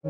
Hi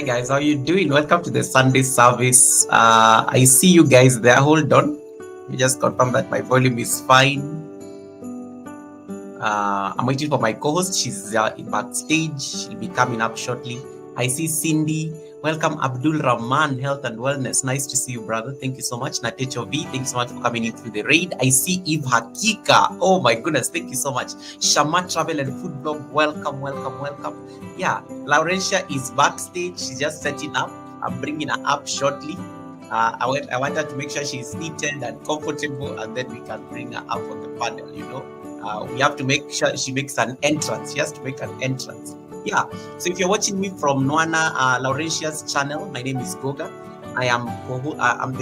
guys, how you doing? Welcome to the Sunday service. I see you guys there. Hold on. Let me just confirm that my volume is fine. I'm waiting for my co-host. She's backstage. She'll be coming up shortly. I see Cindy. Welcome, Abdul Rahman, Health and Wellness. Nice to see you, brother. Thank you so much. Natecho V, thanks so much for coming into the raid. I see Eve Hakika. Oh my goodness, thank you so much. Shama Travel and Food Blog, welcome, welcome, welcome. Yeah, Laurentia is backstage. She's just setting up. I'm bringing her up shortly. I want her to make sure she's seated and comfortable, and then we can bring her up on the panel, you know. We have to make sure she makes an entrance. She has to make an entrance. Yeah, so if you're watching me from Noana Laurentia's channel, my name is Goga. I am I'm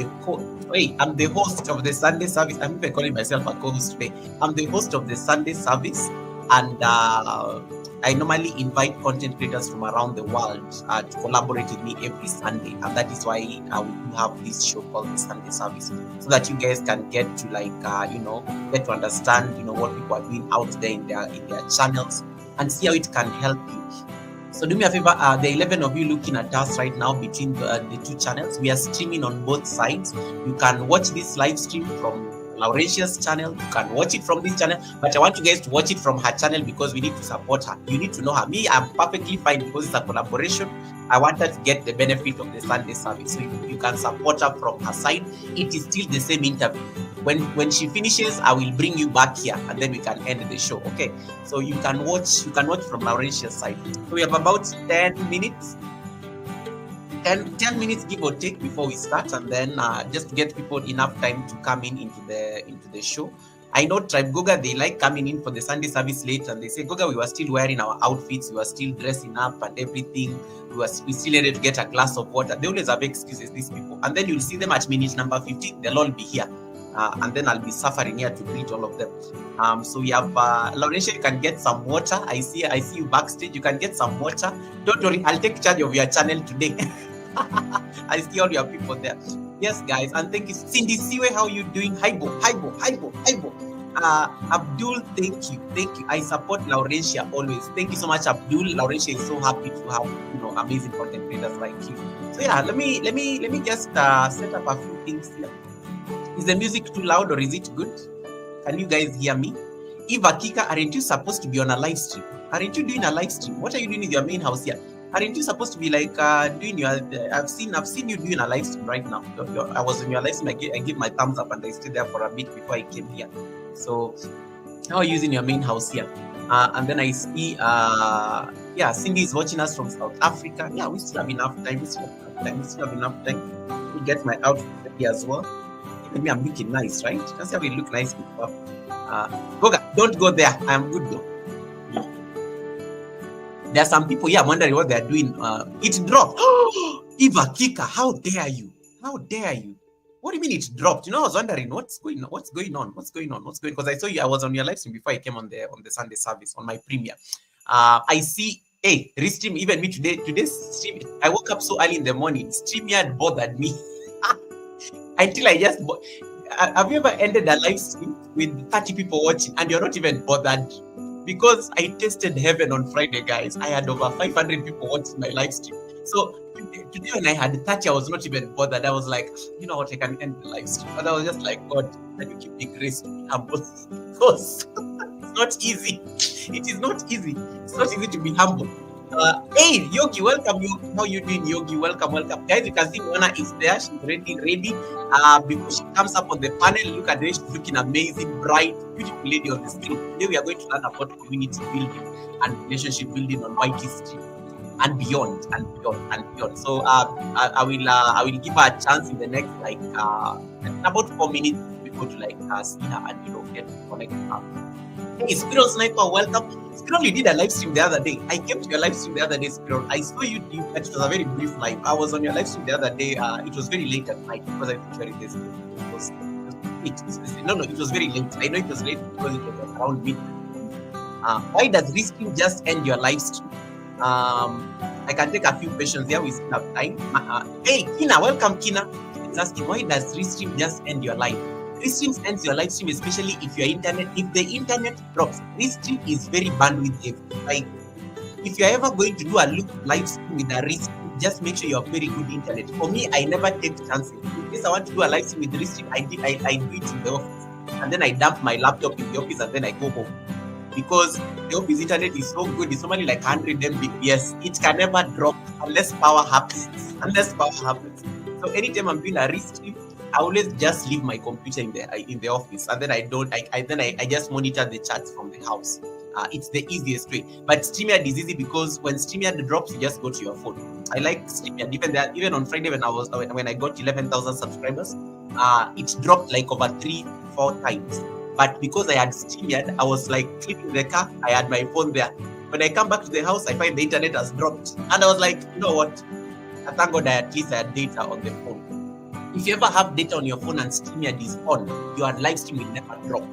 the host of the Sunday service. I'm even calling myself a co-host today. I'm the host of the Sunday service, and I normally invite content creators from around the world to collaborate with me every Sunday, and that is why we do have this show called the Sunday Service, so that you guys can get to get to understand what people are doing out there in their channels and see how it can help you. So do me a favor, the 11 of you looking at us right now between the two channels, we are streaming on both sides. You can watch this live stream from Laurentia's channel. You can watch it from this channel, but I want you guys to watch it from her channel because we need to support her. You need to know her. Me, I'm perfectly fine because it's a collaboration. I want her to get the benefit of the Sunday service. So you can support her from her side. It is still the same interview. When she finishes, I will bring you back here and then we can end the show. Okay. So you can watch from Laurentia's side. So we have about 10 minutes. 10 minutes give or take before we start, and then just to get people enough time to come into the show. I know Tribe Goga, they like coming in for the Sunday service late and they say, Goga, we were still wearing our outfits, we were still dressing up and everything. We still needed to get a glass of water. They always have excuses, these people. And then you'll see them at minute number 15, they'll all be here. And then I'll be suffering here to greet all of them. So we have Laurentia, you can get some water. I see you backstage. You can get some water. Don't worry, I'll take charge of your channel today. I see all your people there. Yes, guys, and thank you. Cindy Siwe, how you doing? Hibo. Abdul, thank you. I support Laurentia always. Thank you so much, Abdul. Laurentia is so happy to have amazing content creators like you. So yeah, let me just set up a few things here. Is the music too loud or is it good? Can you guys hear me? Eva Kika, aren't you supposed to be on a live stream? Aren't you doing a live stream? What are you doing with your main house here? Aren't you supposed to be like doing your? I've seen you doing a live stream right now. I was in your live stream. I give my thumbs up and I stayed there for a bit before I came here. So how are you using your main house here? And then I see Cindy is watching us from South Africa. Yeah, we still have enough time. We still have enough time to get my outfit ready as well. Maybe I'm looking nice, right? Just have it look nice before. Goga, don't go there. I am good though. There are some people here wondering what they're doing. It dropped. Eva Kika, how dare you? How dare you? What do you mean it dropped? I was wondering what's going on. Because I saw you. I was on your live stream before I came on the Sunday service on my premiere. I see. Hey, restream. Even me today. Today's stream. I woke up so early in the morning. StreamYard bothered me. Until I just. Have you ever ended a live stream with 30 people watching and you're not even bothered? Because I tested heaven on Friday, guys. I had over 500 people watching my live stream. So today when I had 30, I was not even bothered. I was like, you know what, I can end the live stream. But I was just like, God, can you keep me grace to be humble? Because it's not easy. It is not easy. It's not easy to be humble. Hey, Yogi, welcome. How you doing, Yogi? Welcome. Guys, you can see Mona is there. She's ready. Before she comes up on the panel, look at her. She's looking amazing, bright, beautiful lady on the screen. Today we are going to learn about community building and relationship building on YT Stream and beyond. So I will give her a chance in the next in about 4 minutes before to see her and get connected up. Hey, Spiral Sniper, welcome. Spiral, you did a live stream the other day. I came to your live stream the other day, Spiral. I saw you, but it was a very brief live. I was on your live stream the other day. It was very late at night because I featured this. It was very late. I know it was late because it was around midnight. Why does Restream just end your live stream? I can take a few questions here. We still have time. Hey, Kina, welcome, Kina. It's asking, why does Restream just end your live? Restream ends your live stream, especially if the internet drops. Restream is very bandwidth heavy. Like, if you're ever going to do a live stream with a Restream, just make sure you have very good internet. For me, I never take chances. In case I want to do a live stream with Restream, I do it in the office. And then I dump my laptop in the office and then I go home. Because the office internet is so good, it's normally like 100 Mbps. It can never drop unless power happens. So anytime I'm doing a Restream, I always just leave my computer in the office, and then I just monitor the charts from the house. It's the easiest way. But StreamYard is easy because when StreamYard drops, you just go to your phone. I like StreamYard. Even on Friday when I got 11,000 subscribers, it dropped like over 3-4 times. But because I had StreamYard, I was like cleaning the car. I had my phone there. When I come back to the house, I find the internet has dropped, and I was like, you know what? I thank God that at least I had data on the phone. If you ever have data on your phone and StreamYard is on, your live stream will never drop.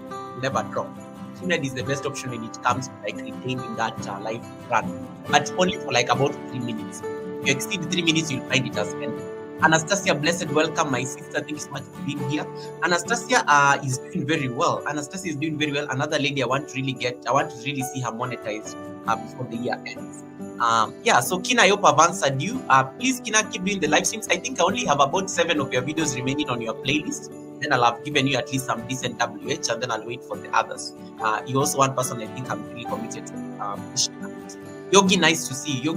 StreamYard is the best option when it comes to retaining that live run, but only for about 3 minutes. If you exceed 3 minutes, you'll find it has ended. Anastasia, blessed welcome, my sister. Thank you so much for being here. Anastasia is doing very well. Another lady I want to really see her monetized before the year ends. So Kina, I hope I've answered you. Please, Kina, keep doing the live streams. I think I only have about 7 of your videos remaining on your playlist. Then I'll have given you at least some decent WH, and then I'll wait for the others. You're also one person I think I'm really committed to. Yogi, nice to see you.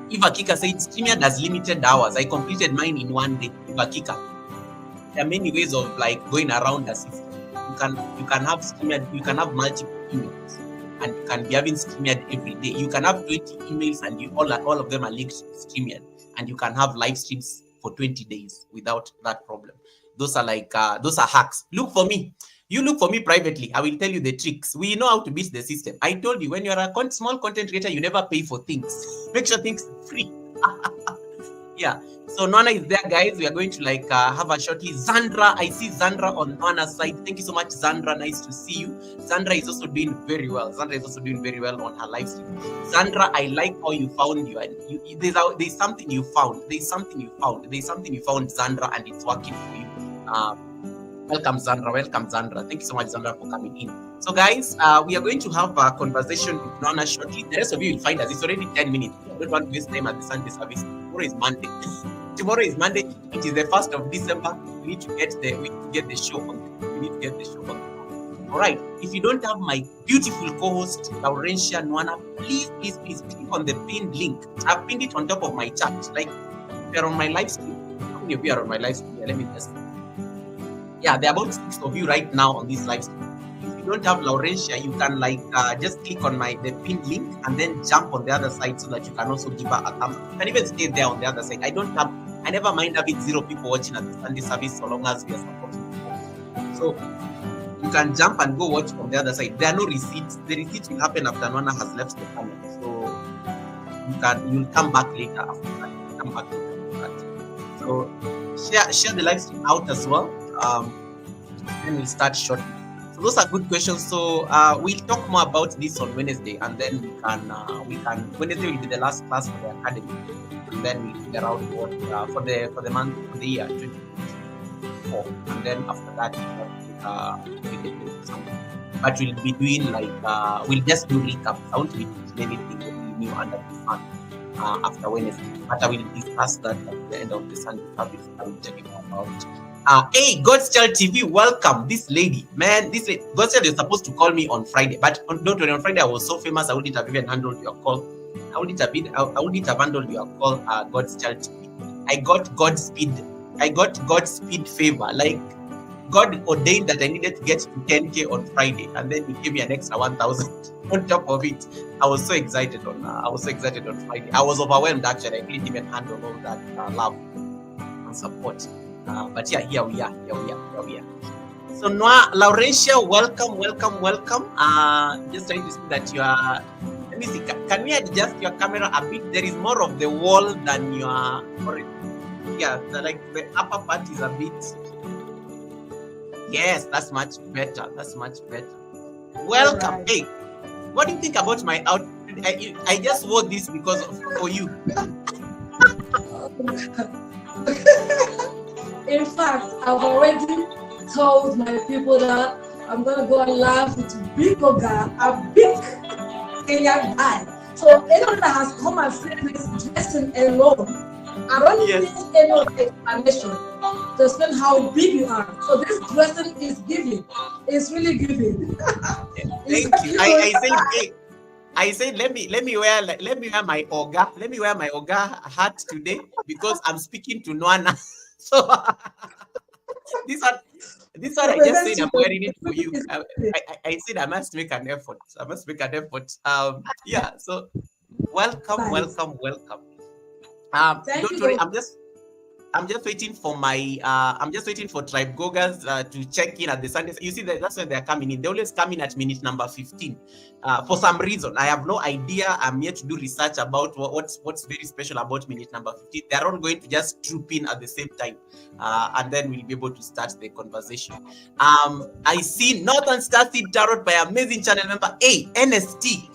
Eva Kika said, StreamYard has limited hours. I completed mine in 1 day. Eva Kika. There are many ways of going around the system. You can have StreamYard, you can have multiple emails, and you can be having StreamYard every day. You can have 20 emails and all of them are linked to StreamYard, and you can have live streams for 20 days without that problem. Those are hacks. Look for me. You look for me privately. I will tell you the tricks. We know how to beat the system. I told you, when you're a small content creator, you never pay for things. Make sure things are free. Yeah. So Nwana is there, guys. We are going to have a shortly. Zandra, I see Zandra on Nwana's side. Thank you so much, Zandra. Nice to see you. Zandra is also doing very well. Zandra is also doing very well on her live stream. Zandra, I like how you found there's something you found. There's something you found. There's something you found, Zandra, and it's working for you. Welcome, Zandra. Welcome, Zandra. Thank you so much, Zandra, for coming in. So, guys, we are going to have a conversation with Nwana shortly. The rest of you will find us. It's already 10 minutes. I don't want to waste time at the Sunday service. Tomorrow is Monday. Tomorrow is Monday. It is the 1st of December. We need to get the show on. We need to get the show on. All right. If you don't have my beautiful co-host, Laurentia Nwana, please click on the pinned link. I've pinned it on top of my chat. Like, if you're on my live stream, how many of you are on my live stream? Let me just. Yeah, there are about 6 of you right now on this live stream. If you don't have Laurentia, you can just click on the pinned link and then jump on the other side so that you can also give her a thumb. You can even stay there on the other side. I never mind having 0 people watching at the Sunday service so long as we are supporting. So you can jump and go watch from the other side. There are no receipts. The receipts will happen after Nwana has left the panel. So you'll come back later after that. So share the live stream out as well. Then we'll start shortly. So those are good questions. So we'll talk more about this on Wednesday, and then we can Wednesday will be the last class for the academy, and then we'll figure out what for the month for the year 2024, and then after that we can do something. But we'll be doing we'll just do recaps. I won't be doing anything new under the sun after Wednesday, but I will discuss that at the end of the Sunday service. I will tell you about. Hey, God's Child TV, welcome. This lady, God's Child is supposed to call me on Friday, but don't worry, on Friday I was so famous, I wouldn't have even handled your call. I wouldn't have handled your call, God's Child TV. I got God's speed favor. Like, God ordained that I needed to get to 10K on Friday, and then He gave me an extra 1,000 on top of it. I was so excited on Friday. I was overwhelmed actually. I couldn't even handle all that love and support. But yeah, here we are. So Laurentia, welcome. Just trying to see that you are. Let me see. Can we adjust your camera a bit? There is more of the wall than your. Yeah, the upper part is a bit. Yes, that's much better. Welcome. Right. Hey, what do you think about my outfit? I just wore this for you. In fact, I've already told my people that I'm going to go and laugh with Big Oga, a big Kenyan guy. So anyone that has come and seen this dressing alone, I don't need any other explanation to explain how big you are. So this dressing is giving. It's really giving. Thank you. I said let me wear my Oga hat today because I'm speaking to Nwana. So this one I just said I'm wearing it for you. I said I must make an effort. Yeah. So welcome. Don't worry. I'm just waiting for Tribe Gogas to check in at the Sundays. You see, that's when they're coming in. They always come in at minute number 15. For some reason, I have no idea. I'm yet to do research about what's very special about minute number 15. They're all going to just troop in at the same time, and then we'll be able to start the conversation. I see Northern Star Seed Tarot by amazing channel member. Hey, NST,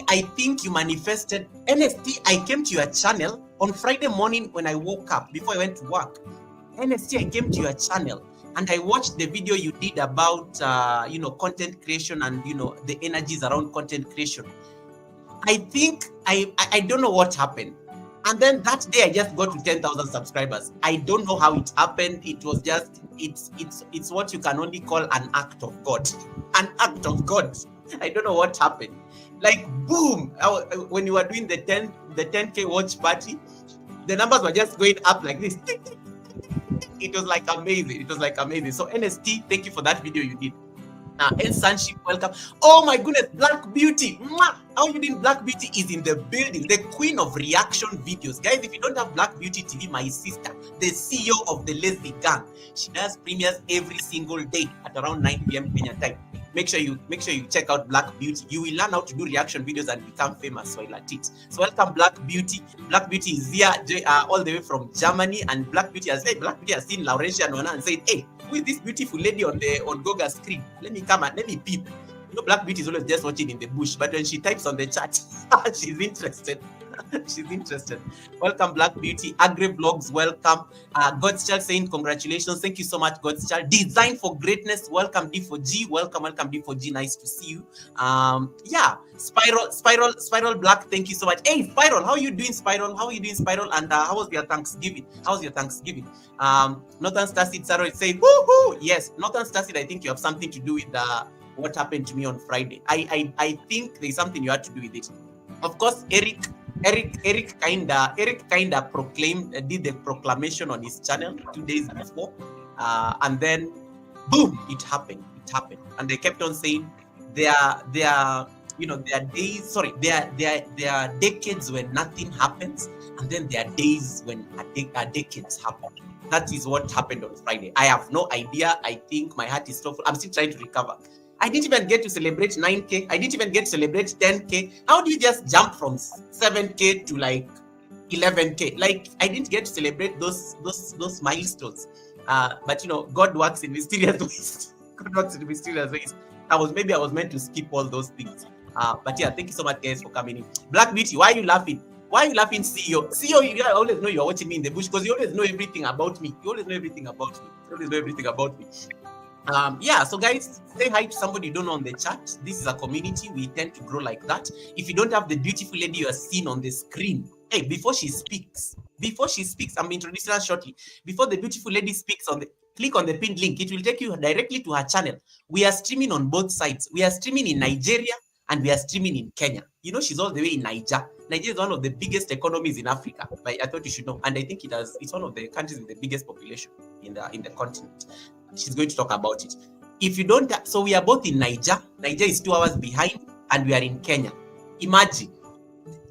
I think you manifested. NST, I came to your channel on Friday morning when I woke up before I went to work. NST, I came to your channel and I watched the video you did about content creation and the energies around content creation. I think I don't know what happened. And then that day I just got to 10,000 subscribers. I don't know how it happened. It was just it's what you can only call an act of God. An act of God. I don't know what happened. Like boom, when you were doing the 10K watch party, the numbers were just going up like this. It was like amazing. So NST, thank you for that video you did. And Sunship, welcome. Oh my goodness, Black Beauty. How you doing? Black Beauty is in the building, the queen of reaction videos. Guys, if you don't have Black Beauty TV, my sister, the CEO of the Lazy Gang, she does premieres every single day at around 9 p.m. Kenya time. Make sure you check out Black Beauty. You will learn how to do reaction videos and become famous while at it. So welcome Black Beauty. Black Beauty is here all the way from Germany, and Black Beauty has seen Laurentia Nona and said, "Hey, who is this beautiful lady on Goga's screen? Let me come and let me peep." You know, Black Beauty is always just watching in the bush, but when she types on the chat, she's interested. She's interested. Welcome, Black Beauty. Agri Vlogs, welcome. God's Child saying congratulations. Thank you so much, God's Child. Design for Greatness, welcome D4G. Welcome D4G. Nice to see you. Yeah, Spiral Black. Thank you so much. Hey, Spiral, how are you doing, Spiral? How are you doing, Spiral? And how was your Thanksgiving? How's your Thanksgiving? Northern Starseed Sarah is saying, woohoo! Yes, Northern Starseed, I think you have something to do with what happened to me on Friday. I think there's something you had to do with it. Of course, Eric kinda did the proclamation on his channel 2 days before, and then boom, it happened, and they kept on saying there are decades when nothing happens, and then there are days when decades happen. That is what happened on Friday. I have no idea. I think my heart is so full. I'm still trying to recover. I didn't even get to celebrate 9K. I didn't even get to celebrate 10K. How do you just jump from 7K to like 11K? Like, I didn't get to celebrate those milestones. But you know, God works in mysterious ways. God works in mysterious ways. I was meant to skip all those things. But yeah, thank you so much, guys, for coming in. Black Beauty, why are you laughing? Why are you laughing, CEO? CEO, you always know you're watching me in the bush because you always know everything about me. Yeah, so guys, say hi to somebody you don't know on the chat. This is a community. We tend to grow like that. If you don't have the beautiful lady you are seeing on the screen, hey, before she speaks, I'm introducing her shortly. Before the beautiful lady speaks, click on the pinned link. It will take you directly to her channel. We are streaming on both sides. We are streaming in Nigeria and we are streaming in Kenya. You know, she's all the way in Niger. Nigeria is one of the biggest economies in Africa. But I thought you should know. And I think it's one of the countries with the biggest population in the continent. She's going to talk about it. If you don't, so we are both in Niger. Niger is 2 hours behind, and we are in Kenya. Imagine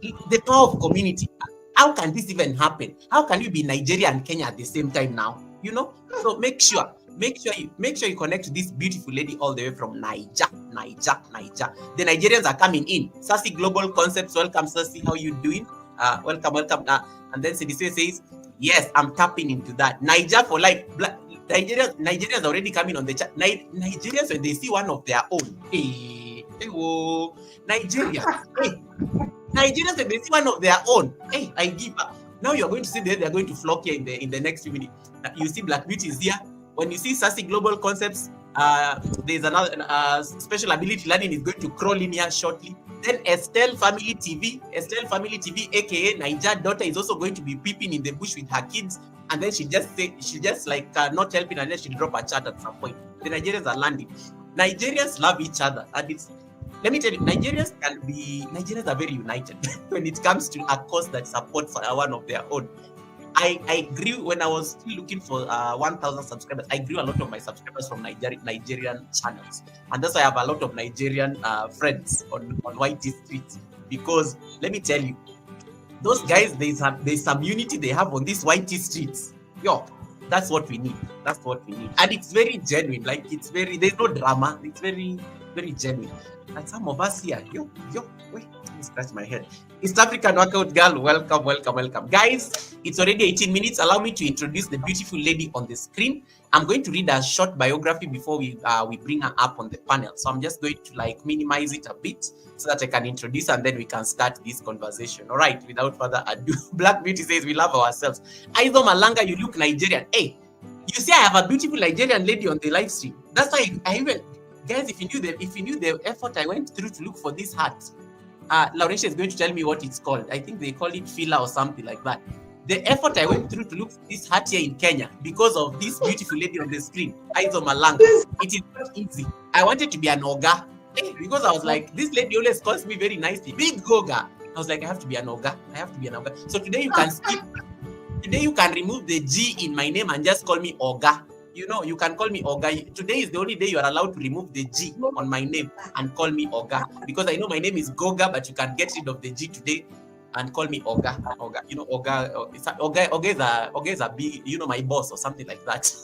the power of community. How can this even happen? How can you be Nigeria and Kenya at the same time now? You know. So make sure you connect to this beautiful lady all the way from Niger. The Nigerians are coming in. Sassy Global Concepts, welcome, Sassy. How you doing? Welcome. And then CDC says, yes, I'm tapping into that. Niger for life. Nigerians already coming on the chat. Nigerians, when they see one of their own, Nigeria. Nigerians, when they see one of their own, I give up. Now you're going to see they're going to flock here in the next few minutes. You see Black Beauty is here. When you see Sassy Global Concepts, there's another special ability learning is going to crawl in here shortly. Then Estelle Family TV, aka Niger daughter, is also going to be peeping in the bush with her kids. And then she just not helping, and then she'll drop a chat at some point. The Nigerians are landing. Nigerians love each other, and let me tell you, Nigerians are very united when it comes to a cause that supports one of their own. I grew when I was still looking for 1,000 subscribers. I grew a lot of my subscribers from Nigerian channels, and that's why I have a lot of Nigerian friends on YT Street. Because let me tell you, those guys, there's some unity they have on these YT streets. Yo, that's what we need. And it's very genuine. Like, there's no drama. It's very, very genuine. And some of us here, wait, let me scratch my head. East African Workout Girl, welcome. Guys, it's already 18 minutes. Allow me to introduce the beautiful lady on the screen. I'm going to read a short biography before we bring her up on the panel. So I'm just going to minimize it a bit so that I can introduce her, and then we can start this conversation. All right, without further ado, Black Beauty says we love ourselves. Aizo Malanga, you look Nigerian. Hey, you see, I have a beautiful Nigerian lady on the live stream. That's why I even, guys, if you knew the effort I went through to look for this hat, Laurentia is going to tell me what it's called. I think they call it fila or something like that. The effort I went through to look for this hat here in Kenya because of this beautiful lady on the screen, Aizo Malanga. It is not easy. I wanted to be an Oga because I was like, this lady always calls me very nicely, Big Goga. I was like, I have to be an Oga. So today you can skip. Today you can remove the G in my name and just call me Oga. You know, you can call me Oga. Today is the only day you are allowed to remove the G on my name and call me Oga, because I know my name is Goga, but you can get rid of the G today and call me Oga. Oga, you know, Oga. Oga is a big, you know, my boss or something like that.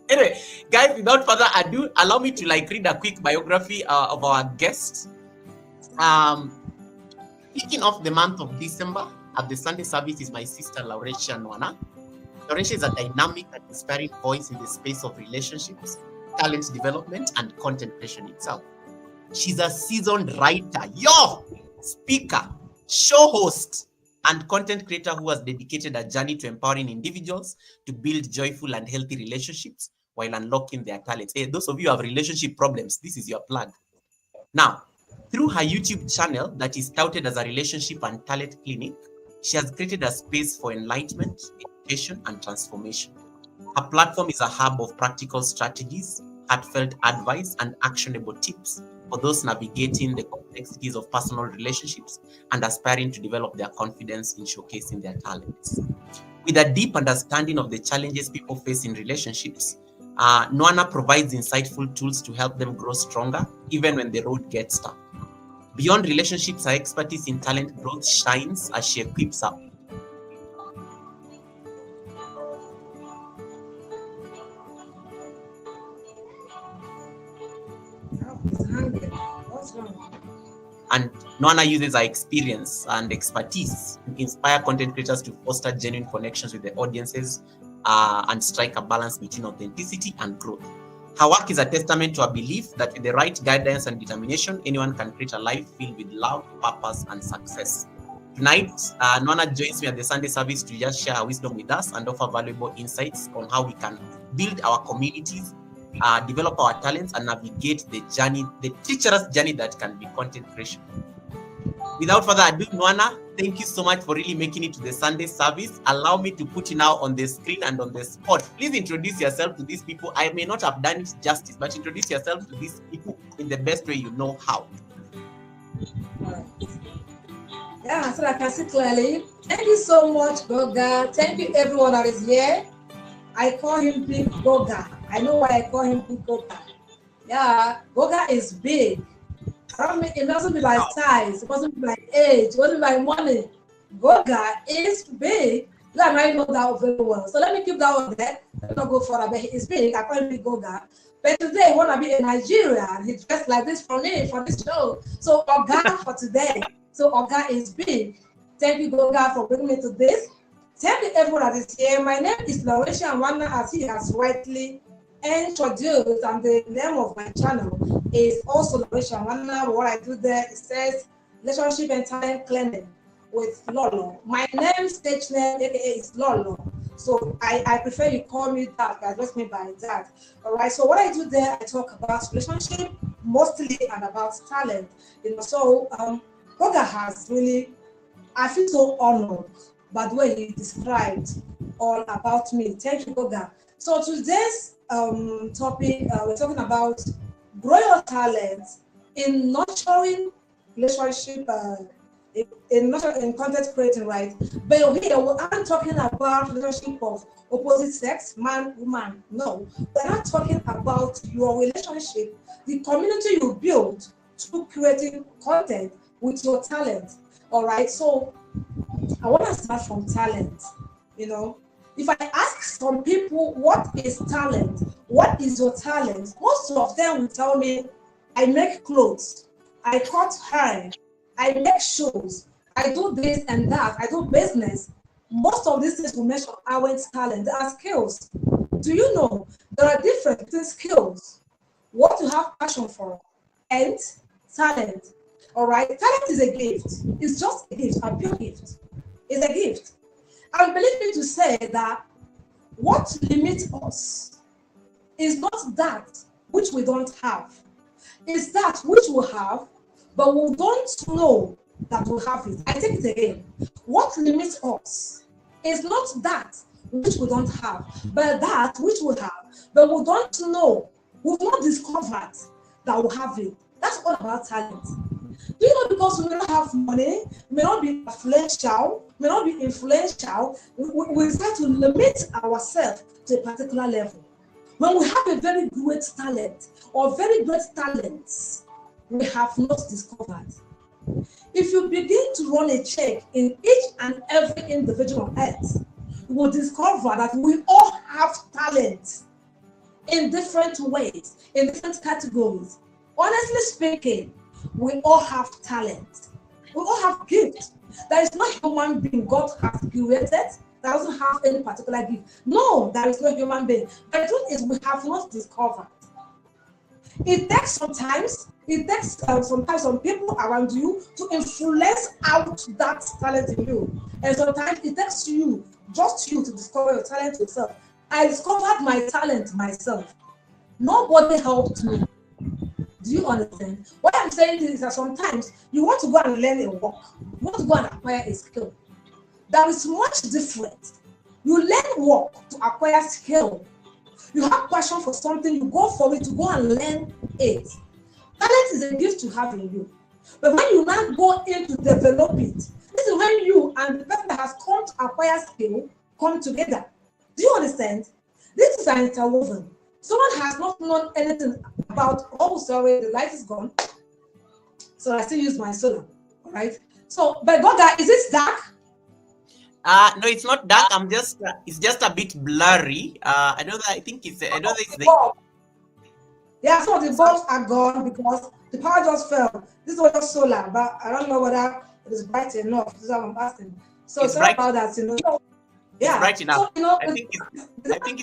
Anyway, guys, without further ado, allow me to read a quick biography of our guest. Kicking off the month of December at the Sunday service is my sister Lauretia Nwana. Lauretia is a dynamic and inspiring voice in the space of relationships, talent development, and content creation itself. She's a seasoned writer, speaker, show host, and content creator who has dedicated a journey to empowering individuals to build joyful and healthy relationships while unlocking their talents. Hey, those of you who have relationship problems, this is your plug. Now, through her YouTube channel that is touted as a relationship and talent clinic, she has created a space for enlightenment, education, and transformation. Her platform is a hub of practical strategies, heartfelt advice, and actionable tips for those navigating the complexities of personal relationships and aspiring to develop their confidence in showcasing their talents. With a deep understanding of the challenges people face in relationships, Nwana provides insightful tools to help them grow stronger, even when the road gets tough. Beyond relationships, her expertise in talent growth shines as she equips up. And Nwana uses her experience and expertise to inspire content creators to foster genuine connections with the audiences and strike a balance between authenticity and growth. Her work is a testament to a belief that with the right guidance and determination, anyone can create a life filled with love, purpose, and success. Tonight, Nwana joins me at the Sunday service to just share her wisdom with us and offer valuable insights on how we can build our communities, develop our talents, and navigate the journey, the treacherous journey that can be content creation. Without further ado, Nwana, thank you so much for really making it to the Sunday service. Allow me to put you now on the screen and on the spot. Please introduce yourself to these people. I may not have done it justice, but introduce yourself to these people in the best way you know how. Yeah, so I can see clearly. Thank you so much, Goga. Thank you, everyone that is here. I call him Big Goga. I know why I call him Big Goga. Yeah, Goga is big. It doesn't be like size, it doesn't be like age, it doesn't be like money. Goga is big. I know that very well. So let me keep that one there. Let me not go further, but he's big. I call him Big Goga. But today, he want to be in Nigeria. He dressed like this for me, for this show. So Oga for today. So Oga is big. Thank you, Goga, for bringing me to this. Thank you, everyone that is here. My name is Lauretia Nwana, as he has rightly introduced, and the name of my channel is also Lauretia Nwana. What I do there, it says Relationship and Talent Clinic with Lolo. My name, stage name, aka is Lolo. So I prefer you call me that, address me by that. All right. So what I do there, I talk about relationship mostly and about talent. So Goga has really, I feel so honored by the way he described all about me. Thank you, Goga. So today's topic, we're talking about grow your talent in nurturing relationship, in content creating, right? But here I'm talking about relationship of opposite sex, man, woman. No, we're not talking about your relationship, the community you build through creating content with your talent. All right. So I want to start from talent. If I ask some people, what is talent? What is your talent? Most of them will tell me, I make clothes, I cut hair, I make shows, I do this and that, I do business. Most of these things will measure our talent. They are skills. Do you know there are different between skills, what you have passion for, and talent? All right, talent is a gift. It's just a gift, a pure gift. It's a gift. And believe me to say that what limits us is not that which we don't have. It's that which we have, but we don't know that we have it. I take it again. What limits us is not that which we don't have, but that which we have, but we don't know. We've not discovered that we have it. That's all about talent. Do you know, because we don't have money, may not be influential, we start to limit ourselves to a particular level. When we have a very great talent or very great talents, we have not discovered. If you begin to run a check in each and every individual on earth, you will discover that we all have talent in different ways, in different categories. Honestly speaking, we all have talent. We all have gifts. There is no human being God has created that doesn't have any particular gift. No, there is no human being. The truth is, we have not discovered. It takes sometimes some people around you to influence out that talent in you. And sometimes it takes just you to discover your talent yourself. I discovered my talent myself. Nobody helped me. Do you understand? What I'm saying is that sometimes you want to go and learn a work. You want to go and acquire a skill. There is much difference. You learn work to acquire skill. You have passion for something, you go for it to go and learn it. Talent is a gift to have in you. But when you now go in to develop it, this is when you and the person that has come to acquire skill come together. Do you understand? This is an interwoven. Someone has not known anything about, oh, sorry, the light is gone. So I still use my solar. All right. So, but Goga, is it dark? No, it's not dark. It's just a bit blurry. I don't know. I think it's the. Yeah, some of the bulbs are gone because the power just fell. This was just solar, but I don't know whether it is bright enough. This is what I'm asking. So sorry about that, Yeah, it's bright enough. So, I think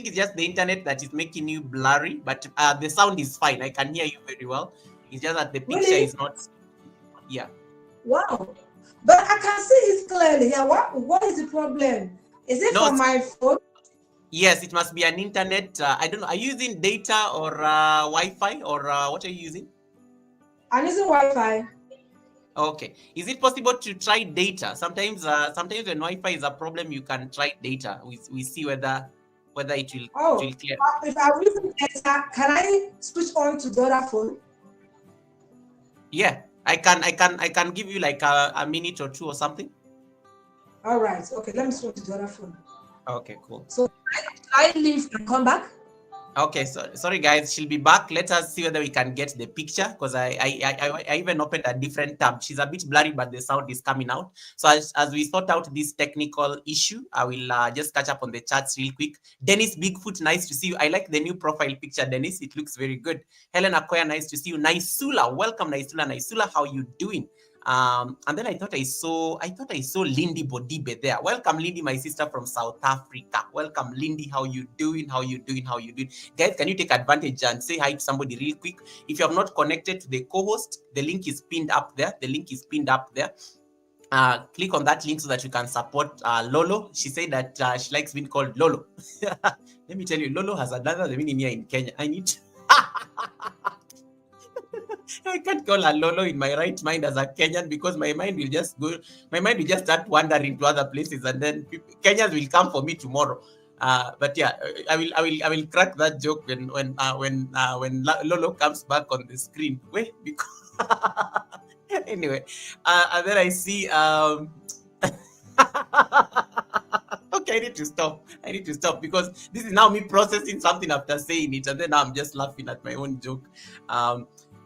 it's just the internet that is making you blurry, but the sound is fine. I can hear you very well. It's just that the picture is not. Yeah. Wow. But I can see it clearly. Yeah, what is the problem? Is it from my phone? Yes, it must be an internet. I don't know. Are you using data or Wi-Fi or what are you using? I'm using Wi-Fi. Okay. Is it possible to try data? Sometimes when Wi-Fi is a problem, you can try data. We see whether it will clear. If I'm using data, can I switch on to the other phone? Yeah, I can give you like a minute or two or something. All right. Okay, let me switch to the other phone. Okay, cool. So I leave and come back. Okay, so sorry guys, she'll be back. Let us see whether we can get the picture because I even opened a different tab. She's a bit blurry, but the sound is coming out. So as we sort out this technical issue, I will just catch up on the chats real quick. Dennis Bigfoot, nice to see you. I like the new profile picture, Dennis. It looks very good. Helen Akoya, nice to see you. Naisula, welcome, Naisula. Naisula, how you doing? And then I thought I saw Lindy Bodibe there. Welcome, Lindy, my sister from South Africa. Welcome, Lindy. How you doing? Guys, can you take advantage and say hi to somebody real quick? If you have not connected to the co-host, the link is pinned up there. Click on that link so that you can support Lolo. She said that she likes being called Lolo. Let me tell you, Lolo has another meaning here in Kenya. I can't call her Lolo in my right mind as a Kenyan because my mind will just start wandering to other places, and then Kenyans will come for me tomorrow. But yeah, I will crack that joke when Lolo comes back on the screen. Wait, because anyway, and then I see okay, I need to stop because this is now me processing something after saying it, and then I'm just laughing at my own joke.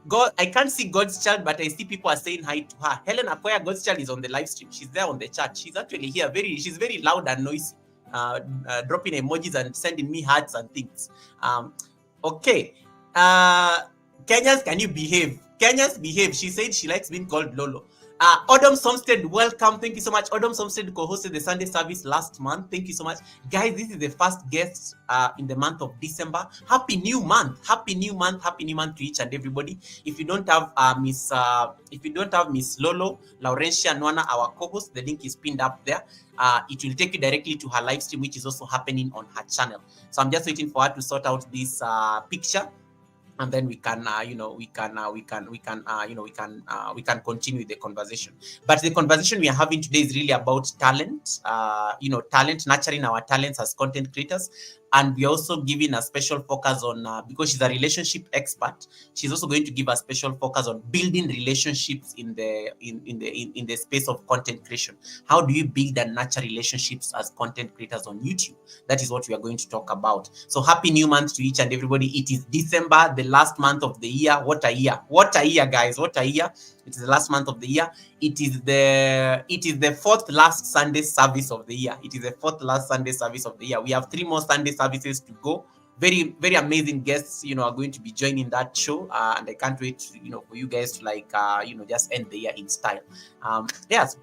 God, I can't see God's child, but I see people are saying hi to her. Helen Akoya, God's child, is on the live stream. She's there on the chat. She's actually here. She's very loud and noisy, dropping emojis and sending me hearts and things. Okay. Kenyans, can you behave? Kenyans, behave. She said she likes being called Lolo. Odom Somstead, welcome. Thank you so much. Odom Somstead co-hosted the Sunday service last month. Thank you so much. Guys, this is the first guest in the month of December. Happy new month to each and everybody. If you don't have Miss Lolo, Laurentia Nwana, our co-host, the link is pinned up there. It will take you directly to her live stream, which is also happening on her channel. So I'm just waiting for her to sort out this picture. and then we can we can continue the conversation. But the conversation we are having today is really about talent, talent, nurturing our talents as content creators. And we're also giving a special focus on, because she's a relationship expert, she's also going to give a special focus on building relationships in the space of content creation. How do you build and nurture relationships as content creators on YouTube? That is what we are going to talk about. So happy new month to each and everybody. It is December, the last month of the year. What a year. What a year, guys. What a year. It is the last month of the year. It is the fourth last Sunday service of the year. It is the fourth last Sunday service of the year. We have 3 more Sunday services to go. Very, very amazing guests, are going to be joining that show, and I can't wait, for you guys to just end the year in style. So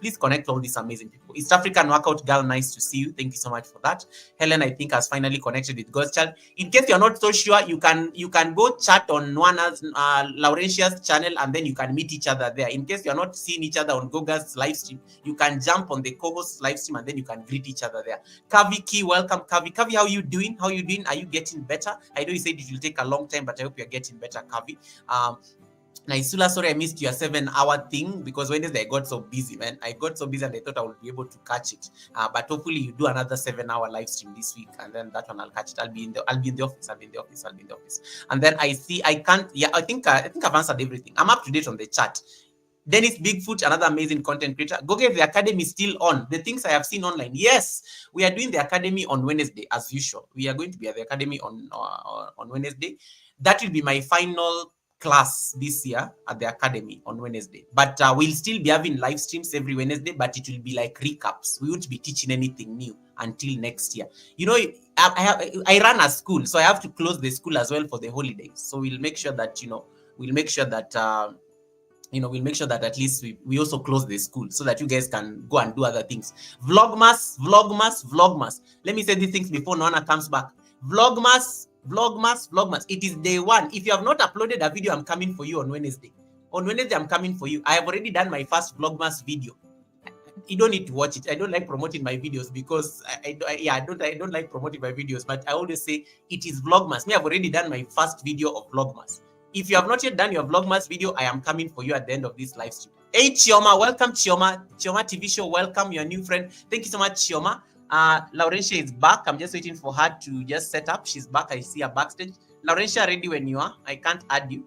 please connect all these amazing people. East African Workout Girl, nice to see you. Thank you so much for that. Helen, I think, has finally connected with God's Child. In case you're not so sure, you can go chat on Nwana's Laurentia's channel, and then you can meet each other there. In case you're not seeing each other on Goga's live stream, you can jump on the co-host live stream, and then you can greet each other there. Kavi Key, welcome, Kavi. Kavi, how are you doing? Are you getting better? I know you said it will take a long time, but I hope you're getting better, Kavi. Naisula, sorry I missed your 7-hour thing because Wednesday I got so busy, man. I got so busy and I thought I would be able to catch it. But hopefully you do another 7-hour live stream this week, and then that one I'll catch it. I'll be in the office. And then I think I've answered everything. I'm up to date on the chat. Dennis Bigfoot, another amazing content creator. Go get the academy still on. The things I have seen online. Yes, we are doing the academy on Wednesday as usual. We are going to be at the academy on Wednesday. That will be my final class this year at the academy on Wednesday. But we'll still be having live streams every Wednesday, but it will be like recaps. We won't be teaching anything new until next year. I run a school, so I have to close the school as well for the holidays. So we'll make sure that we'll make sure that at least we also close the school so that you guys can go and do other things. Vlogmas. Let me say these things before Nwana comes back. Vlogmas. It is day 1. If you have not uploaded a video, I'm coming for you on Wednesday. On Wednesday, I'm coming for you. I have already done my first Vlogmas video. You don't need to watch it. I don't like promoting my videos because I don't like promoting my videos, but I always say it is Vlogmas. I've already done my first video of Vlogmas. If you have not yet done your Vlogmas video, I am coming for you at the end of this live stream. Hey, Chioma, welcome, Chioma. Chioma TV show, welcome, your new friend. Thank you so much, Chioma. Laurentia is back. I'm just waiting for her to just set up. She's back. I see her backstage. Laurentia, ready when you are. I can't add you.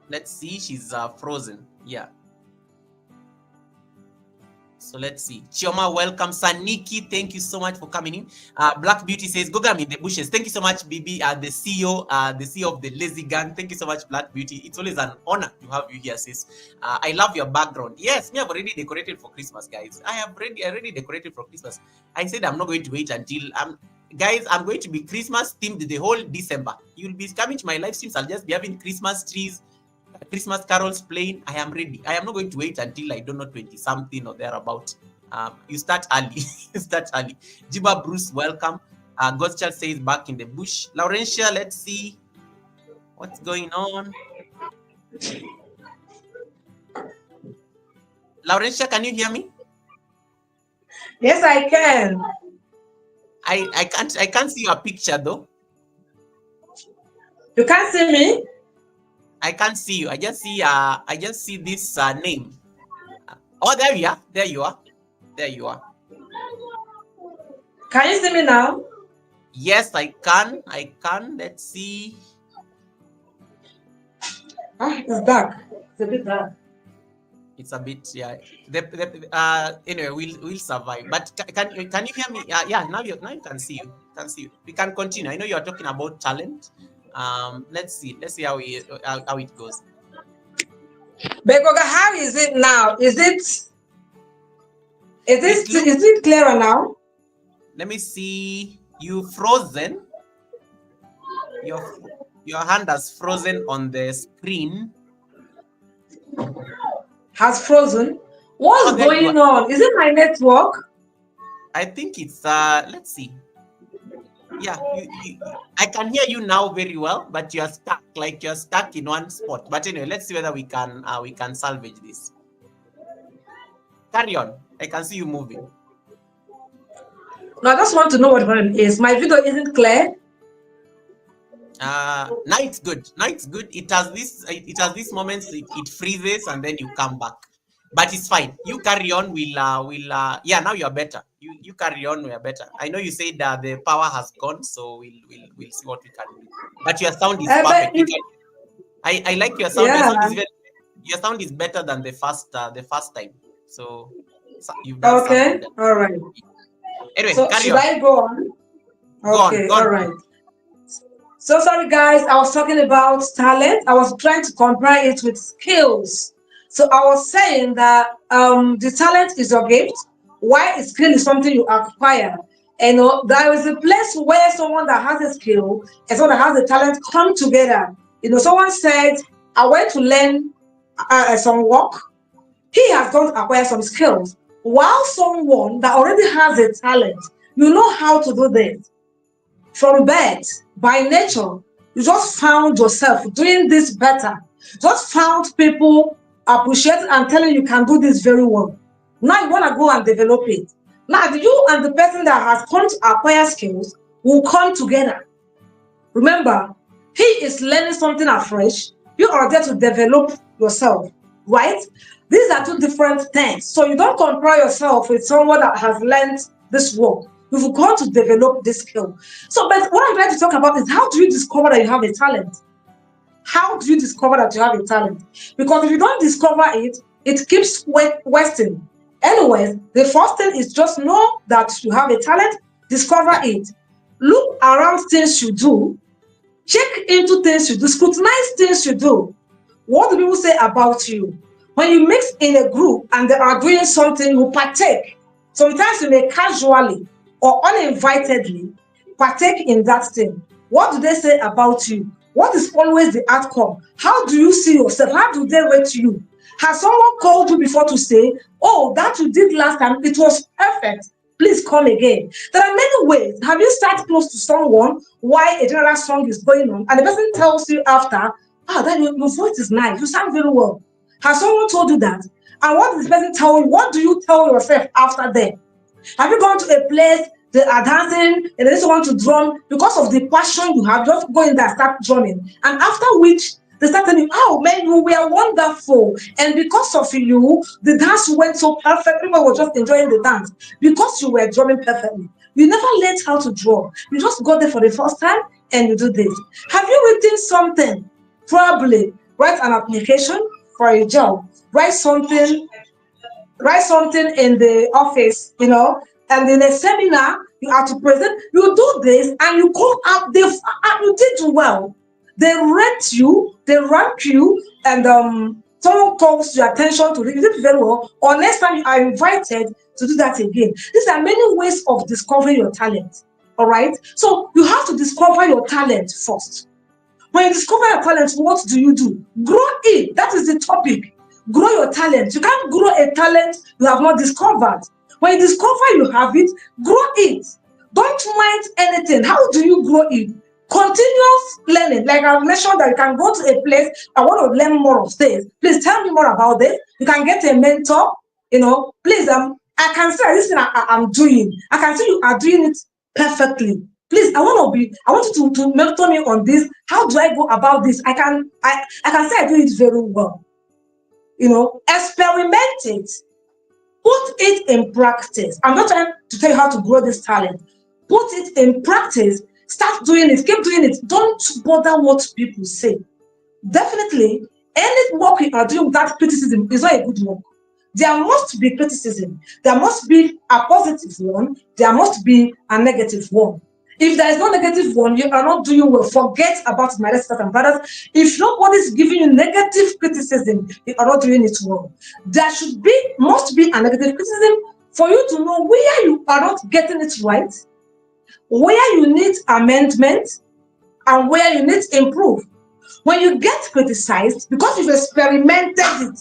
Let's see. She's frozen. Yeah. So let's see. Chioma, welcome. Saniki, thank you so much for coming in. Black Beauty says, Goga, I'm in the bushes. Thank you so much, Bibi, the CEO of the Lazy Gang. Thank you so much, Black Beauty. It's always an honor to have you here, sis. I love your background. Yes, I've already decorated for Christmas, guys. I already decorated for Christmas. I said I'm not going to wait until guys, I'm going to be Christmas themed the whole December. You'll be coming to my live streams. I'll just be having Christmas trees, Christmas carols playing. I am ready. I am not going to wait until 20 something or thereabout. You start early. Jiba Bruce, welcome. God's Child says back in the bush. Laurentia, let's see what's going on. Laurentia, can you hear me? Yes, I can. I can't see your picture though. You can't see me? I can't see you. I just see this name. Oh, there you are. There you are. Can you see me now? Yes, I can. Let's see. It's dark. It's a bit dark. It's a bit, yeah. Anyway, we'll survive. But can you hear me? Yeah. Now you can see you. We can continue. I know you are talking about talent. Let's see how it goes. Bekoga, how is it now? Is it clearer now? Let me see. You frozen. Your hand has frozen on the screen. Has frozen? What's going on? Is it my network? I think it's let's see. Yeah, I can hear you now very well, but you're stuck in one spot. But anyway, let's see whether we can salvage this. Carry on. I can see you moving. No, I just want to know what the problem is. My video isn't clear. Night's good. Night's good. It has this moments it freezes and then you come back. But it's fine. You carry on. Yeah, now you're better. You carry on, we are better. I know you said that the power has gone, so we'll see what we can do. But your sound is But perfect. I like your sound. yeah. Your sound is better than the first time. So you've done Okay. something there. All right. Anyway, So carry should on. I go on? Okay. Go on. All right. So sorry, guys. I was talking about talent. I was trying to compare it with skills. So I was saying that the talent is your gift, while a skill is something you acquire. And there is a place where someone that has a skill and someone that has a talent come together. Someone said, "I went to learn some work." He has gone to acquire some skills, while someone that already has a talent, you know how to do this from birth, by nature. You just found yourself doing this better. Just found people appreciate and telling you can do this very well. Now you want to go and develop it. Now you and the person that has come to acquire skills will come together. Remember, he is learning something afresh. You are there to develop yourself, right? These are two different things. So you don't compare yourself with someone that has learned this work. You've got to develop this skill. So, but what I'm trying to talk about is, how do you discover that you have a talent? How do you discover that you have a talent? Because if you don't discover it, it keeps wasting. Anyways, the first thing is just know that you have a talent, discover it. Look around things you do, check into things you do, scrutinize things you do. What do people say about you? When you mix in a group and they are doing something, you partake. Sometimes you may casually or uninvitedly partake in that thing. What do they say about you? What is always the outcome? How do you see yourself? How do they rate you? Has someone called you before to say, "Oh, that you did last time, it was perfect. Please come again"? There are many ways. Have you sat close to someone while a general song is going on and the person tells you after, "That your voice is nice, you sound very well"? Has someone told you that? And what does this person tell you? What do you tell yourself after that? Have you gone to a place, they are dancing and they just want to drum because of the passion you have? Just go in there, start drumming. And after which, they start telling you, "Oh man, you were wonderful. And because of you, the dance went so perfect. People were just enjoying the dance because you were drumming perfectly." You never learned how to drum. You just got there for the first time and you do this. Have you written something? Probably write an application for a job. Write something in the office, and in a seminar you have to present. You do this and you come out, you did well. They rate you, they rank you, and someone calls your attention to it. You did very well. Or next time you are invited to do that again. These are many ways of discovering your talent. All right. So you have to discover your talent first. When you discover your talent, what do? Grow it. That is the topic. Grow your talent. You can't grow a talent you have not discovered. When you discover you have it, grow it. Don't mind anything. How do you grow it? Continuous learning. Like I mentioned, that you can go to a place, "I want to learn more of this. Please tell me more about this." You can get a mentor. Please, I can say this thing I'm doing. I can see you are doing it perfectly. Please, I want you to mentor me on this. How do I go about this? I can say I do it very well. Experiment it. Put it in practice. I'm not trying to tell you how to grow this talent. Put it in practice. Start doing it. Keep doing it. Don't bother what people say. Definitely, any work you are doing without criticism is not a good work. There must be criticism. There must be a positive one. There must be a negative one. If there is no negative one, you are not doing well. Forget about my sisters and brothers. If nobody is giving you negative criticism, you are not doing it well. There must be a negative criticism for you to know where you are not getting it right, where you need amendment, and where you need to improve. When you get criticized, because you've experimented it,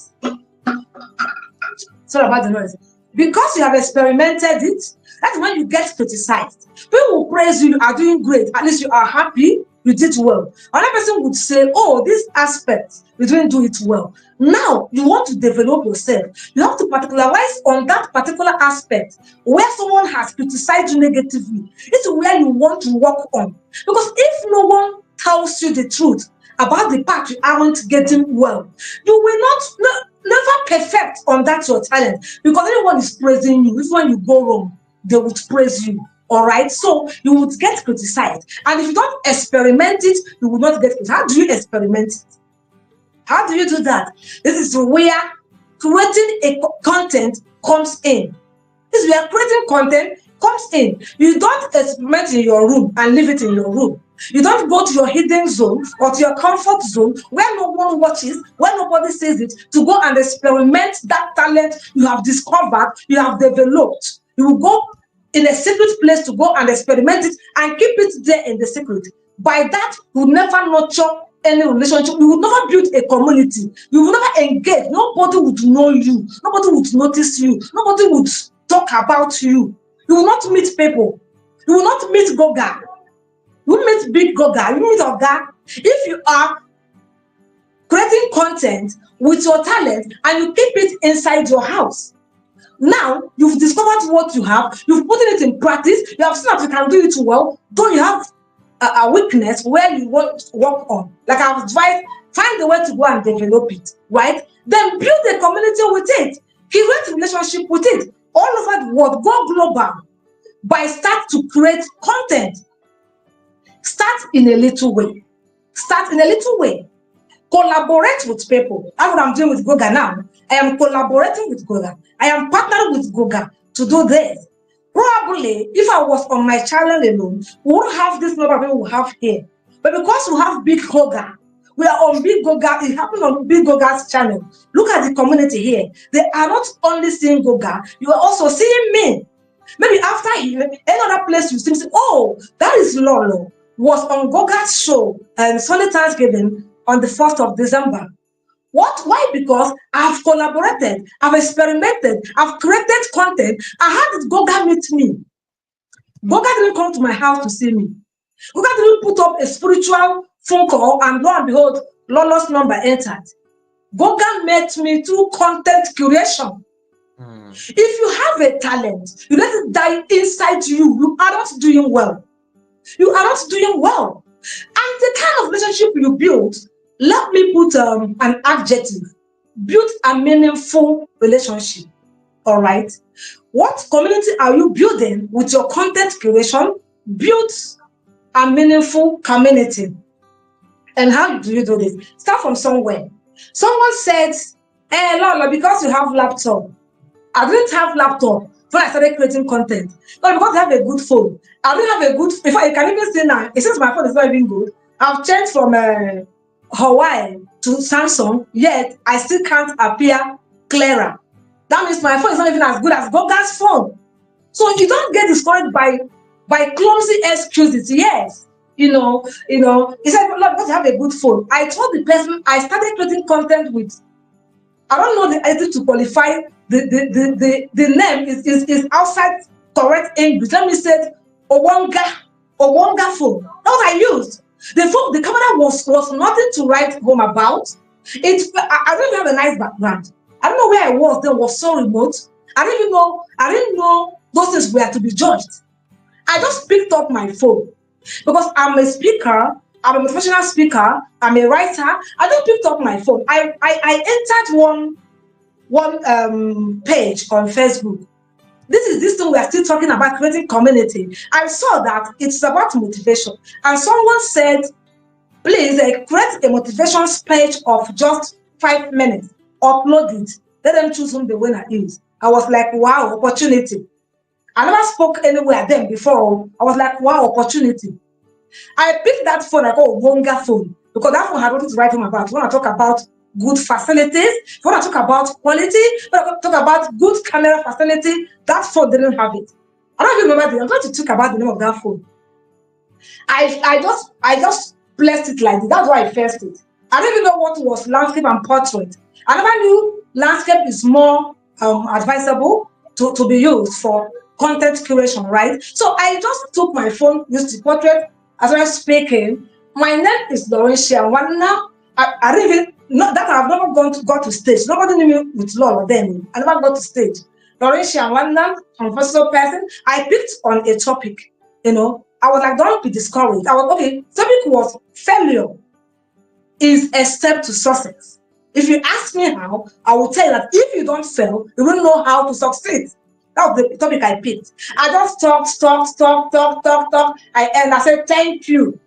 sorry about the noise. Because you have experimented it, that's when you get criticized. People will praise you, you are doing great. At least you are happy, you did well. Another person would say, "Oh, this aspect, you didn't do it well." Now, you want to develop yourself. You have to particularize on that particular aspect where someone has criticized you negatively. It's where you want to work on. Because if no one tells you the truth about the part you aren't getting well, you will never perfect on that your talent, because anyone is praising you. If when you go wrong, they would praise you. All right, so you would get criticized, and if you don't experiment it, you will not get it. How do you experiment it? How do you do that? This is where creating a content comes in. This is where creating content comes in. You don't experiment in your room and leave it in your room. You don't go to your hidden zone or to your comfort zone where no one watches, where nobody sees it, to go and experiment that talent you have discovered, you have developed. You will go in a secret place to go and experiment it and keep it there in the secret. By that, you will never nurture any relationship. You will never build a community. You will never engage. Nobody would know you. Nobody would notice you. Nobody would talk about you. You will not meet people. You will not meet Goga. You will meet big Goga. You meet Oga. If you are creating content with your talent and you keep it inside your house, now you've discovered what you have. You've put it in practice. You have seen that you can do it well. Though you have a weakness where you want to work on, like I've advised, find the way to go and develop it, right? Then build a community with it, create relationship with it all over the world. Go global by start to create content. Start in a little way. Start in a little way. Collaborate with people. That's what I'm doing with Goga now. I am collaborating with Goga. I am partnering with Goga to do this. Probably, if I was on my channel alone, we wouldn't have this number of people we have here. But because we have Big Goga, we are on Big Goga. It happened on Big Goga's channel. Look at the community here. They are not only seeing Goga, you are also seeing me. Maybe after here, any other place you see, oh, that is Lolo, was on Goga's show and Sunday Thanksgiving on the 1st of December. What? Why? Because I've collaborated, I've experimented, I've created content. And how did Goga meet me? Goga didn't come to my house to see me. Goga didn't put up a spiritual phone call and lo and behold, Lolo's number entered. Goga met me through content curation. If you have a talent, you let it die inside you. You are not doing well. You are not doing well. And the kind of relationship you build, let me put an adjective, build a meaningful relationship. All right. What community are you building with your content creation? Build a meaningful community. And how do you do this? Start from somewhere. Someone said, hey, Lola, because you have laptop. I didn't have laptop when I started creating content. But because I have a good phone. I didn't have a good, in fact, you can even see now, since my phone is not even good, I've changed from Hawaii to Samsung, yet I still can't appear clearer. That means my phone is not even as good as Goga's phone. So you don't get discouraged by clumsy excuses. Yes, he said, look, because you have a good phone. I told the person I started creating content with, I don't know the idea to qualify the name is outside correct English. Let me say Owonga phone. That's what I used. The phone, the camera was nothing to write home about. I don't even have a nice background. I don't know where I was then, was so remote. I didn't know those things were to be judged. I just picked up my phone because I'm a speaker, I'm a professional speaker, I'm a writer. I just picked up my phone. I entered one page on Facebook. This thing we are still talking about, creating community. I saw that it's about motivation. And someone said, please create a motivation page of just 5 minutes. Upload it. Let them choose whom the winner is. I was like, wow, opportunity. I never spoke anywhere then before. I was like, wow, opportunity. I picked that phone, I call Wonga phone, because that phone had nothing to write home about. When I talk about good facilities, when I talk about quality, when I talk about good camera facility, that phone didn't have it. I don't even remember I'm going to talk about the name of that phone. I just placed it like this. That's why I first it. I didn't even know what was landscape and portrait. I never knew landscape is more advisable to be used for content curation, right? So I just took my phone, used the portrait, as I was speaking. My name is Laurentia Wanna. I didn't even know that I've never got to stage. Nobody knew me with Laura then. I never got to stage. Laurentia Wanna, I'm a personal person. I picked on a topic, I was like, don't be discouraged. I was okay. Topic was failure is a step to success. If you ask me how, I will tell you that if you don't fail, you will know how to succeed. That was the topic I picked. I just talk. I said, thank you.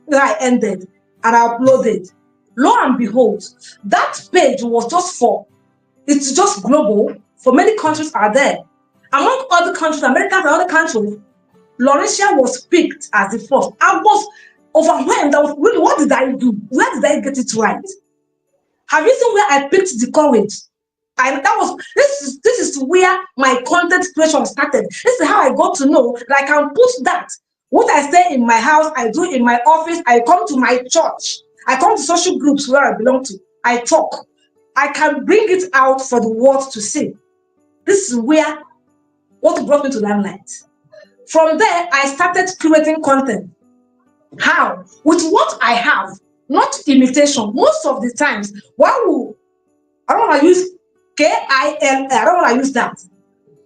Then I ended and I uploaded. Lo and behold, that page was it's just global. For many countries are there. Among other countries, America and other countries, Laurentia was picked as the first. I was overwhelmed. I was really, what did I do? Where did I get it right? Have you seen where I picked the courage? This is where my content creation started. This is how I got to know that I can put that. What I say in my house, I do in my office, I come to my church, I come to social groups where I belong to, I talk. I can bring it out for the world to see. This is where what brought me to Limelight. From there, I started creating content. How? With what I have, not imitation. Most of the times, I don't want to use KIL, I don't want to use that.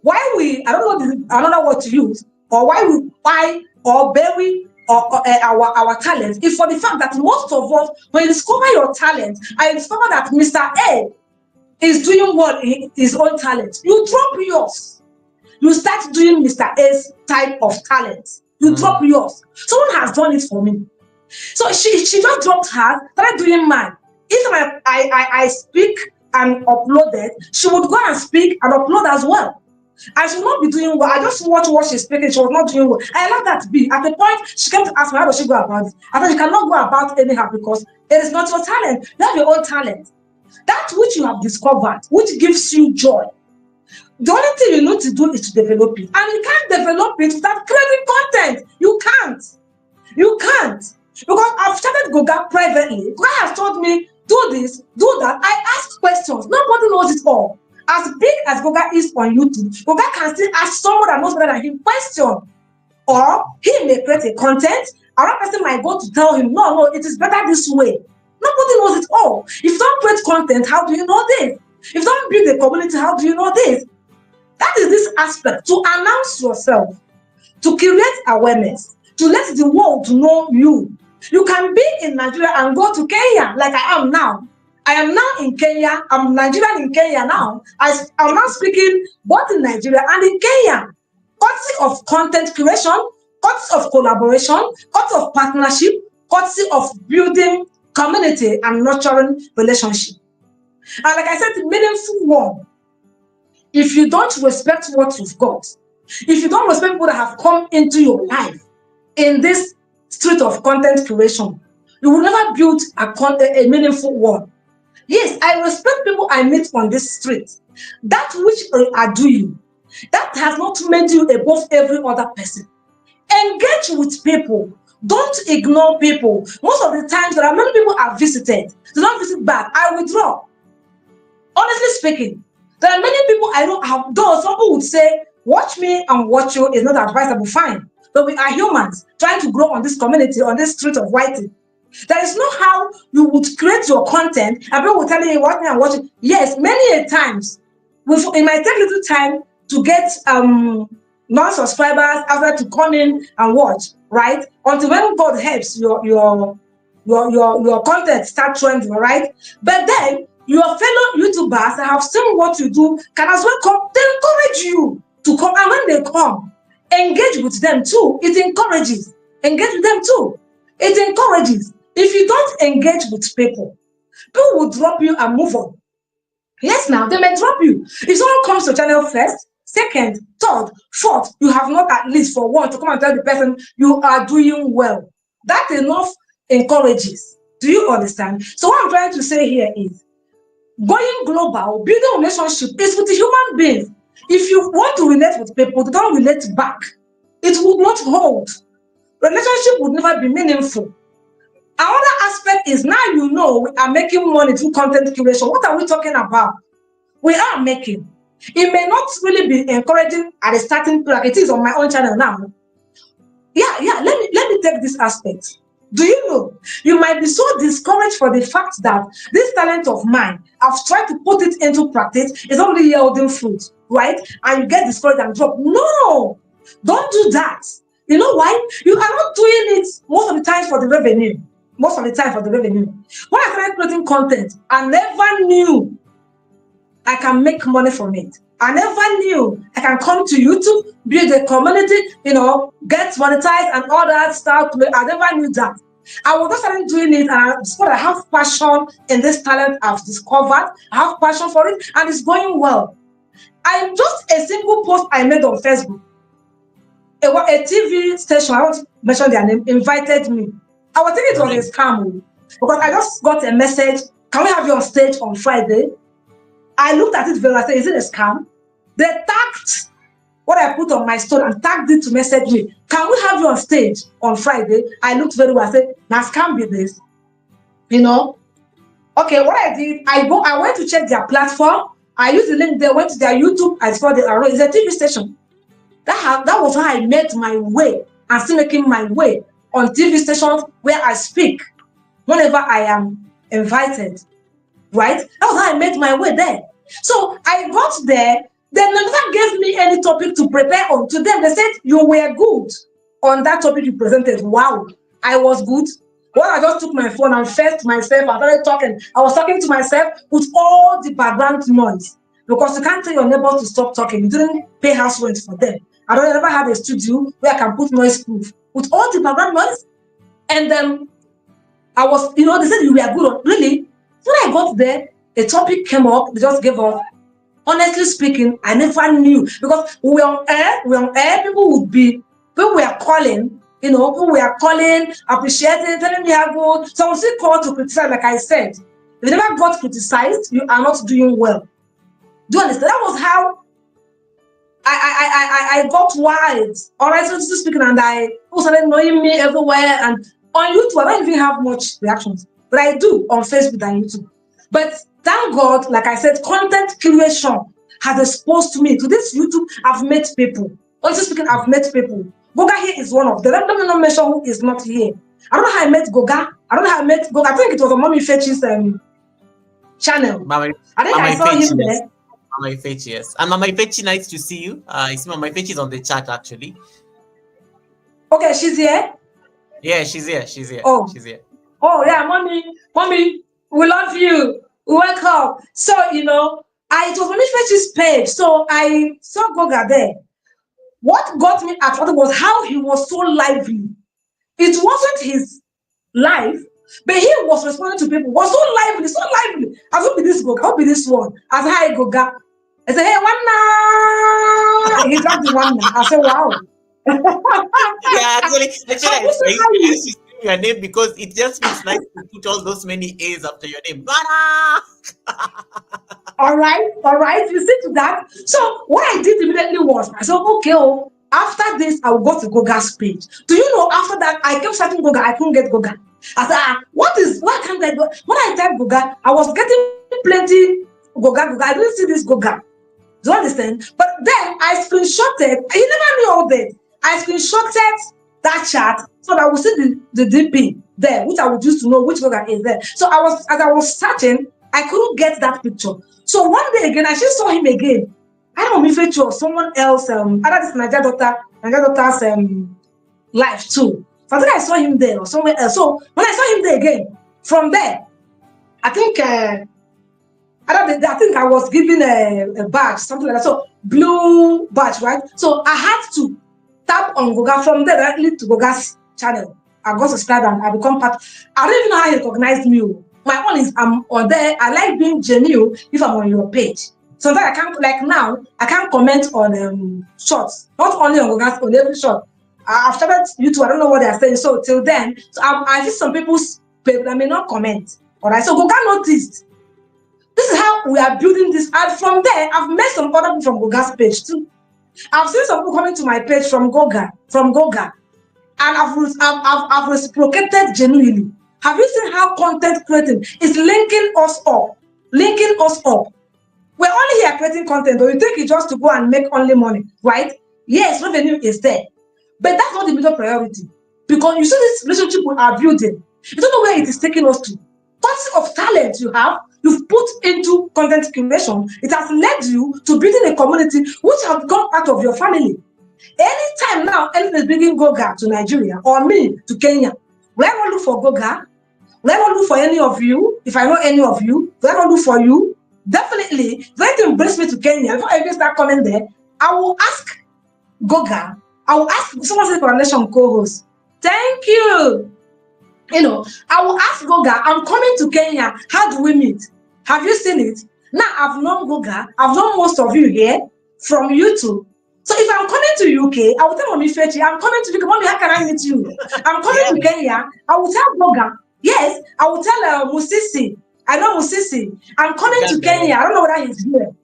I don't know another word to use, or why we buy or bury our talents, is for the fact that most of us, when you discover your talent, I discover that Mr. A is doing well in his own talent. You drop yours. You start doing Mr. A's type of talent. You drop yours. Someone has done it for me. So she just dropped hers, started doing mine. Each time I speak and uploaded, she would go and speak and upload as well. I should not be doing well. I just watch what she's speaking. She was not doing well. I let that be. At the point, she came to ask me, how does she go about it? I said, you cannot go about anyhow because it is not your talent. You have your own talent. That which you have discovered, which gives you joy. The only thing you need to do is to develop it. And you can't develop it without creating content. You can't. You can't. Because I've started Goga privately. Goga has told me, do this, do that. I ask questions. Nobody knows it all. As big as Goga is on YouTube, Goga can still ask someone that knows better than him question. Or he may create a content. Another person might go to tell him, no, it is better this way. Nobody knows it all. If you don't create content, how do you know this? If you don't build a community, how do you know this? That is this aspect, to announce yourself, to create awareness, to let the world know you. You can be in Nigeria and go to Kenya like I am now. I am now in Kenya. I'm Nigerian in Kenya now. I'm now speaking both in Nigeria and in Kenya. Courtesy of content creation, courtesy of collaboration, courtesy of partnership, courtesy of building community and nurturing relationship. And like I said, the meaningful one. If you don't respect what you've got, if you don't respect people that have come into your life in this street of content creation, you will never build a meaningful one. Yes, I respect people I meet on this street. That which are doing, that has not made you above every other person. Engage with people. Don't ignore people. Most of the times, there are many people I've visited. They don't visit back. I withdraw. Honestly speaking, there are many people I don't have. Though some people would say, watch me and watch you is not advisable, fine. But we are humans trying to grow on this community, on this street of whiting. There is no how you would create your content and people will tell you, watch me and watch it. Yes, many a times, it might take little time to get non-subscribers after to come in and watch, right? Until when God helps your content start trending, right? But then your fellow YouTubers that have seen what you do can as well come. They encourage you to come, and when they come, engage with them too. It encourages. Engage with them too. It encourages. If you don't engage with people will drop you and move on. Yes, now they may drop you. If someone comes to channel first, second, third, fourth, you have not at least for one to come and tell the person you are doing well. That enough encourages. Do you understand? So what I'm trying to say here is, going global, building a relationship is with the human beings. If you want to relate with people, they don't relate back. It would not hold. Relationship would never be meaningful. Another aspect is, now you know we are making money through content creation. What are we talking about? We are making. It may not really be encouraging at a starting point, like it is on my own channel now. Yeah. Let me take this aspect. Do you know, you might be so discouraged for the fact that this talent of mine, I've tried to put it into practice, it's not really yielding fruit, right? And you get discouraged and drop. No, don't do that. You know why? You are not doing it most of the time for the revenue. Most of the time for the revenue. When I started creating content, I never knew I can make money from it. I never knew I can come to YouTube, build a community, get monetized and all that stuff. I never knew that. I was just starting doing it, and I discovered I have passion in this talent I've discovered. I have passion for it, and it's going well. I'm just a single post I made on Facebook. A TV station, I won't mention their name, invited me. I was thinking it was a scam because I just got a message, can we have you on stage on Friday? I looked at it very well. I said, is it a scam? They tagged what I put on my story and tagged it to message me. Can we have you on stage on Friday? I looked very well. I said, now scam be this. Okay, what I did, I went to check their platform. I used the link there, went to their YouTube. I saw it's a TV station. That was how I made my way and still making my way on TV stations where I speak whenever I am invited. Right? That was how I made my way there. So I got there. They never gave me any topic to prepare on. To them, they said, you were good on that topic you presented. Wow, I was good. Well, I just took my phone and faced myself. I started talking. I was talking to myself with all the background noise. Because you can't tell your neighbors to stop talking. You didn't pay house rent for them. I don't ever have a studio where I can put noise proof with all the background noise. And then I was, they said you were good. Really? When I got there, a topic came up. They just gave up. Honestly speaking, I never knew because we were on air. People were calling, people were calling, appreciating, telling me how good. So I was still called to criticize, like I said. If you never got criticized, you are not doing well. Do you understand? That was how I got wild. All right, so speaking, and people started knowing me everywhere. And on YouTube, I don't even have much reactions, but I do on Facebook and YouTube. But thank God, like I said, content creation has exposed me to this YouTube. I've met people. Honestly speaking, I've met people. Goga here is one of them. Let me not mention who is not here. I don't know how I met Goga. I think it was on Mommy Fetch's channel. I saw him there. Mama Ifechi, yes. And Mama Ifechi, nice to see you. I see Mama Ifechi is on the chat actually. Okay, she's here? Yeah, she's here. Oh. She's here. Oh, yeah, mommy, we love you. Welcome. So, it was Mama Ifechi's page. So I saw Goga there. What got me at first was how he was so lively. It wasn't his life, but he was responding to people. Was so lively. I hope be this Goga. I hope be this one. I said, hi, Goga. I said, hey, one now. He dropped the one now. I said, wow. Yeah, actually, I see your name because it just feels nice to put all those many A's after your name. All right. You see to that. So what I did immediately was I said, okay, after this, I will go to Goga's page. Do you know, after that, I kept searching Goga. I couldn't get Goga. I said, why can't I go? When I typed Goga, I was getting plenty Goga. I didn't see this Goga. Do you understand? But then I screenshotted. You never knew all that. I screenshotted that chat so that I would see the DP there, which I would use to know which Goga is there. So as I was searching, I couldn't get that picture. So one day again, I just saw him again. I don't know if it was someone else, either this Niger daughter's life too. So I think I saw him there or somewhere else. So when I saw him there again, from there, I think I was given a badge, something like that. So blue badge, right? So I had to tap on Goga from there directly to Goga's channel. I got subscribed and I become part. I don't even know how he recognized me. My own is I'm on there. I like being genuine if I'm on your page. Sometimes I can't, like now, I can't comment on shorts. Not only on Goga's, on every short. I've started YouTube, I don't know what they're saying. So till then, I see some people's people that may not comment. All right, so Goga noticed. This is how we are building this. And from there, I've met some other people from Goga's page too. I've seen some people coming to my page from Goga. And I've reciprocated genuinely. Have you seen how content creating is linking us up? We're only here creating content, or you think it's just to go and make only money, right? Yes, revenue is there. But that's not the middle priority. Because you see this relationship we are building. You don't know where it is taking us to. Tons of talent you've put into content creation. It has led you to building a community which has become part of your family. Anytime now, anything is bringing Goga to Nigeria or me to Kenya, will I go look for Goga? Will I go look for any of you? If I know any of you, will I go look for you? Definitely, if anything brings me to Kenya, before I even start coming there, I will ask Goga. I will ask someone say coronation co-host. Thank you. You know, I will ask Goga, I'm coming to Kenya. How do we meet? Have you seen it? Now I've known Goga, I've known most of you here from YouTube. So if I'm coming to UK, I will tell Mommy Fetchy, I'm coming to UK. Mommy, how can I meet you? I'm coming to Kenya. I will tell Goga. Yes, I will tell Musisi. I know Musisi. I'm coming to Kenya. I don't know whether he's here.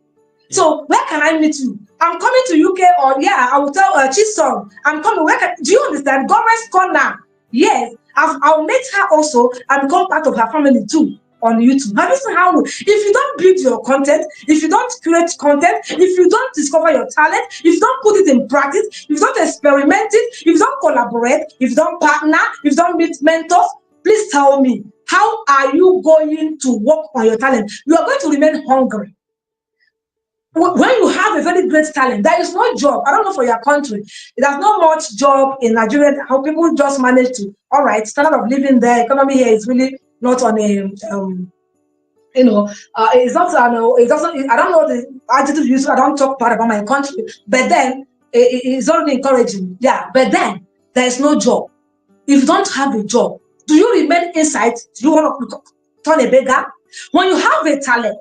So where can I meet you? I'm coming to UK, or I will tell Chisong. I'm coming. Do you understand? Gomez Corner. Yes, I'll meet her also and become part of her family too on YouTube. Have you seen how? If you don't build your content, if you don't create content, if you don't discover your talent, if you don't put it in practice, if you don't experiment it, if you don't collaborate, if you don't partner, if you don't meet mentors, please tell me, how are you going to work on your talent? You are going to remain hungry. When you have a very great talent, there is no job. I don't know for your country. There's not much job in Nigeria. How people just manage to, all right, standard of living there, economy here is really not on a, it's not, it doesn't, I don't know the adjective used, I don't talk bad about my country, but then it's only encouraging. Yeah, but then there is no job. If you don't have a job, do you remain inside? Do you want to turn a beggar? When you have a talent,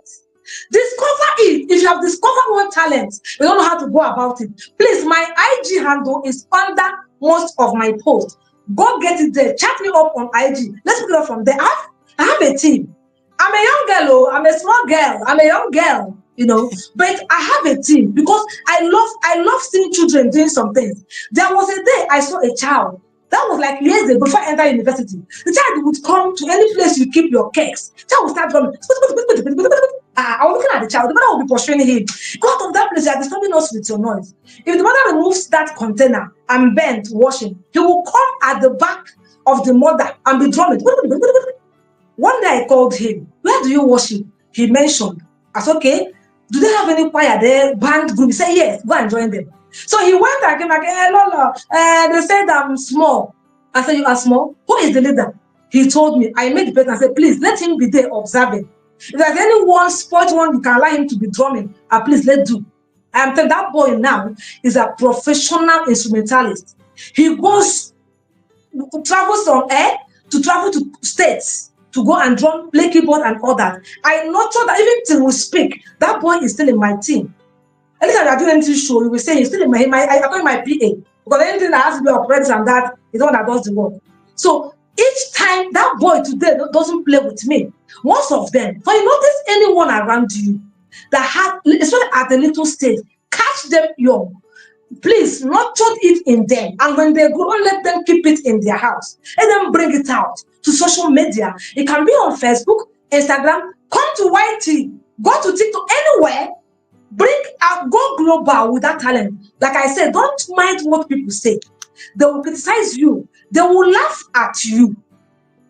discover it. If you have discovered one talent, you don't know how to go about it. Please, my IG handle is under most of my posts. Go get it there. Chat me up on IG. Let's pick it up from there. I have a team. I'm a young girl. I'm a small girl. I'm a young girl. But I have a team because I love seeing children doing some things. There was a day I saw a child. That was like years ago before I entered university. The child would come to any place you keep your cakes. The child would start drumming. I was looking at the child. The mother will be pursuing him. Go out of that place. You are disturbing us with your noise. If the mother removes that container and bent washing, he will come at the back of the mother and be drumming. One day I called him. Where do you worship? He mentioned. I said, okay. Do they have any choir there? Band group? He said, yes. Go and join them. So he went and came back. Hey, Lola, they said I'm small. I said, you are small? Who is the leader? He told me. I made the person. I said, please let him be there observing. If there's any one sport one you can allow him to be drumming, please let's do. I am telling that boy now is a professional instrumentalist. He goes, travels on air to travel to states to go and drum, play keyboard and all that. I nurture that even till we speak, that boy is still in my team. Anytime I do anything show, you will say he's still in I call him my PA. Because anything that has to be operated and that is the one that does the work. So each time that boy today doesn't play with me, most of them, when you notice anyone around you that had, especially at a little stage, catch them young. Please nurture it in them. And when they grow, let them keep it in their house. Let them bring it out to social media. It can be on Facebook, Instagram, come to YT, go to TikTok, anywhere. Bring out, go global with that talent. Like I said, don't mind what people say. They will criticize you. They will laugh at you.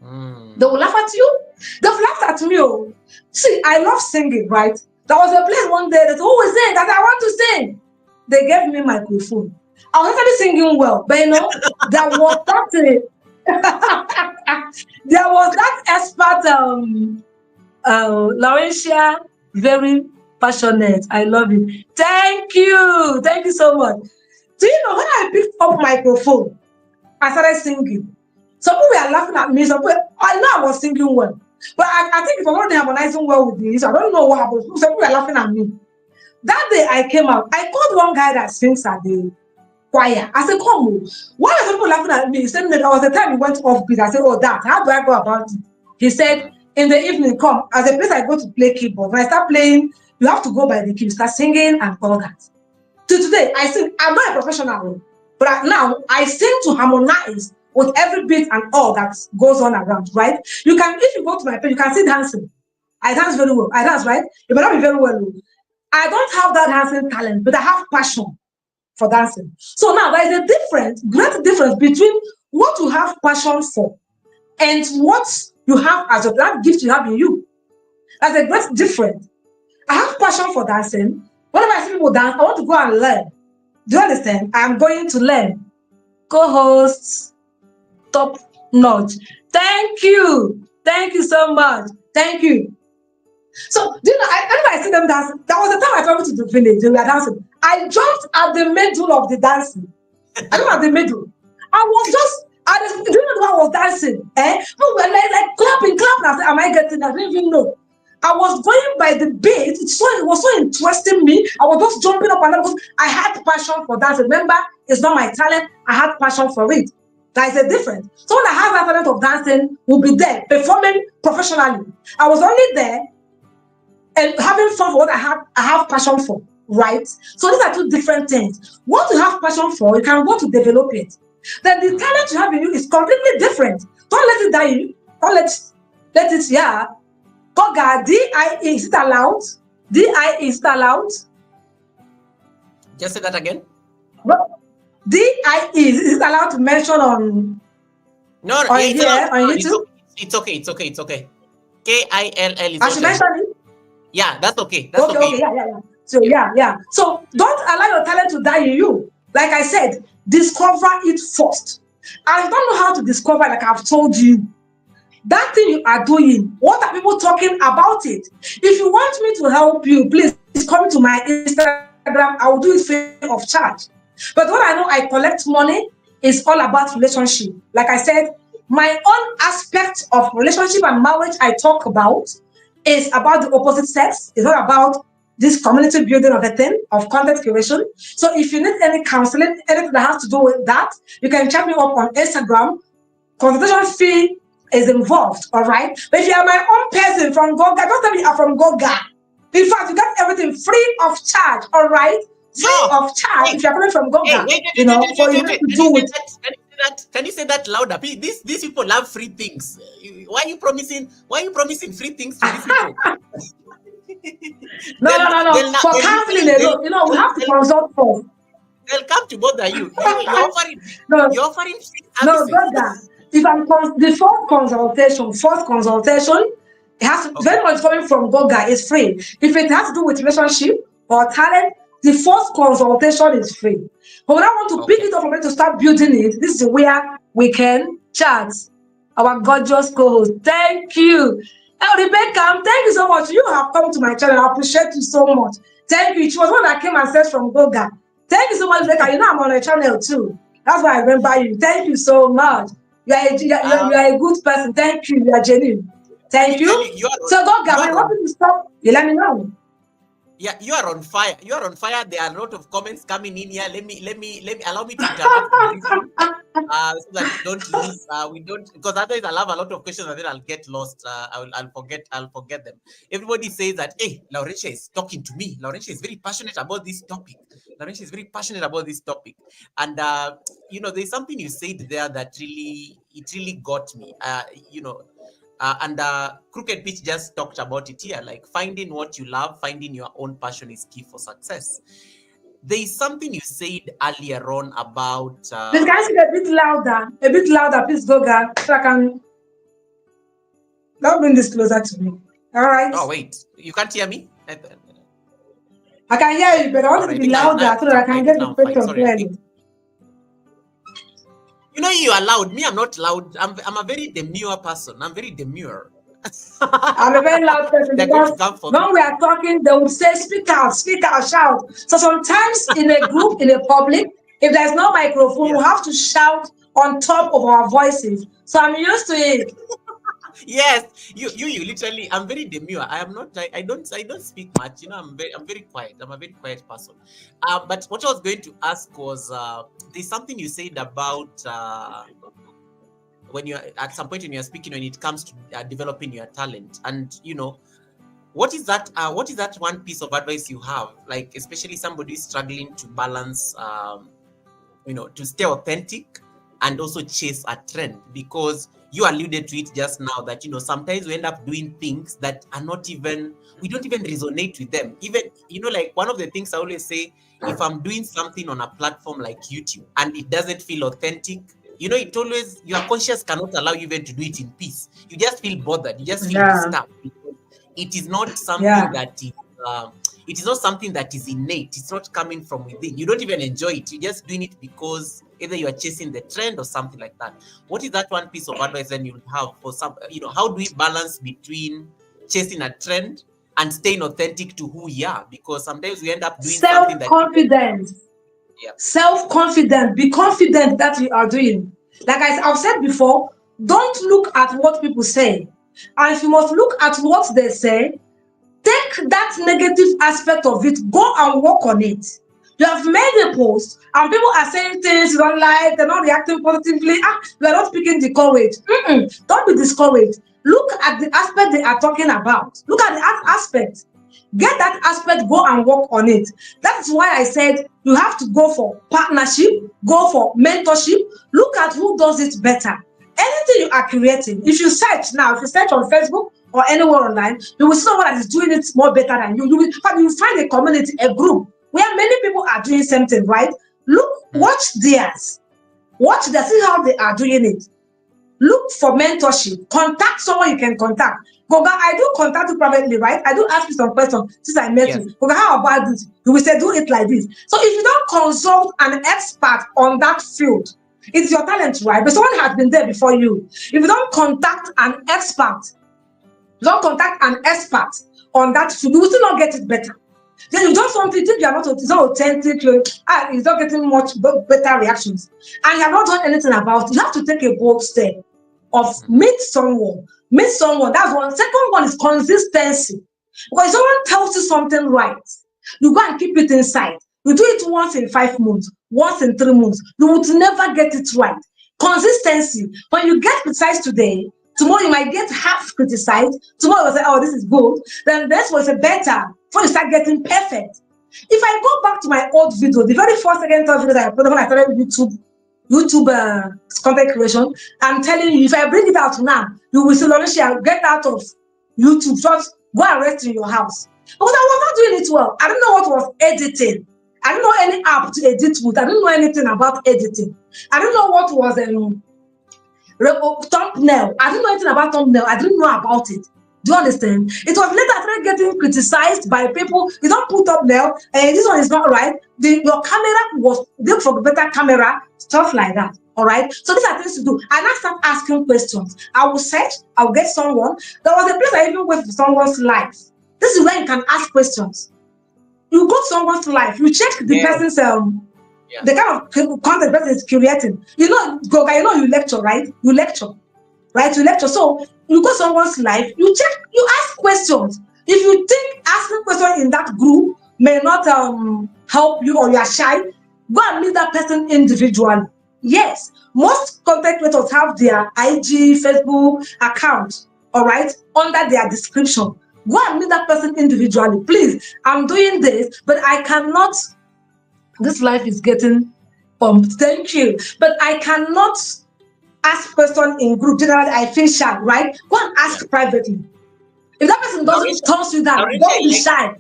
They will laugh at you. They've laughed at me. Oh. See, I love singing, right? There was a place one day that always saying that I want to sing. They gave me a microphone. I was actually singing well, but there was that there was that expert Laurentia, very passionate. I love it. Thank you. Thank you so much. Do you know when I picked up microphone, I started singing. Some people were laughing at me. Some people, I know I was singing well. But I think if I'm not harmonizing well with this, I don't know what happened. Some people were laughing at me. That day I came out, I called one guy that sings at the choir. I said, come on. Why are people laughing at me? He said, there was a time he went off beat. I said, oh, that. How do I go about it? He said, in the evening, come. As a place I go to play keyboard. When I start playing, you have to go by the key, start singing and all that. Till today, I sing. I'm not a professional, but now I sing to harmonize with every beat and all that goes on around, right? You can, if you go to my page, you can see dancing. I dance very well. I dance, right? It may not be very well. I don't have that dancing talent, but I have passion for dancing. So now there is a difference, great difference between what you have passion for and what you have as a that gift you have in you. There's a great difference. I have passion for dancing. Whenever I see people dance, I want to go and learn. Do you understand? I'm going to learn. Co-hosts, top notch. Thank you. Thank you so much. Thank you. So, do you know, I see them dancing. That was the time I traveled to the village. They were dancing. I jumped at the middle of the dancing. I don't at the middle. I was just, do you know why I was dancing? No, like clapping. I said, am I getting that? I didn't even know. I was going by the beat. It was so interesting me. I was just jumping up and down because I had passion for dance. Remember, it's not my talent. I had passion for it. That is a difference. Someone that has that talent of dancing will be there performing professionally. I was only there and having fun for what I have passion for, right? So these are two different things. What you have passion for, you can go to develop it. Then the talent you have in you is completely different. Don't let it die in you. Don't let it, yeah. Goga, D-I-E, is it allowed? D-I-E, is it allowed? Just say that again. Well, D-I-E, is it allowed to mention on? No, on here, on YouTube? It's okay. K-I-L-L is I should mention it? Yeah, that's okay. Okay, yeah. So yeah. So don't allow your talent to die in you. Like I said, discover it first. I don't know how to discover, like I've told you. That thing you are doing, what are people talking about it? If you want me to help you, please come to my Instagram. I will do it free of charge. But what I know, I collect money is all about relationship. Like I said, my own aspect of relationship and marriage I talk about is about the opposite sex. It's not about this community building of a thing, of content creation. So if you need any counseling, anything that has to do with that, you can check me up on Instagram. Consultation fee is involved, all right? But if you are my own person from Goga, don't tell me you're from Goga. In fact, you get everything free of charge, all right? Free of charge if you're coming from Goga. For you to do with. Can you say that louder? These people love free things. Why are you promising free things to these people? No. For counseling alone, we have to consult for. They'll come to bother you. You're offering free services. No, Goga. If I'm the first consultation, it has to very much coming from Goga is free. If it has to do with relationship or talent, the first consultation is free. But when I want to pick it up from it to start building it, this is where we can chat. Our gorgeous co-host. Thank you. Rebecca, thank you so much. You have come to my channel. I appreciate you so much. Thank you. She was one that came and said from Goga. Thank you so much, Rebecca. I'm on a channel too. That's why I remember you. Thank you so much. You are a good person. Thank you. You are genuine. Thank you. So Goga, when I want you to stop, you let me know. Yeah, you are on fire. There are a lot of comments coming in here. Let me allow me to interrupt so that we don't lose. We don't, because otherwise I'll have a lot of questions and then I'll get lost. I'll forget them. Everybody says that, hey, Laurentia is talking to me. Laurentia is very passionate about this topic. And there's something you said there that really got me. And Crooked Pitch just talked about it here, like finding what you love, finding your own passion is key for success. There is something you said earlier on about... Please, can I speak a bit louder, please, Goga, so I can... Don't bring this closer to me, all right? Oh, wait, you can't hear me? I can hear you, but I want to be louder so that I can get the picture clearly. You are loud. Me, I'm not loud. I'm a very demure person. I'm very demure. I'm a very loud person because when we are talking, they will say, speak out, shout. So sometimes in a group, in a public, if there's no microphone, we have to shout on top of our voices. So I'm used to it. Yes, you literally. I'm very demure. I am not. I don't speak much. I'm very quiet. I'm a very quiet person. But what I was going to ask was, there's something you said about when you're at some point when you're speaking when it comes to developing your talent, and what is that? What is that one piece of advice you have, like especially somebody who's struggling to balance, to stay authentic and also chase a trend, because you alluded to it just now that sometimes we end up doing things that are not even, we don't even resonate with them. Even like one of the things I always say, if I'm doing something on a platform like YouTube and it doesn't feel authentic, it always, your conscience cannot allow you even to do it in peace. You just feel bothered, you just feel disturbed, because it is not something that is it is not something that is innate. It's not coming from within. You don't even enjoy it. You're just doing it because either you are chasing the trend or something like that. What is that one piece of advice then you have for some, how do we balance between chasing a trend and staying authentic to who we are? Because sometimes we end up doing something that... Self-confidence. Yeah. Self-confidence. Be confident that you are doing. Like I've said before, don't look at what people say. And if you must look at what they say, take that negative aspect of it, go and work on it. You have made a post and people are saying things you don't like, they're not reacting positively. They're not speaking the courage. Don't be discouraged. Look at the aspect they are talking about. Look at the aspect. Get that aspect, go and work on it. That's why I said you have to go for partnership, go for mentorship. Look at who does it better. Anything you are creating, if you search now, if you search on Facebook or anywhere online, you will see someone that is doing it more better than you. You will find a community, a group where many people are doing something, right? Look, watch theirs. Watch them, see how they are doing it. Look for mentorship. Contact someone you can contact. Goga, I do contact you privately, right? I do ask you some questions since I met you. Goga, how about this? You will say, do it like this. So if you don't consult an expert on that field, it's your talent, right? But someone has been there before you. If you don't contact an expert, on that field, you will still not get it better. Then you do something, you think you are not, it's not authentic, it's not getting much better reactions, and you have not done anything about it. You have to take a bold step of meet someone. That's one. Second one is consistency. When someone tells you something right, you go and keep it inside. You do it once in 5 months, once in 3 months. You would never get it right. Consistency. When you get criticized today, tomorrow you might get half criticized. Tomorrow you say, oh, this is good. Then this was a better. Before you start getting perfect. If I go back to my old video, the very first, second, third video that I put when I started YouTube content creation, I'm telling you, if I bring it out now, you will see Laurentia get out of YouTube. Just go and rest in your house. Because I was not doing it well. I didn't know what was editing. I didn't know any app to edit with. I didn't know anything about editing. I didn't know what was thumbnail. I didn't know anything about thumbnail. I didn't know about it. Do you understand? It was later I started getting criticized by people. You don't put up now, and this one is not right. Your camera was built for a better camera, stuff like that. All right. So these are things to do. And I start asking questions. I will search. I will get someone. There was a place I even went for someone's life. This is where you can ask questions. You go to someone's life. You check the person's the kind of content the person is creating. You know, Goga, you lecture, right? You lecture. So you go to someone's life, you check, you ask questions. If you think asking questions in that group may not help you or you are shy, go and meet that person individually. Yes, most content creators have their IG, Facebook account, all right, under their description. Go and meet that person individually. Please, I'm doing this, but I cannot. This life is getting pumped. Thank you. But I cannot ask person in group. Generally, I feel shy, right? Go and ask privately. If that person doesn't turn you down, don't be shy.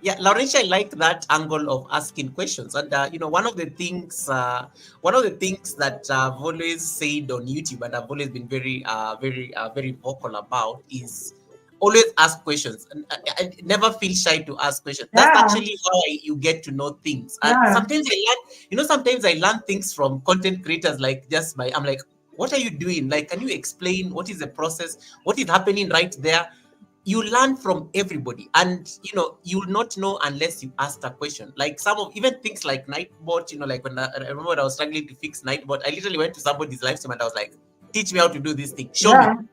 Yeah, Laurentia, I like that angle of asking questions. And one of the things that I've always said on YouTube, and I've always been very vocal about, is always ask questions. And I never feel shy to ask questions. That's actually how you get to know things. And sometimes I learn things from content creators, like just by, I'm like, what are you doing? Like, can you explain what is the process? What is happening right there? You learn from everybody, and you'll not know unless you ask a question. Like some of even things like Nightbot, like when I remember when I was struggling to fix Nightbot, I literally went to somebody's live stream and I was like, teach me how to do this thing, show me.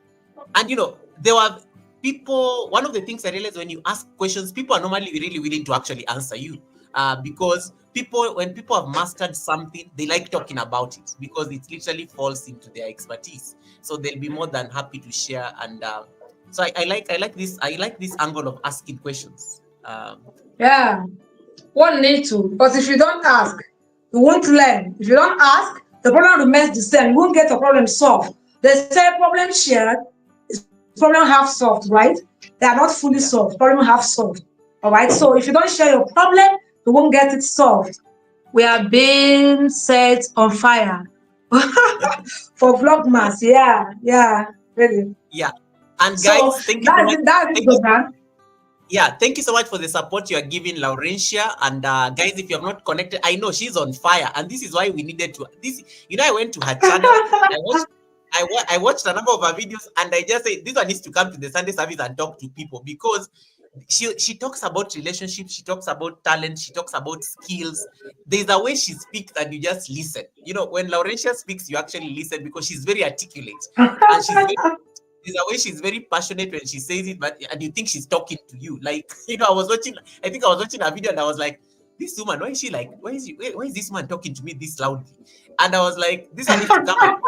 And there were people, one of the things I realized, when you ask questions, people are normally really willing to actually answer you, because when people have mastered something, they like talking about it because it literally falls into their expertise. So they'll be more than happy to share. And so I like this angle of asking questions. One need to, because if you don't ask, you won't learn. If you don't ask, the problem remains the same. You won't get a problem solved. They say problem shared is problem half solved, right? They are not fully solved. Problem half solved. All right. So if you don't share your problem, you won't get it solved. We are being set on fire for Vlogmas. Yeah, really. Yeah. And guys, Yeah, thank you so much for the support you are giving Laurentia. And guys, if you have not connected, I know she's on fire, and this is why we needed to. This, I went to her channel. I watched a number of her videos, and I just say this one needs to come to the Sunday service and talk to people, because she talks about relationships, she talks about talent, she talks about skills. There's a way she speaks and you just listen. When Laurentia speaks, you actually listen, because she's very articulate, and there's a way she's very passionate when she says it, and you think she's talking to you. Like, I was watching a video, and I was like, this woman, why is this man talking to me this loudly? And I was like, this one needs to come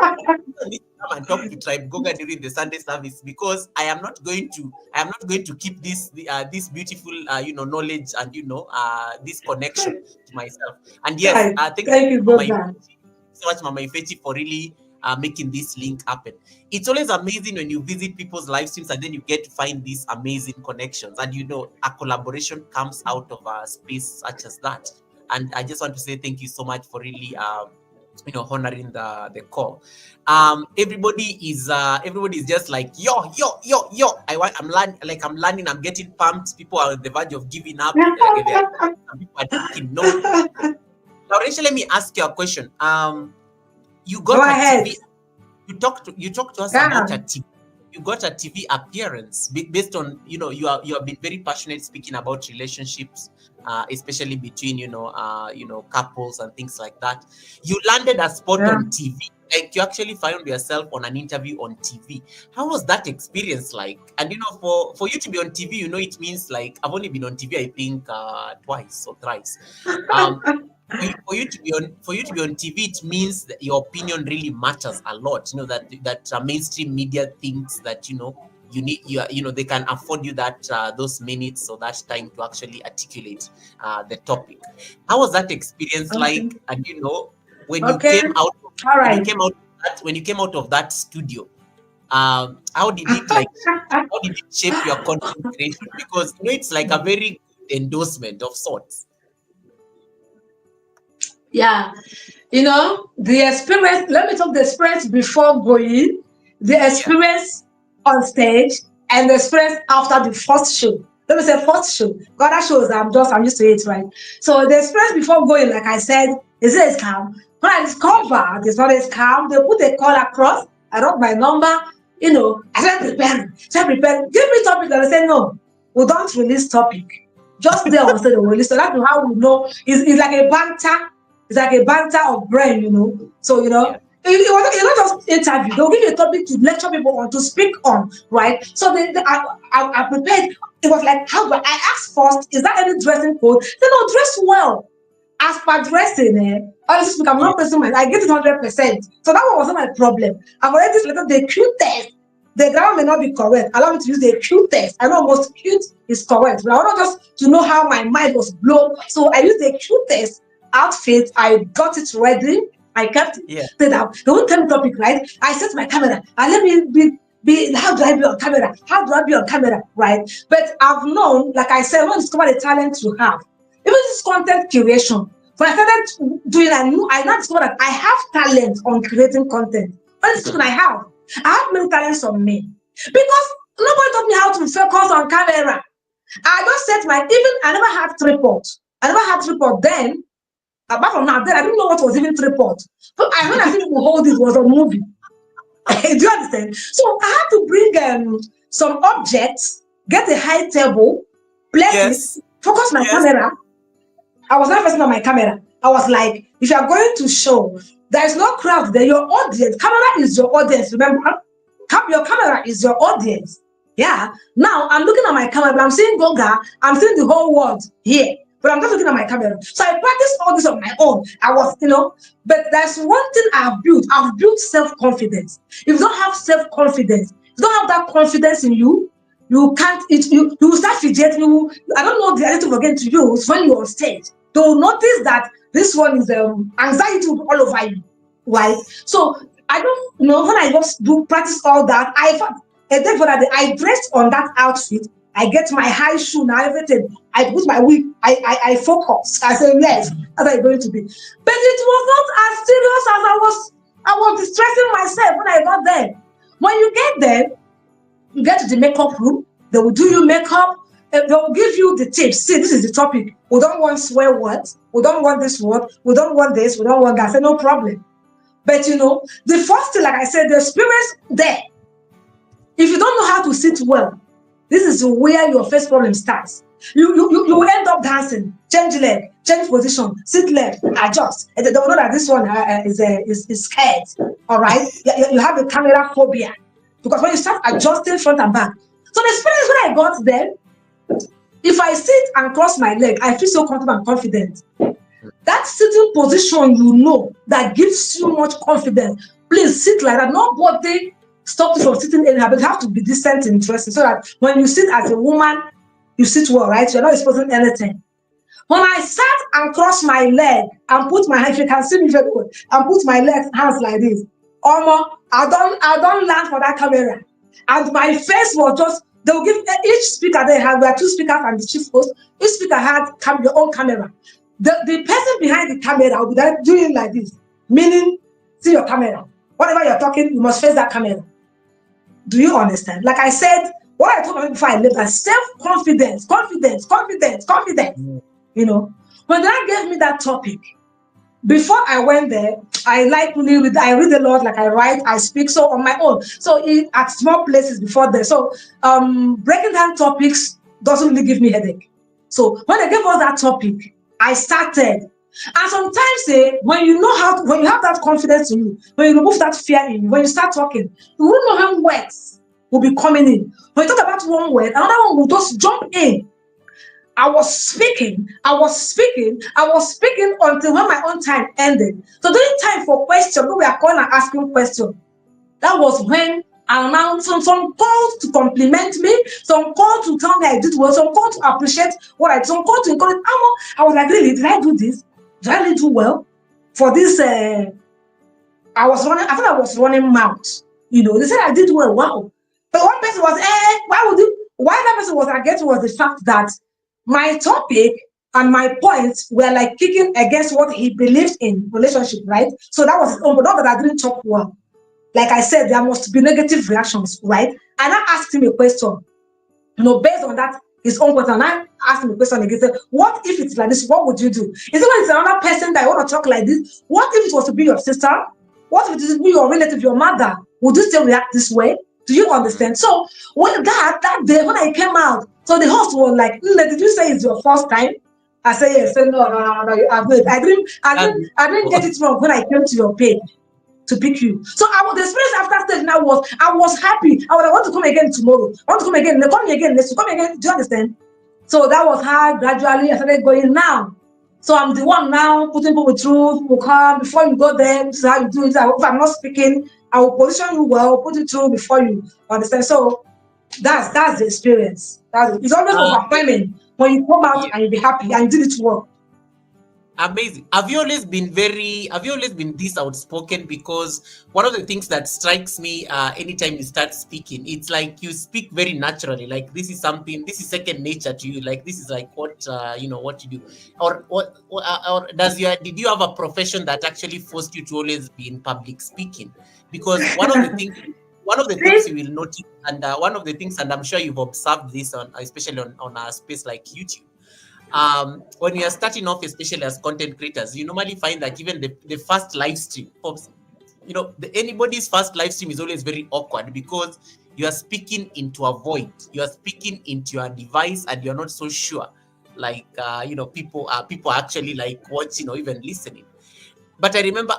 and talk to Tribe Goga during the Sunday service, because I am not going to keep this beautiful knowledge and this connection to myself. And yes, thank you so much, Mama Ifechi, for really making this link happen. It's always amazing when you visit people's live streams and then you get to find these amazing connections, and a collaboration comes out of a space such as that. And I just want to say thank you so much for really honoring the call. Everybody is just like yo. I'm learning, I'm getting pumped. People are on the verge of giving up. Some people are taking notes. Laurentia, let me ask you a question. You got a TV. You talked to us about a TV. You got a TV appearance based on you have been very passionate speaking about relationships, especially between couples and things like that. You landed a spot on TV. Like, you actually found yourself on an interview on TV. How was that experience like? And for you to be on TV, it means, like, I've only been on TV, I think, twice or thrice. For you to be on TV, it means that your opinion really matters a lot. That mainstream media thinks that you need they can afford you that those minutes or that time to actually articulate the topic. How was that experience like? And when you came out, when you came out of that studio, how did it shape your content creation? Because it's like a very good endorsement of sorts. Yeah, the experience, let me talk the experience before going, the experience on stage, and the experience after the first show. Let me say first show. God, that shows I'm used to it, right? So the experience before going, like I said, is a scam. When I discovered it's not a scam, they put a call across, I wrote my number, I said prepare, give me topic, and I said, no, we don't release topic. Just there on stage, we release. So that's how we know. It's like a banter. It's like a banter of brain, So, it's not just interview. They'll give you a topic to lecture people on, to speak on, right? So I prepared. It was like, how do I asked first, is there any dressing code? They don't dress well. As per dressing, honestly, I'm not pressing I get it 100%. So that one wasn't my problem. I've already selected the Q test. The grammar may not be correct. Allow me to use the Q test. I know most cute is correct, but I want just to know how my mind was blown. So I used the Q test outfit. I got it ready. I kept it. They won't tell me topic, right? I set my camera and let me be how do I be on camera? How do I be on camera, right? But I've known, like I said, when I discovered the talent you have, even this content creation. When I started doing, I now discovered that I have talent on creating content. What is it I have? I have many talents on me because nobody taught me how to focus on camera. I just set I never had tripod. I never had tripod then. Apart from now, then I didn't know what was even tripod. But when I think we hold it was a movie. Do you understand? So I had to bring some objects, get a high table, place it, focus my camera. I was not focusing on my camera. I was like, if you are going to show, there is no crowd there. Your audience, camera is your audience. Remember, your camera is your audience. Yeah. Now I'm looking at my camera, but I'm seeing Goga. I'm seeing the whole world here. But I'm just looking at my camera. So I practiced all this on my own. I was, but there's one thing I've built self-confidence. If you don't have self-confidence, you don't have that confidence in you, you can't, you will start fidgeting. I don't know the attitude again to use when you're on stage. They'll notice that this one is anxiety all over you. Right? So I don't know, when I just practice all that, I dressed on that outfit. I get my high shoe now, everything. I put my wig, I focus. I say, yes, that's how it's going to be. But it was not as serious as I was distressing myself when I got there. When you get there, you get to the makeup room, they will do you makeup, they'll give you the tips. See, this is the topic. We don't want swear words. We don't want this word. We don't want this. We don't want that. I said, no problem. But you know, the first thing, like I said, the experience there. If you don't know how to sit well, this is where your first problem starts. You will end up dancing, change leg, change position, sit left, adjust. And they don't know that this one is scared. All right, you have a camera phobia because when you start adjusting front and back. So the experience when I got there, if I sit and cross my leg, I feel so comfortable and confident. That sitting position, you know, that gives you much confidence. Please sit like that. Nobody stop you from sitting anyhow, but you have to be decent and interesting so that when you sit as a woman, you sit well, right? You're not exposing anything. When I sat and crossed my leg and put my hand, you can see me very well, and put my hands like this. I don't land for that camera. And my face was just, they'll give each speaker, they have there are two speakers and the chief host. Each speaker had their own camera. The person behind the camera will be there doing like this, meaning see your camera. Whatever you're talking, you must face that camera. Do you understand? Like I said, what I told you before I left, that self-confidence, confidence. You know, when God gave me that topic, before I went there, I read a lot, like I write, I speak, so on my own. So at small places before there. So breaking down topics doesn't really give me headache. So when they gave us that topic, I started. And sometimes when you have that confidence in you, when you remove that fear in you, when you start talking, you won't know how words will be coming in. When you talk about one word, another one will just jump in. I was speaking until when my own time ended. So during time for questions, we are calling and asking questions. That was when I announced some calls to compliment me, some calls to tell me I did well, some calls to appreciate what I did, some calls to encourage. I was like, really, did I do this? Did I really do well? For this, I thought I was running mouth. You know, they said I did well, wow. But one person was, why that person was against was the fact that my topic and my points were like kicking against what he believed in relationship, right? So that was his own, but not that I didn't talk well. Like I said, there must be negative reactions, right? And I asked him a question, you know, based on that, his own question. And I asked him a question again, said, what if it's like this? What would you do? Is it when it's another person that you want to talk like this? What if it was to be your sister? What if it is be your relative, your mother? Would you still react this way? Do you understand? So when that day when I came out, so the host was like, did you say it's your first time? I said yes. I said no, I didn't get it wrong when I came to your page to pick you. So the experience after stage now was I was happy. I want to come again tomorrow. I want to come again. They call me again. Let's come again. Do you understand? So that was how gradually I started going now. So I'm the one now putting people through. People come before you go there. This is how you do it. If I'm not speaking, I will position you well, put it through before you understand. So that's the experience. It's always overwhelming when you come out and you be happy and you did it well. Amazing. Have you always been this outspoken? Because one of the things that strikes me anytime you start speaking, it's like you speak very naturally. Like this is second nature to you. Like this is like what what you do. Or did you have a profession that actually forced you to always be in public speaking? Because one of the things you will notice, and one of the things, and I'm sure you've observed this especially on a space like YouTube. When you are starting off, especially as content creators, you normally find that even the first live stream, anybody's first live stream is always very awkward because you are speaking into a void, you are speaking into your device, and you're not so sure, like people actually like watching or even listening. But I remember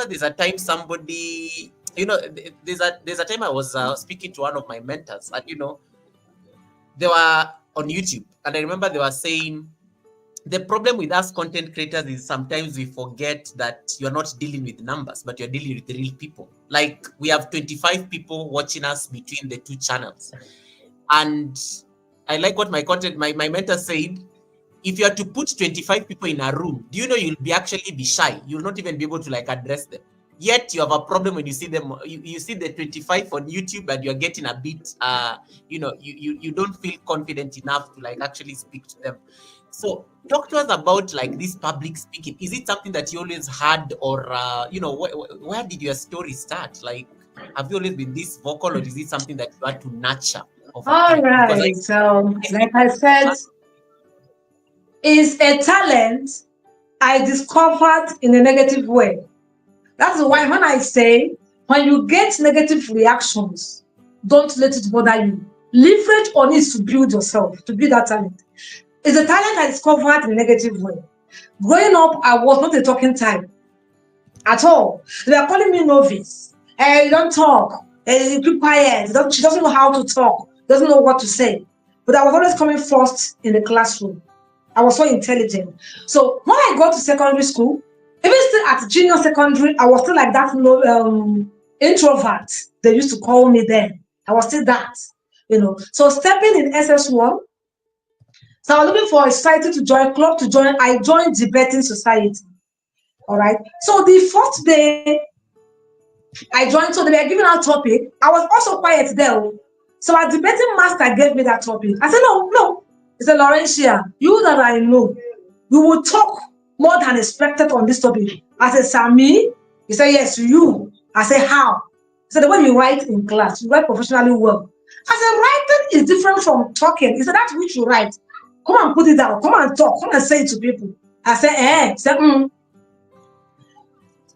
there's a time somebody, there's a time I was speaking to one of my mentors, and they were on YouTube, and I remember they were saying the problem with us content creators is sometimes we forget that you're not dealing with numbers, but you're dealing with real people. Like we have 25 people watching us between the two channels. And I like what my mentor said. If you are to put 25 people in a room, do you know you'll be shy? You'll not even be able to like address them. Yet you have a problem when you see them. You see the 25 on YouTube, and you're getting a bit, you don't feel confident enough to like actually speak to them. So talk to us about like this public speaking. Is it something that you always had, or where did your story start? Like, have you always been this vocal, or is it something that you had to nurture All overcame? Because right. I see Like I said, is a talent I discovered in a negative way. That's why yeah, when I say, when you get negative reactions, don't let it bother you. Leverage on it to build yourself, to build that talent. It's a talent I discovered in a negative way. Growing up, I was not a talking type at all. They are calling me novice. You don't talk. You keep quiet. She doesn't know how to talk. Doesn't know what to say. But I was always coming first in the classroom. I was so intelligent. So when I got to secondary school, even still at junior secondary, I was still like that introvert. They used to call me then. I was still that, So stepping in SS1, so I was looking for a society to join, club to join. I joined debating society. All right. So the first day I joined, so they were giving out topic. I was also quiet there. So our debating master gave me that topic. I said, no, no. He said, Laurentia, you that I know, we will talk more than expected on this topic. I said, Sami? He said, yes, you. I said, how? He said, the way you write in class, you write professionally well. I said, writing is different from talking. He said, that's which you write. Come and put it out. Come and talk. Come and say it to people. I said, eh. He said,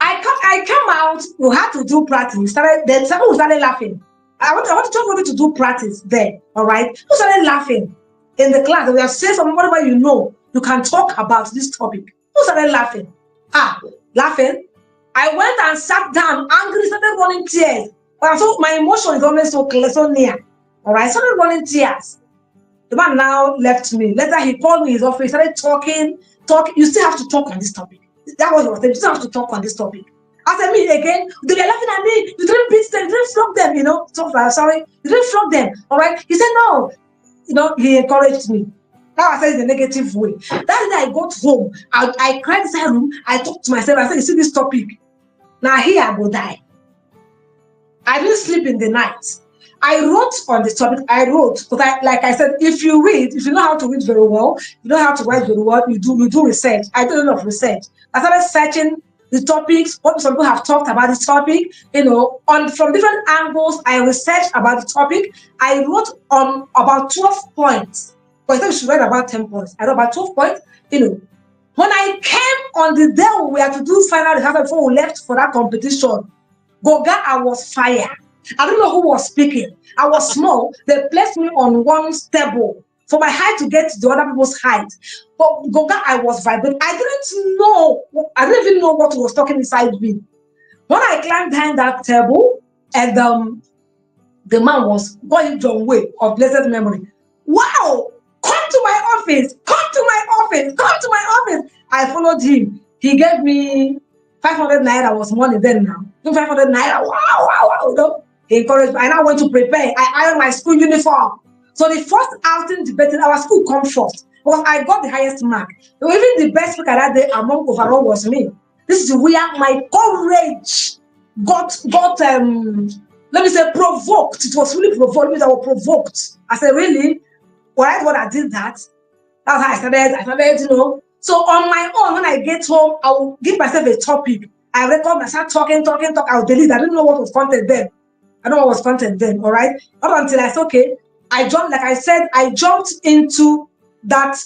I came out, we had to do practice. Then some people started laughing. I want to tell everybody to do practice there, all right? People started laughing in the class. We have said something, whatever you know, you can talk about this topic. People started laughing. Laughing. I went and sat down, angry, started running tears. But so my emotion is always so clear, so near. All right, started running tears. The man now left me. Later, he called me in his office, started talking. You still have to talk on this topic. That was what he was saying. You still have to talk on this topic. I said, me again, they were laughing at me. You didn't beat them, you didn't flog them, So sorry, you didn't flog them. All right. He said, no. He encouraged me. Now I said in a negative way. That day I got home. I cried inside room. I talked to myself. I said, you see this topic? Now here I will die. I didn't sleep in the night. I wrote on the topic. I wrote, but like I said, if you know how to read very well, you know how to write very well, you do research. I did a lot of research. I started searching the topics, what some people have talked about this topic, from different angles. I researched about the topic. I wrote on about 12 points. But I thought you should write about 10 points. I wrote about 12 points. When I came on the day we had to do final rehearsal before we left for that competition, Goga, I was fire. I don't know who was speaking. I was small. They placed me on one table for my height to get to the other people's height. But Goga, I was vibrant. I didn't even know what was talking inside me. When I climbed behind that table, and the man was going John Way of blessed memory. Wow! Come to my office! Come to my office! Come to my office! I followed him. He gave me 500 naira. Was money then now. 500 naira. Wow. He encouraged me. I now went to prepare. I ironed my school uniform. So the first outing debating, our school come first because I got the highest mark. So even the best speaker that day among overall was me. This is where my courage got let me say provoked. It was really provoked. I was provoked. I said, really? When I did that, that's how I started, So on my own, when I get home, I will give myself a topic. I record, I start talking. I'll delete. I didn't know what was content then. All right? Not until I said, okay, I jumped into that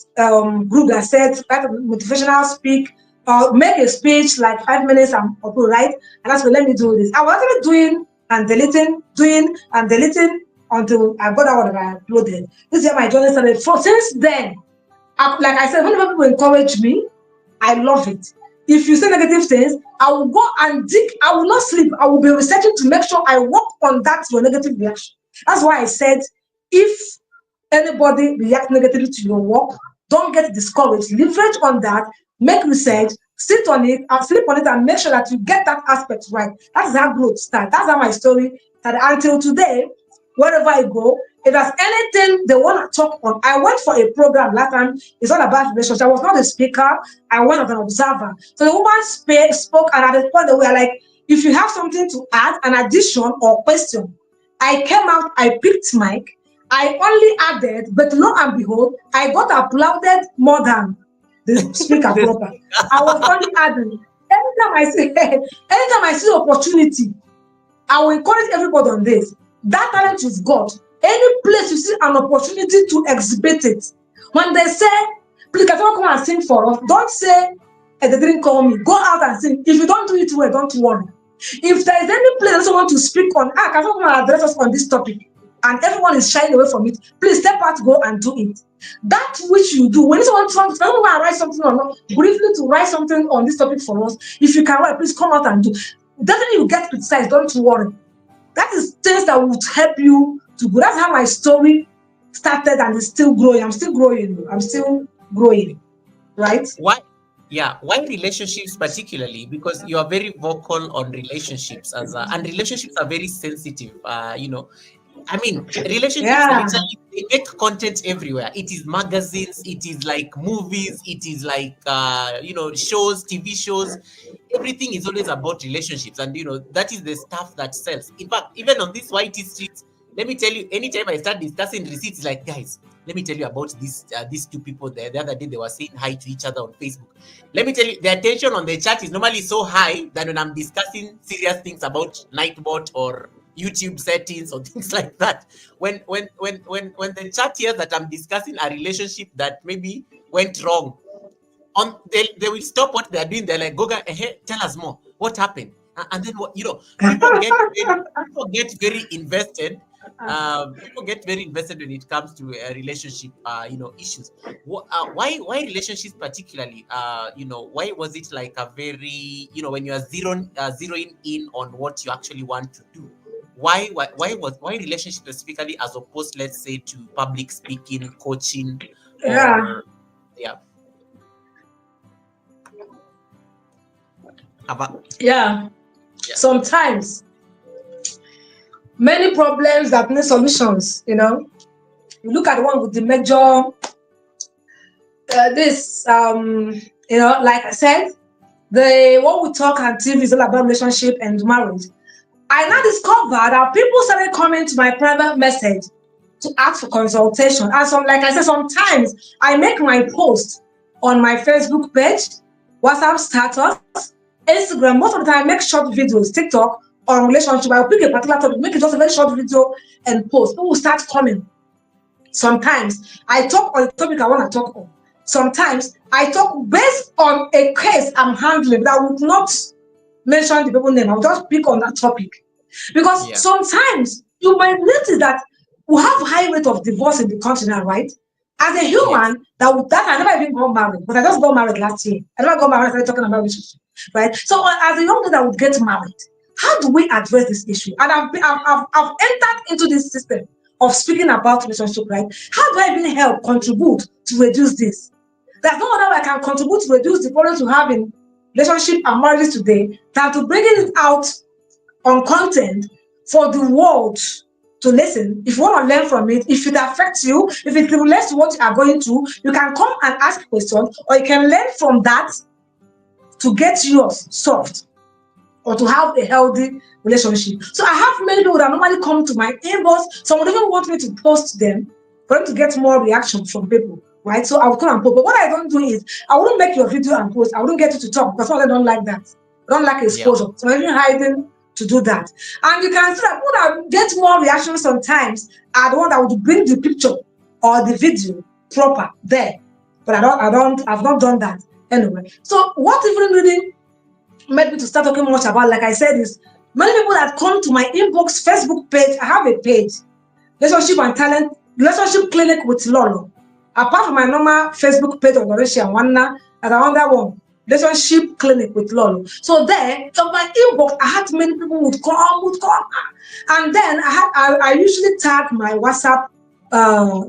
group that said, that motivational speak, make a speech like 5 minutes and right? And that's what let me do this. I was actually doing and deleting until I got out of I uploaded. This is how my journey started. So since then, like I said, whenever people encourage me, I love it. If you say negative things, I will go and dig. I will not sleep. I will be researching to make sure I work on that your negative reaction. That's why I said, if anybody reacts negatively to your work, don't get discouraged. Leverage on that, make research, sit on it, and sleep on it, and make sure that you get that aspect right. That's how growth starts. That's how my story started. Until today, wherever I go, if there's anything they want to talk on, I went for a program last time. It's all about relationship. I was not a speaker. I went as an observer. So the woman spoke, and at the point they were like, if you have something to add, an addition or question, I came out, I picked mic, I only added, but lo and behold, I got applauded more than the speaker proper. I was only adding. Anytime I see opportunity, I will encourage everybody on this. That talent you've got, Any place you see an opportunity to exhibit it. When they say, please can someone come and sing for us, don't say, they didn't call me. Go out and sing. If you don't do it well, don't worry. If there is any place someone to speak on, can someone come and address us on this topic, and everyone is shying away from it, please step out, go and do it. That which you do, when someone write something or not, briefly to write something on this topic for us, if you can write, please come out and do. Definitely you get criticized, don't worry. That is things that would help you to grow. That's how my story started and is still growing. I'm still growing, right? Why relationships particularly? Because you are very vocal on relationships and relationships are very sensitive. I mean, relationships literally, they make content everywhere. It is magazines, it is like movies, it is like shows, TV shows. Everything is always about relationships, and that is the stuff that sells. In fact, even on this YT streets, let me tell you, anytime I start discussing receipts, like, guys, let me tell you about these two people there. The other day they were saying hi to each other on Facebook. Let me tell you, the attention on the chat is normally so high that when I'm discussing serious things about Nightbot or YouTube settings or things like that, when the chat hears that I'm discussing a relationship that maybe went wrong, they will stop what they're doing. They're like, Goga, tell us more. What happened? And then people get very invested. People get very invested when it comes to relationship issues. Why relationships particularly? Why was it like a very when you are zeroing in on what you actually want to do? Why relationship specifically, as opposed, let's say, to public speaking, coaching, or sometimes many problems that need solutions. You look at the one with the major like I said, what we talk on TV is all about relationship and marriage. I now discovered that people started coming to my private message to ask for consultation. And like I said, sometimes I make my post on my Facebook page, WhatsApp status, Instagram. Most of the time I make short videos, TikTok, on relationship. I'll pick a particular topic, make it just a very short video and post. People will start coming. Sometimes I talk on the topic I want to talk on. Sometimes I talk based on a case I'm handling that I would not mention the people's name. I'll just pick on that topic. Because sometimes you might notice that we have high rate of divorce in the country now, right? As a human, that I never even got married, but I just got married last year. I never got married, I started talking about relationship, right? So as a young girl that would get married, how do we address this issue? And I've entered into this system of speaking about relationship, right? How do I even contribute to reduce this? There's no other way I can contribute to reduce the problems we have in relationship and marriages today than to bring it out on content for the world to listen. If you want to learn from it, if it affects you, if it relates to what you are going through, you can come and ask questions, or you can learn from that to get yours solved or to have a healthy relationship. So I have many people that normally come to my inbox. Some would even want me to post them for them to get more reaction from people, right? So I will come and post. But what I don't do is, I wouldn't make your video and post. I wouldn't get you to talk because some of them don't like that. They don't like exposure. So I'm even hiding to do that. And you can see that people that get more reactions sometimes are the one that would bring the picture or the video proper there. But I've not done that anyway. So what even really made me to start talking much about, like I said, is many people that come to my inbox Facebook page. I have a page, Relationship and Talent, Relationship Clinic with Lolo. Apart from my normal Facebook page of Loreshi and Wanna, and another one, Relationship Clinic with Lolo. So there, on my inbox, I had many people would come, and then I usually tag my WhatsApp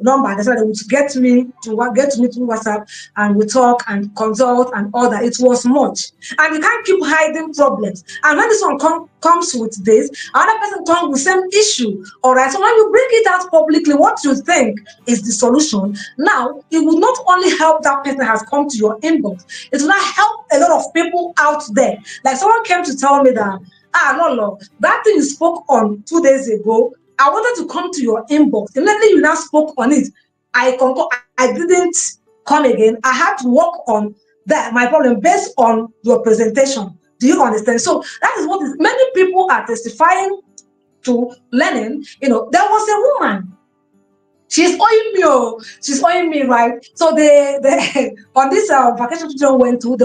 number. That's why they would get me through WhatsApp, and we talk and consult and all that. It was much, and you can't keep hiding problems. And when this one comes with this, another person comes with the same issue. All right. So when you bring it out publicly, what you think is the solution, now it will not only help that person that has come to your inbox, it will not help a lot of people out there. Like someone came to tell me that, no, that thing you spoke on 2 days ago, I wanted to come to your inbox. Immediately you now spoke on it. I didn't come again. I had to work on that, my problem, based on your presentation. Do you understand? So that is many people are testifying to learning. There was a woman She's owing me, oh, she's owing me, right? So they on this vacation children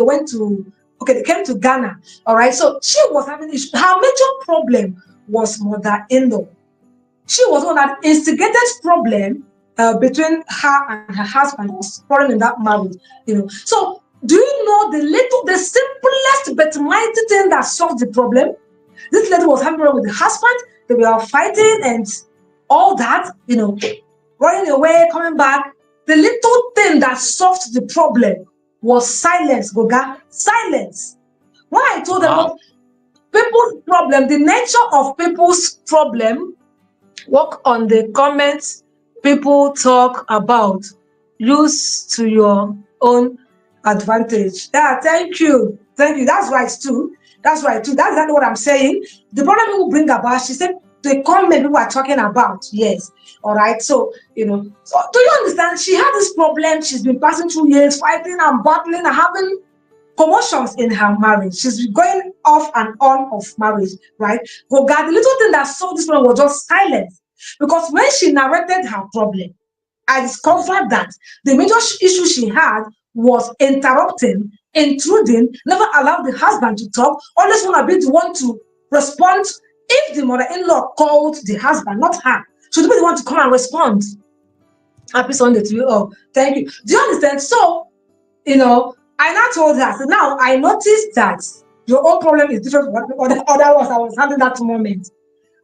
went to, okay, they came to Ghana, all right. So she was having issue. Her major problem was mother-in-law. She was one that instigated problem between her and her husband, was quarreling in that marriage, So do you know the simplest but mighty thing that solved the problem? This lady was having problem with the husband. They were fighting and all that, running away, coming back. The little thing that solved the problem was silence, Goga. Silence. When I told them what people's problem, the nature of people's problem, work on the comments people talk about. Use to your own advantage. Yeah, thank you. Thank you. That's right too. That's right too. That's exactly what I'm saying. The problem people bring about, she said, the comment people are talking about. Yes. All right. So, so do you understand? She had this problem. She's been passing through years, fighting and battling and having commotions in her marriage. She's going off and on of marriage, right? But God, the little thing that solved this problem was just silence. Because when she narrated her problem, I discovered that the major issue she had was interrupting, intruding, never allowed the husband to talk, always want to be the one to respond. If the mother-in-law called the husband, not her, she would be the one to come and respond. Happy Sunday to you. Oh, thank you. Do you understand? So, I now told her, I said, now I noticed that your own problem is different from what the other was I was having that moment.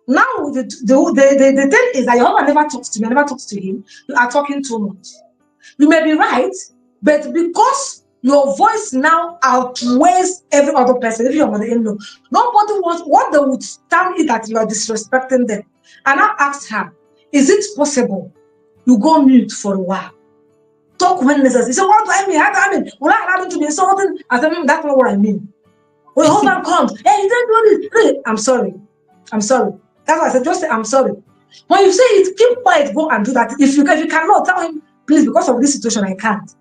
Now the thing is that your husband never talks to me, I never talks to him. You are talking too much. You may be right, but because your voice now outweighs every other person, even your mother-in-law, nobody wants what they would tell you that you are disrespecting them. And I asked her, is it possible you go mute for a while? Talk when necessary. So what do I mean? How do I mean? Will I allow him to be insulting? I said, that's not what I mean. When your husband comes, hey, you didn't do this. I'm sorry. I'm sorry. That's why I said, just say, I'm sorry. When you say it, keep quiet, go and do that. If you cannot, tell him, please, because of this situation, I can't.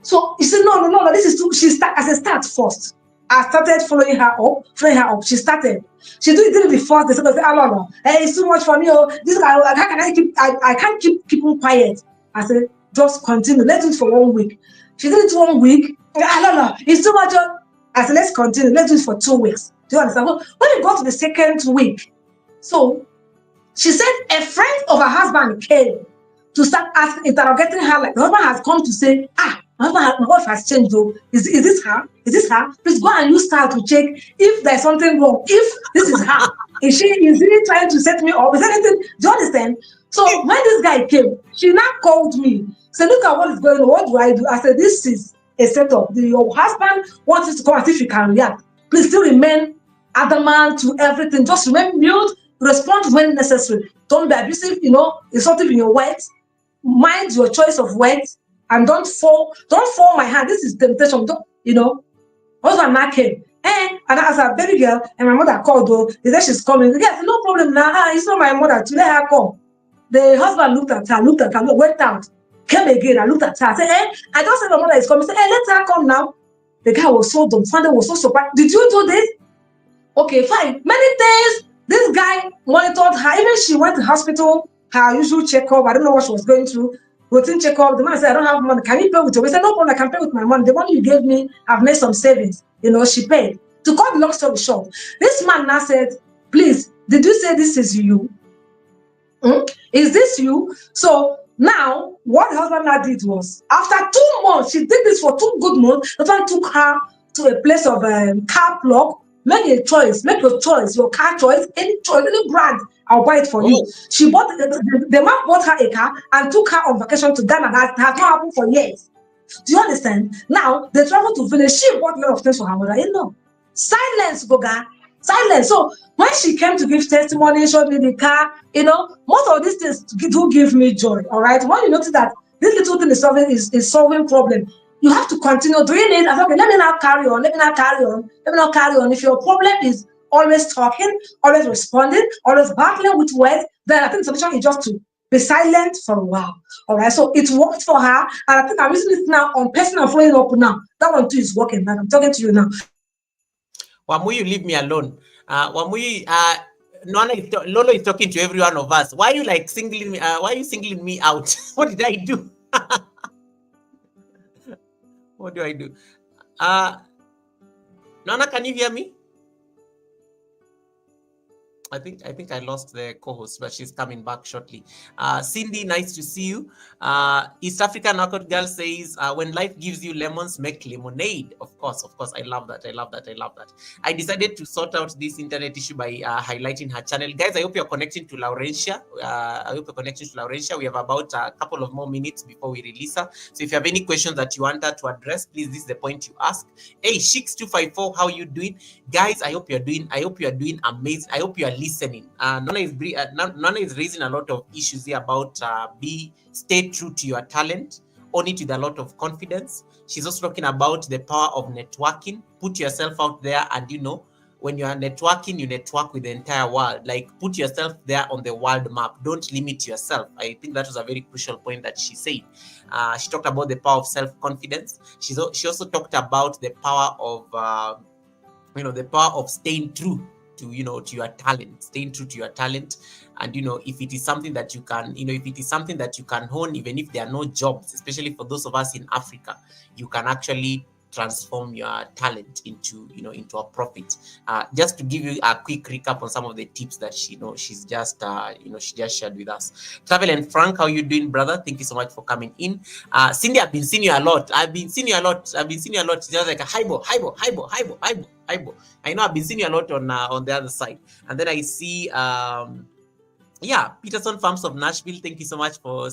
So he said, no, this is too. I said, start first. I started following her up. She started. She did it the first. They said, no. Hey, it's too much for me. Oh, this guy, how can I keep? I can't keep people quiet. I said, just continue. Let's do it for 1 week. She did it 1 week. No, it's too much. I said, let's continue. Let's do it for 2 weeks. Do you understand? When we got to the second week, so she said a friend of her husband came to start interrogating her. Like the husband has come to say, my wife has changed though. Is this her? Is this her? Please go and use style to check if there's something wrong. If this is her, is she really trying to set me up? Is anything? Do you understand? So when this guy came, she now called me. Said, look at what is going on. What do I do? I said, this is a setup. Your husband wants you to come and see if you can react. Please still remain adamant to everything. Just remain mute. Respond when necessary. Don't be abusive. Insultive in your words. Mind your choice of words. And don't fall my hand. This is temptation. Husband now came. And as a baby girl, and my mother called though, they said she's coming. Yes, no problem now. It's not my mother. To let her come. The husband looked at her, went out, came again, and looked at her. I said, I just said my mother is coming. He said, let her come now. The guy was so dumbfounded, was so surprised. Did you do this? Okay, fine. Many days, this guy monitored her. Even she went to hospital, her usual checkup. I don't know what she was going through. Routine checkup. The man said, I don't have money. Can you pay with your? We said, no problem, I can pay with my money. The money you gave me, I've made some savings. She paid. To cut the long story short, this man now said, please, did you say this is you? Is this you? So now, what the husband now did was, after 2 months, she did this for 2 good months. The husband took her to a place of car plug. Make your choice, your car choice, any brand, I'll buy it for you. She bought, the man bought her a car and took her on vacation to Ghana. That has not happened for years. Do you understand? Now, they travel to village. She bought a lot of things for her mother-in-law. Silence, Goga. Silence. So when she came to give testimony, showed me the car, most of these things do give me joy. All right. When you notice that this little thing is solving problem, you have to continue doing it. I said, okay, let me not carry on. If your problem is always talking, always responding, always battling with words, then I think the solution is just to be silent for a while. All right. So it worked for her. And I think I'm using it now on personal following up now. That one too is working. And I'm talking to you now. Wamuyi, leave me alone. Wamuyi, Lolo is talking to every one of us. Why are you like singling me? Why are you singling me out? What did I do? What do I do? Nana, can you hear me? I think I lost the co-host, but she's coming back shortly. Cindy, nice to see you. East African Knockout Girl says, when life gives you lemons, make lemonade. Of course. I love that. I decided to sort out this internet issue by highlighting her channel. Guys, I hope you're connecting to Laurentia. We have about a couple of more minutes before we release her. So if you have any questions that you want her to address, please, this is the point you ask. Hey, Shix254, how you doing? Guys, I hope you're doing amazing. I hope you are listening. Nana is raising a lot of issues here about stay true to your talent, own it with a lot of confidence. She's also talking about the power of networking. Put yourself out there, and when you are networking, you network with the entire world. Like, put yourself there on the world map. Don't limit yourself. I think that was a very crucial point that she said. She talked about the power of self-confidence. She also talked about the power of the power of staying true to your talent, and if it is something that you can hone, even if there are no jobs, especially for those of us in Africa, you can actually transform your talent into a profit. Just to give you a quick recap on some of the tips that she just shared with us. Travel and Frank, how you doing, brother? Thank you so much for coming in. Cindy, I've been seeing you a lot. It's just like a hibo. I know I've been seeing you a lot on the other side. And then I see Peterson Farms of Nashville. Thank you so much for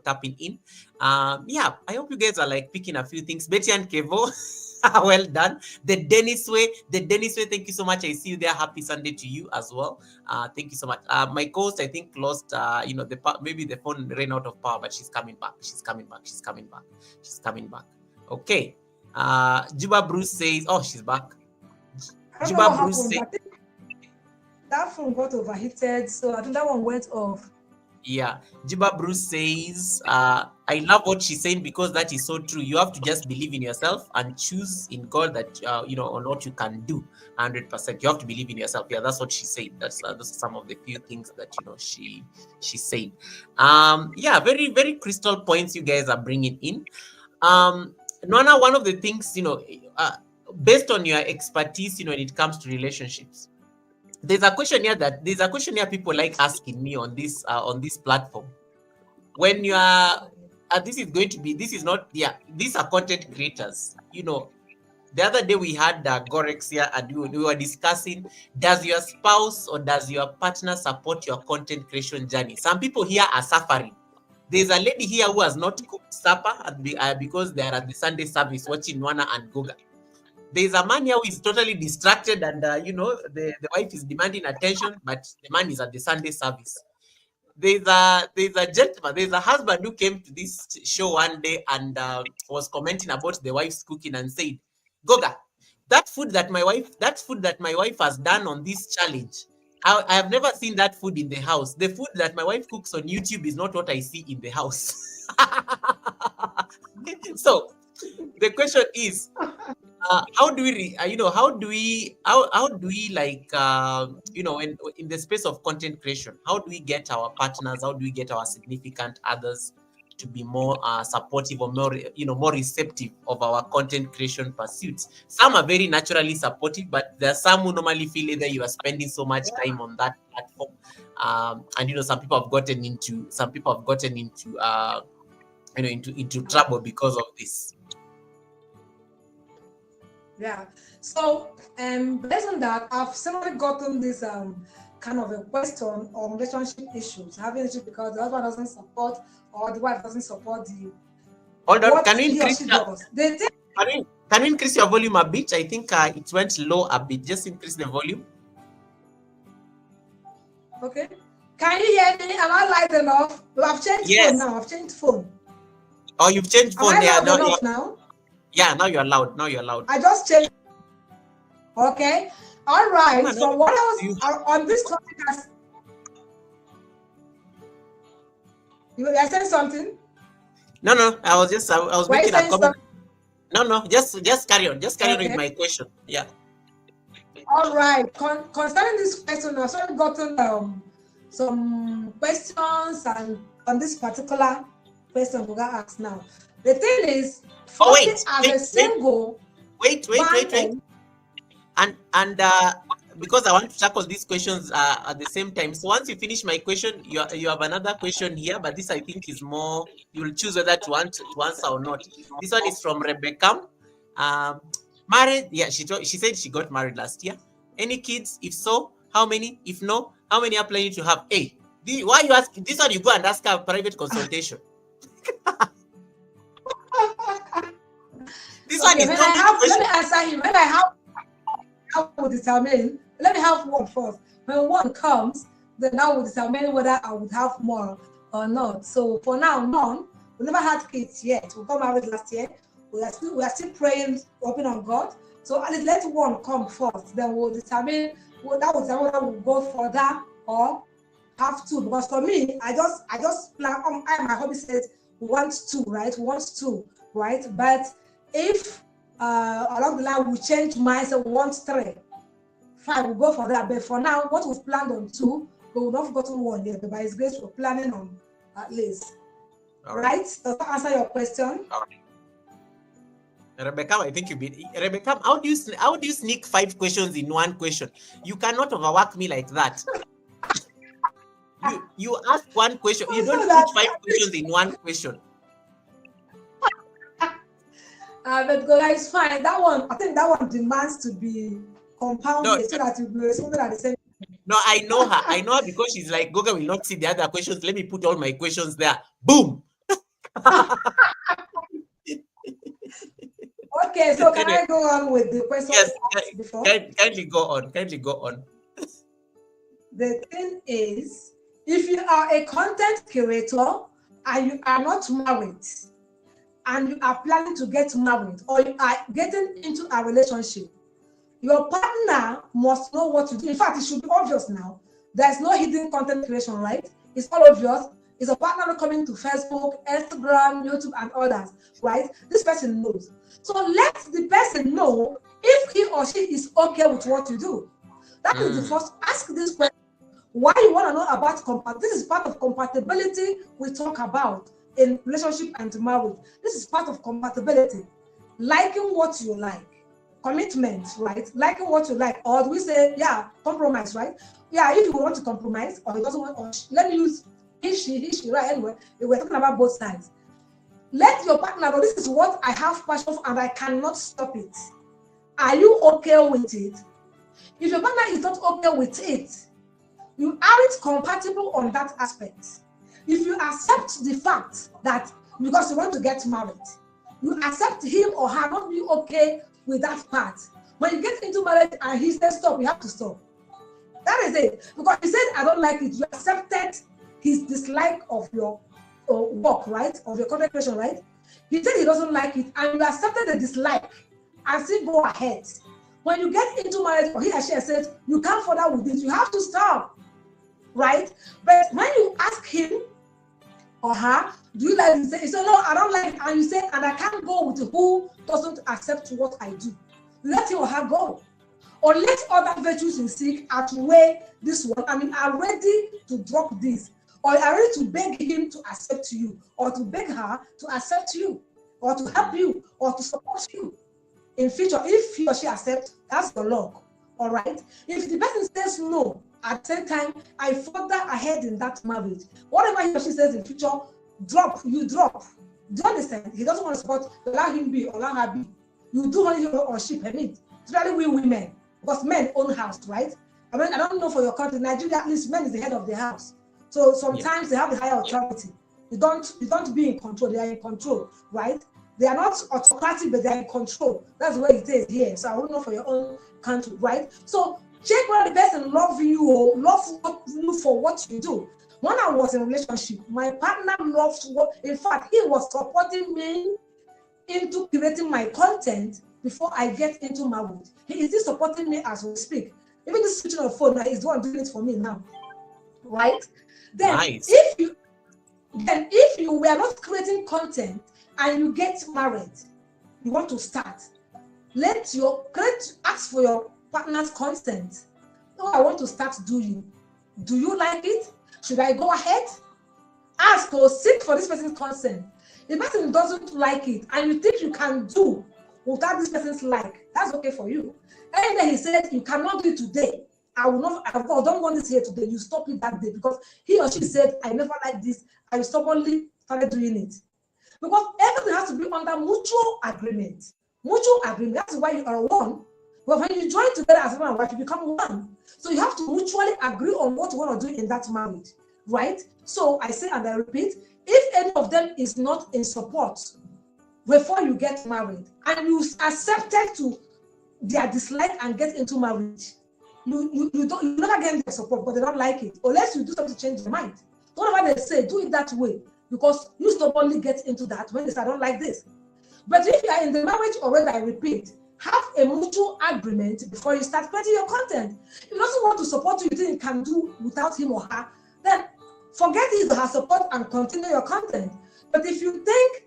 tapping in. I hope you guys are like picking a few things. Betty and Kevo, well done. The Dennis way. Thank you so much. I see you there. Happy Sunday to you as well. Thank you so much. My ghost, I think, lost. Maybe the phone ran out of power, but she's coming back. Okay. Juba Bruce says, oh, she's back. Juba Bruce says, that phone got overheated, so I think that one went off. Yeah, Jiba Bruce says, I love what she's saying because that is so true. You have to just believe in yourself and choose in God that on what you can do. 100%. You have to believe in yourself. Yeah, that's what she said. That's some of the few things that she said. Very very crystal points you guys are bringing in. Nana, one of the things based on your expertise, when it comes to relationships. There's a question here people like asking me on this platform. When you are these are content creators. The other day we had Gorex here and we were discussing, does your spouse or does your partner support your content creation journey? Some people here are suffering. There's a lady here who has not cooked supper because they are at the Sunday service watching Nwana and Goga. There's a man here who is totally distracted and, the wife is demanding attention, but the man is at the Sunday service. There's a gentleman, there's a husband who came to this show one day and was commenting about the wife's cooking and said, Goga, that food that my wife has done on this challenge, I have never seen that food in the house. The food that my wife cooks on YouTube is not what I see in the house. So the question is, how do we in the space of content creation, how do we get our partners, how do we get our significant others to be more supportive or more receptive of our content creation pursuits? Some are very naturally supportive, but there are some who normally feel either you are spending so much time on that platform, and some people have gotten into into trouble because of this. Yeah. So, based on that, I've suddenly gotten this kind of a question on relationship issues, having issues because the husband doesn't support or the wife doesn't support the. Hold on, can you increase your volume a bit? I think it went low a bit. Just increase the volume. Okay. Can you hear me? Am I loud enough? I've changed phone now. I've changed phone. Oh, you've changed phone. Am I loud enough now? Yeah, now you're loud. I just changed. Okay. All right. So what else on this topic? You were saying something? No. I was making a comment. No. Just carry on. Just carry on with my question. Yeah. All right. Concerning this question, I've already gotten some questions and on this particular question we're gonna ask now. The thing is, Oh, firstly, as a single, wait. And because I want to tackle these questions at the same time. So once you finish my question, you have another question here, but this I think is more, you'll choose whether to want to answer or not. This one is from Rebecca. Married, yeah, she said she got married last year. Any kids? If so, how many? If no, how many are planning to have? Hey, why you ask this one? You go and ask her private consultation. This one is when not let me answer him. When I will determine. Let me have one first. When one comes, then I will determine whether I would have more or not. So for now, none. We never had kids yet. We got married last year. We are still praying, hoping on God. So at least let one come first. Then we'll determine whether we'll go further or have two. Because for me, I just plan. My hobby says we want two, right? We want two, right? But if along the line we change minds and we want three, fine, we'll go for that. But for now, what we've planned on two, but we've not gotten one yet. But by His grace, we're planning on at least. All right? Does that answer your question? All right. Rebecca, I think Rebecca, how do you sneak 5 questions in one question? You cannot overwork me like that. You ask one question, you don't put 5 questions in one question. But guys, fine. That one, I think that one demands to be compounded so that you be responding at the same time. No, I know her because she's like, Goga will not see the other questions. Let me put all my questions there. Boom. Okay, so can I go on with the question? Yes, kindly go on. The thing is, if you are a content curator and you are not married, and you are planning to get married, or you are getting into a relationship, your partner must know what to do. In fact, it should be obvious now. There's no hidden content creation, right? It's all obvious. Is a partner coming to Facebook, Instagram, YouTube, and others, right? This person knows. So let the person know if he or she is okay with what you do. That is the first. Ask this question. Why you want to know about compatibility? This is part of compatibility we talk about in relationship and marriage. This is part of compatibility. Liking what you like. Commitment, right? Liking what you like. Or do we say, yeah, compromise, right? Yeah, if you want to compromise, or he doesn't want, or let me use he, she, right? Anyway, we're talking about both sides. Let your partner know this is what I have passion for and I cannot stop it. Are you okay with it? If your partner is not okay with it, you aren't compatible on that aspect. If you accept the fact that because you want to get married, you accept him or her not be okay with that part. When you get into marriage and he says stop, you have to stop. That is it. Because he said, I don't like it. You accepted his dislike of your work, right? Of your content creation, right? He said he doesn't like it, and you accepted the dislike and still go ahead. When you get into marriage, or he or she says you can't further with this, you have to stop, right? But when you ask him or her, do you like it? He said, no, I don't like it. And you say, and I can't go with who doesn't accept what I do. Let him or her go. Or let other virtues in seek outweigh this one. I mean, are ready to drop this. Or are ready to beg him to accept you. Or to beg her to accept you. Or to help you. Or to support you. In future, if he or she accepts, that's the luck. All right? If the person says no, at the same time, I further ahead in that marriage. Whatever he or she says in future, drop. You drop. Do you understand? He doesn't want to support, allow him be, allow her be. You do what he or she permit. Especially we women. Because men own house, right? I mean, I don't know for your country. Nigeria, at least men is the head of the house. So sometimes they have the higher authority. You don't be in control. They are in control, right? They are not autocratic, but they are in control. That's the way it is here. So I don't know for your own country, right? So check whether the person loves you or loves you for what you do. When I was in a relationship, my partner loved what, in fact, he was supporting me into creating my content before I get into marriage. He is still supporting me as we speak. Even this switching of phone now is the one doing it for me now. Right? Then nice. if you were not creating content and you get married, you want to start, ask for your partner's consent. Oh, I want to start doing. Do you like it? Should I go ahead? Ask or seek for this person's consent. If the person doesn't like it and you think you can do without this person's like, that's okay for you. And then he said, you cannot do it today. I don't want this here today. You stop it that day because he or she said, I never like this. I stubbornly started doing it. Because everything has to be under mutual agreement. Mutual agreement. That's why you are one. But when you join together as a man and wife, you become one. So you have to mutually agree on what you want to do in that marriage, right? So I say and I repeat, if any of them is not in support before you get married and you accepted to their dislike and get into marriage, you never get their support because they don't like it. Unless you do something to change their mind. Whatever they say, do it that way because you stubbornly get into that when they say, I don't like this. But if you are in the marriage already, I repeat, have a mutual agreement before you start creating your content. If he doesn't want to support you, you think you can do without him or her, then forget his or her support and continue your content. But if you think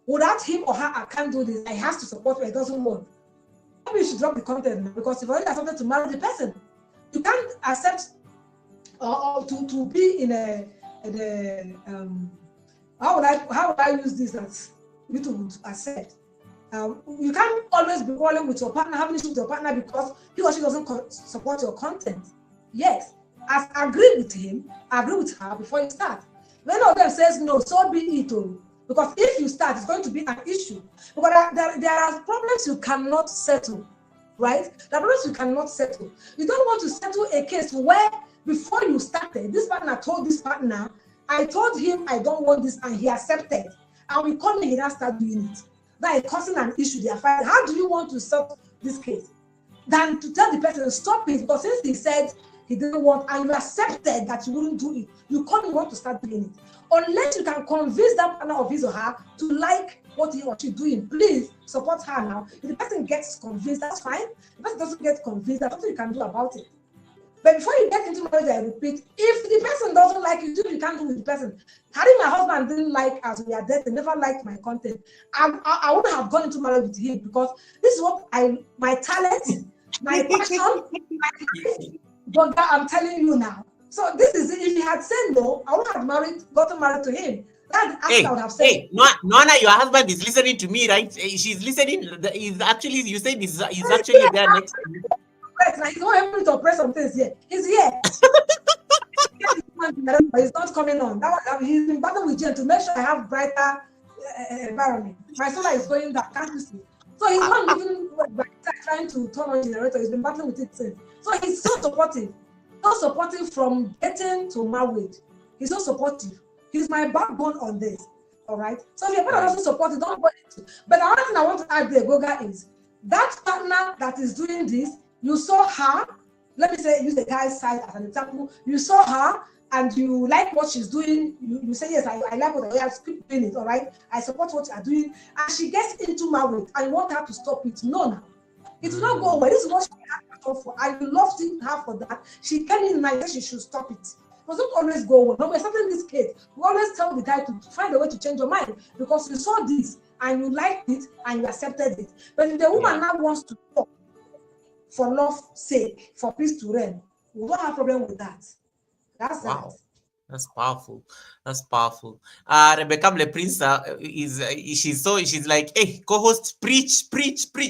without him or her, I can't do this, I have to support you, I doesn't want, maybe you should drop the content now because you've already accepted to marry the person. You can't accept or to be in a how would I use this as you to accept? You can't always be quarreling with your partner, having issues with your partner because he or she doesn't support your content. Yes, as agree with him, agree with her before you start. When one of them says no, so be it. Because if you start, it's going to be an issue. Because there are problems you cannot settle, right? There are problems you cannot settle. You don't want to settle a case where before you started, this partner told this partner, I told him I don't want this and he accepted. And we come in, he now start doing it. That is causing an issue. They are fighting. How do you want to settle this case? Than to tell the person, stop it, because since he said he didn't want and you accepted that you wouldn't do it, you come and want to start doing it. Unless you can convince that partner of his or her to like what he or she doing, please support her now. If the person gets convinced, that's fine. If the person doesn't get convinced, there's nothing you can do about it. But before you get into marriage, I repeat, if the person doesn't like you, you can't do with the person. Harry, my husband didn't like as we are dating, never liked my content. I wouldn't have gone into marriage with him because this is what my talent, my passion, my life. But I'm telling you now. So this is, if he had said no, I would have gotten married to him. That's I would have said. Hey, Noana, your husband is listening to me, right? She's listening. He's actually, you said he's actually there next to you. Like, he's not able to press some things here. He's here. He's not coming on. He's been battling with Jen to make sure I have brighter environment. My solar is going down. Can't you see? So he's not even trying to turn on generator. He's been battling with it since. So he's so supportive. So supportive from getting to marriage. He's so supportive. He's my backbone on this. All right. So if your partner doesn't support it, don't go into. But the other thing I want to add there, Goga, is that partner that is doing this, you saw her, let me say, use the guy's side as an example. You saw her and you like what she's doing. You say, yes, I like what I keep doing it, all right? I support what you are doing. And she gets into marriage and you want her to stop it. No. It will not go away. This is what she had to for. I loved her for that. She came in and I said she should stop it. It doesn't always go away. No, we're starting this case. We always tell the guy to find a way to change your mind because you saw this and you liked it and you accepted it. But if the woman now wants to stop, for love's sake, for peace to reign, we don't have a problem with that. That's wow. It. That's powerful. That's powerful. Rebecca Prince she's like, hey, co-host, preach.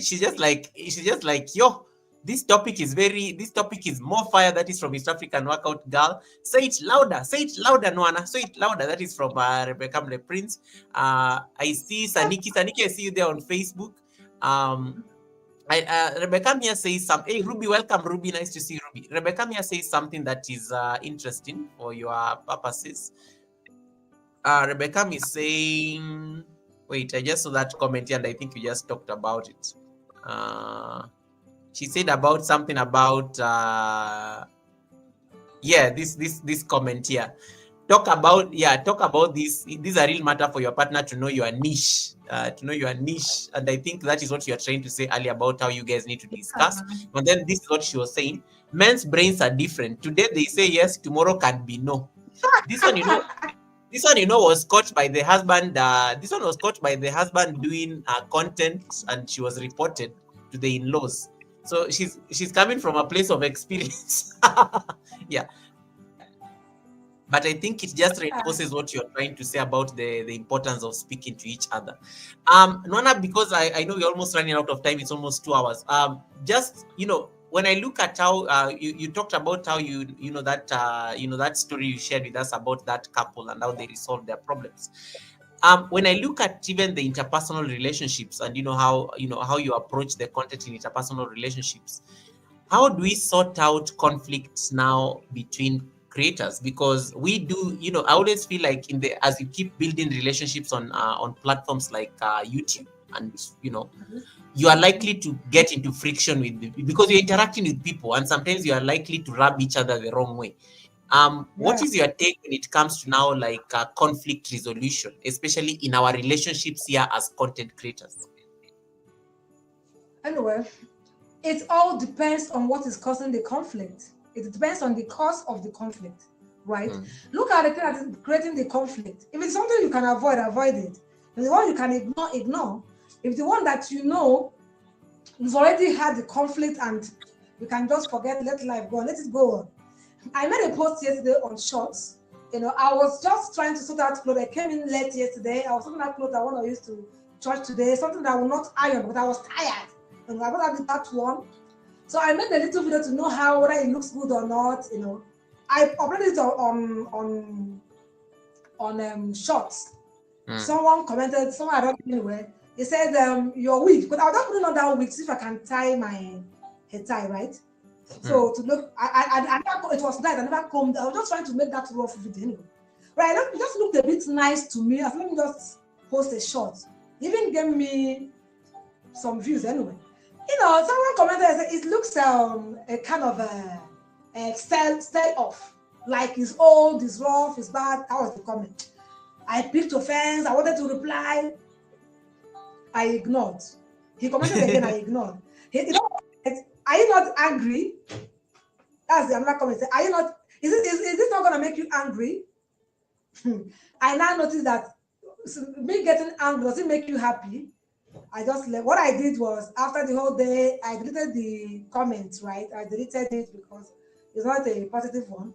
She's just like, yo, this topic is more fire. That is from East African Workout Girl. Say it louder, Noana. Say it louder. That is from Rebecca Prince. I see Saniki, I see you there on Facebook. Rebecca Mia says something. Hey, Ruby, welcome, Ruby. Nice to see you, Ruby. Rebecca Mia says something that is interesting for your purposes. Rebecca Mia is saying, wait, I just saw that comment here and I think you just talked about it. She said about something about, this comment here. Talk about this. This is a real matter for your partner to know your niche. And I think that is what you are trying to say earlier about how you guys need to discuss. But then this is what she was saying. Men's brains are different. Today they say yes, tomorrow can be no. This one, was caught by the husband. This one was caught by the husband doing content, and she was reported to the in-laws. So she's coming from a place of experience. Yeah. But I think it just reinforces what you're trying to say about the importance of speaking to each other. Nona, because I know we're almost running out of time, it's almost 2 hours. Just, when I look at how you talked about how that story you shared with us about that couple and how they resolved their problems. When I look at even the interpersonal relationships and how you approach the content in interpersonal relationships, how do we sort out conflicts now between creators? Because we do, I always feel like as you keep building relationships on platforms like YouTube, and you are likely to get into friction because you're interacting with people, and sometimes you are likely to rub each other the wrong way. What is your take when it comes to now, like conflict resolution, especially in our relationships here as content creators? Anyway, it all depends on what is causing the conflict. It depends on the cause of the conflict, right? Look at the thing that is creating the conflict. If it's something you can avoid it. If the one you can ignore. If the one that you've already had the conflict and you can just forget, let life go on, let it go on. I made a post yesterday on shorts. I was just trying to sort out clothes. I came in late yesterday. I was sorting out clothes I want to use to church today, something that I will not iron, but I was tired. I got to that one. So I made a little video to know whether it looks good or not. I uploaded it on shorts. Someone commented, someone I don't know anywhere. He said, your wig, but I don't put on that wig, see if I can tie my head tie, right? So to look, it was nice. I never combed. I was just trying to make that rough video anyway. Right, it just looked a bit nice to me. I thought, let me just post a short. Even gave me some views anyway. Someone commented and said it looks a kind of a style off. Like it's old, it's rough, it's bad. That was the comment. I picked offense. I wanted to reply. I ignored. He commented again. I ignored. Are you not angry? That's the another comment. Are you not? Is this not going to make you angry? I now noticed that me getting angry, does it make you happy? I just left. What I did was, after the whole day, I deleted the comments, right? I deleted it because it's not a positive one.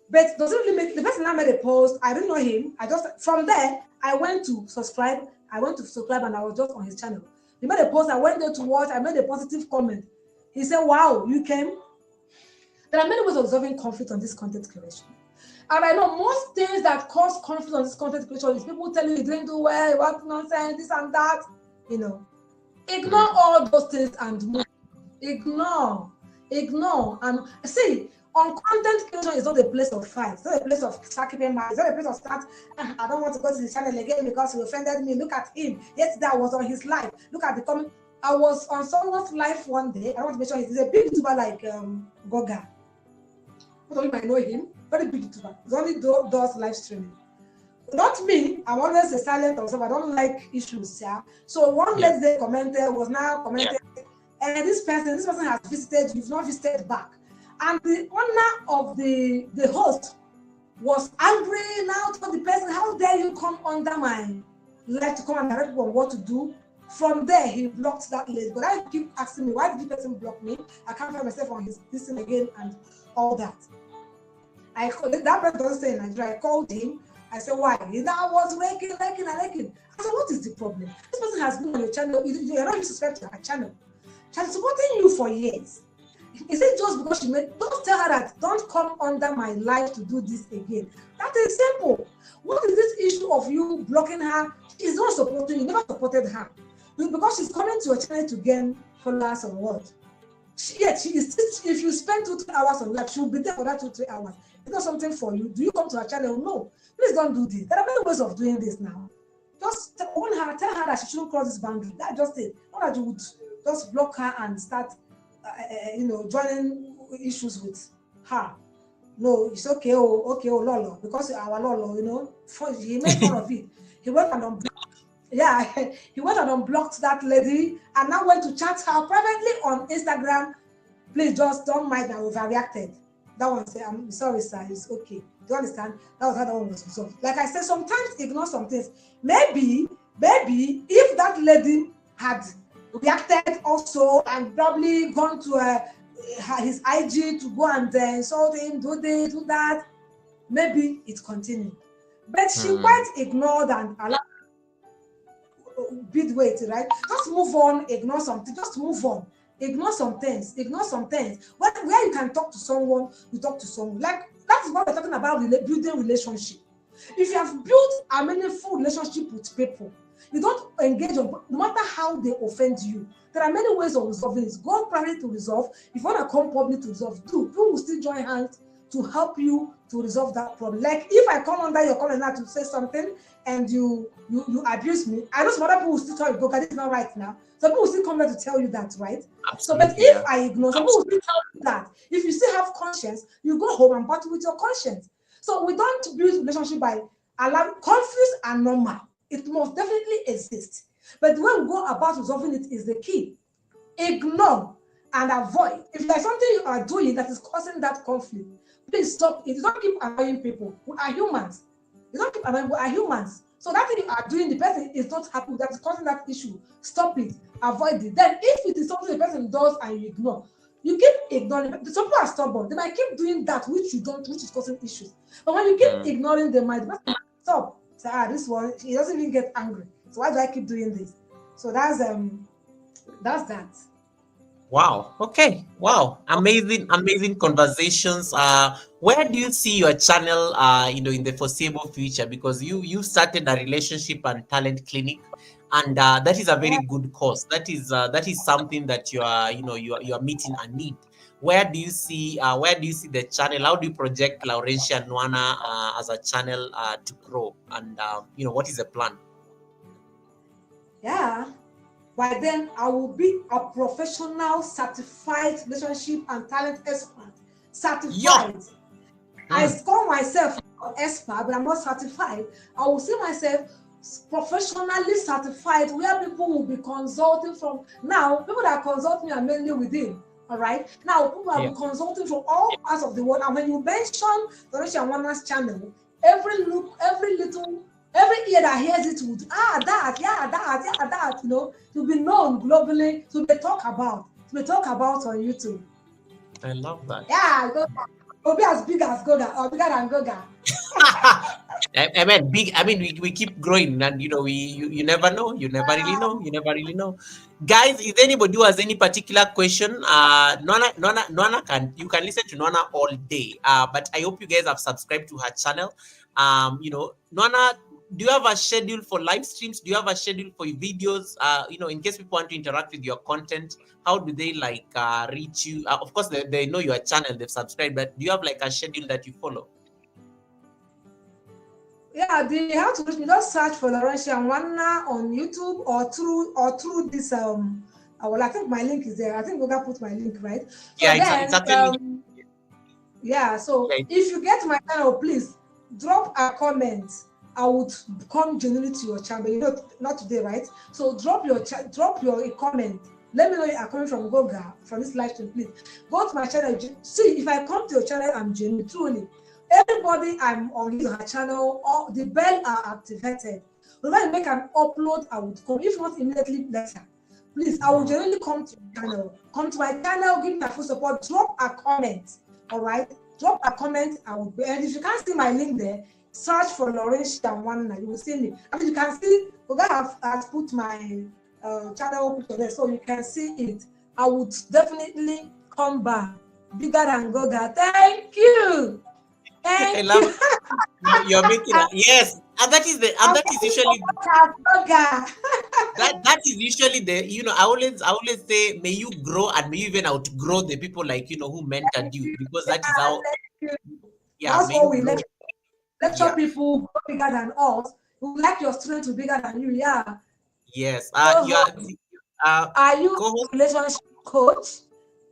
But does it really make the person that made a post? I didn't know him. From there, I went to subscribe. And I was just on his channel. He made a post. I went there to watch. I made a positive comment. He said, "Wow, you came." There are many ways of resolving conflict on this content creation. And I know most things that cause conflict on this content creation is people tell you didn't do well, you want nonsense, this and that. Ignore all those things and move. Ignore. And see, on content creation is not a place of fight. It's not a place of keeping mad. It's not a place of start. I don't want to go to the channel again because he offended me. Look at him. Yesterday I was on his live. Look at the comment. I was on someone's live one day. I don't want to mention he's a big YouTuber like Goga. I don't even know him. Very big YouTuber. He only does live streaming. Not me. I'm always a silent observer. I don't like issues. Yeah. So one lady commented was now commented, and this person has visited. You've not visited back. And the owner of the host was angry now to the person. How dare you come under my life to come and direct people on what to do? From there, he blocked that lady. But I keep asking me, why did the person block me? I can't find myself on his listen again and all that. That person doesn't say in Nigeria. I called him. I said, why? He was raking. I said, what is the problem? This person has been on your channel. You're not subscribed to her channel. She has supporting you for years. Is it just because don't tell her that don't come under my life to do this again? That is simple. What is this issue of you blocking her? She's not supporting you, never supported her. Because she's coming to your channel to gain followers or what? She is, if you spend 2-3 hours on live, she'll be there for that 2-3 hours. It's not something for you. Do you come to her channel? No. Please don't do this. There are many ways of doing this now. Just warn her, tell her that she shouldn't cross this boundary. That's just it. Not that you would just block her and start joining issues with her. No, it's okay, Lolo, because our Lolo, he made fun of it. He went and unblocked that lady and now went to chat her privately on Instagram. Please just don't mind that overreacted. That one said, I'm sorry, sir, it's okay. Do you understand? That was how that one was resolved. Like I said, sometimes ignore some things. Maybe if that lady had reacted also and probably gone to his IG to go and insult him, do this, do that, maybe it continued. But she quite ignored and allowed bid weight, right? Just move on, ignore something, just move on. Ignore some things, ignore some things. Where you can talk to someone, you talk to someone. Like, that's what we're talking about, building relationship. If you have built a meaningful relationship with people, you don't engage on, no matter how they offend you. There are many ways of resolving it. Go private to resolve. If you want to come public to resolve, people will still join hands to help you to resolve that problem. Like, if I come under your comment now to say something and you abuse me, I know some other people will still tell you, okay, this is not right now. Some people will still come there to tell you that, right? Absolutely, So, but if I ignore, some people will still tell you that. If you still have conscience, you go home and battle with your conscience. So we don't build relationship by allowing conflicts are normal. It must definitely exist. But the way we go about resolving it is the key. Ignore and avoid. If there's something you are doing that is causing that conflict, please stop it. You don't keep annoying people. We are humans. You don't keep annoying, we are humans. So that thing you are doing, the person is not happy with that, is causing that issue. Stop it. Avoid it. Then if it is something the person does and you ignore, you keep ignoring. Some people are stubborn. They might keep doing that which you don't, which is causing issues. But when you keep ignoring them, might stop. Say, this one, he doesn't even get angry. So why do I keep doing this? So that's that. Wow. Okay. Wow. Amazing conversations. Where do you see your channel in the foreseeable future? Because you started a relationship and talent clinic, and that is a very good cause. That is something that you are meeting a need. Where do you see the channel? How do you project Laurentia Nwana as a channel to grow? And what is the plan? Yeah. By then, I will be a professional, certified relationship and talent expert. Certified. I call myself an expert, but I'm not certified. I will see myself professionally certified, where people will be consulting from. Now, people that consult me are mainly within. All right. Now, people are consulting from all parts of the world. And when you mention Laurentia Nwana's channel, every ear that hears it would, that, to be known globally, to be talked about on YouTube. I love that. Yeah, it'll be as big as Goga, or bigger than Goga. I mean, big. I mean, we keep growing, and you never know. You never really know. Guys, if anybody who has any particular question, Nwana you can listen to Nwana all day. But I hope you guys have subscribed to her channel. Nwana, do you have a schedule for live streams? Do you have a schedule for your videos? In case people want to interact with your content, how do they reach you? Of course, they know your channel, they've subscribed, but do you have a schedule that you follow? Yeah, how to reach me? Just search for Laurentia Nwana on YouTube or through this I think my link is there. I think Goga put my link, right? So it's actually so if you get my channel, please drop a comment. I would come genuinely to your channel. Not today, right? So drop your comment. Let me know you are coming from Goga from this live stream. Please go to my channel. See, if I come to your channel, I'm genuine, truly. Everybody I'm on her channel, all the bell are activated. When I make an upload, I would come. If not immediately later, please, I will generally come to your channel. Come to my channel, give me a full support. Drop a comment. All right, drop a comment. I will be. And if you can't see my link there, search for Laurentia Nwana. You will see me. I mean, you can see. Goga has put my channel there, so you can see it. I would definitely come back bigger than Goga. Thank you. I love you're making it. Yes, and that is usually that is usually the I always say, may you grow and may you even outgrow the people who mentored you, because that is how that's what we lecture people grow bigger than us. We like your students to be bigger than you. Yes. Are you a relationship coach?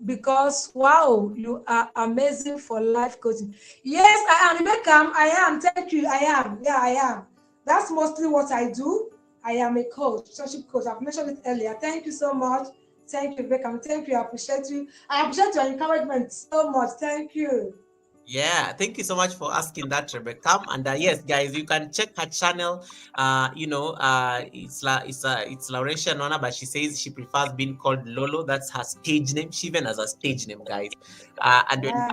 Because wow, you are amazing for life coaching. Yes, I am, Rebecca. I am. Thank you. I am. Yeah, I am. That's mostly what I do. I am a coach, relationship coach. I've mentioned it earlier. Thank you so much. Thank you, Rebecca. Thank you. I appreciate you. I appreciate your encouragement so much. Thank you. Yeah, thank you so much for asking that, Rebecca. And yes, guys, you can check her channel. It's Laurentia Nona, but she says she prefers being called Lolo. That's her stage name. She even has a stage name, guys. And when Yeah.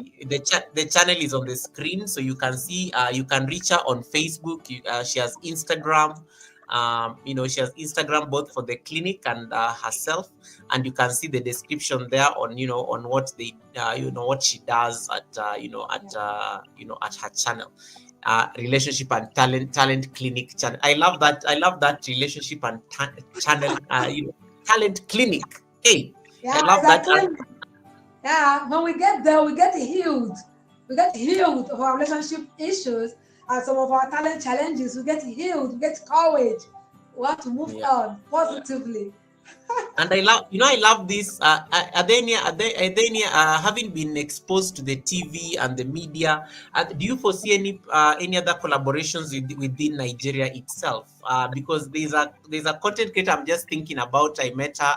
the channel is on the screen, so you can see. You can reach her on Facebook. She has Instagram. She has Instagram both for the clinic and herself, and you can see the description there on on what they what she does at at her channel, relationship and talent clinic channel. I love that relationship and channel, talent clinic. Hey, I Yeah, love that. exactly. Yeah, when we get there, we get healed. We get healed of our relationship issues and some of our talent challenges. We get healed. We get courage. We have to move Yeah. on positively. And I love this. Adenia, having been exposed to the TV and the media, do you foresee any other collaborations within Nigeria itself? Because there's a content creator I'm just thinking about. I met her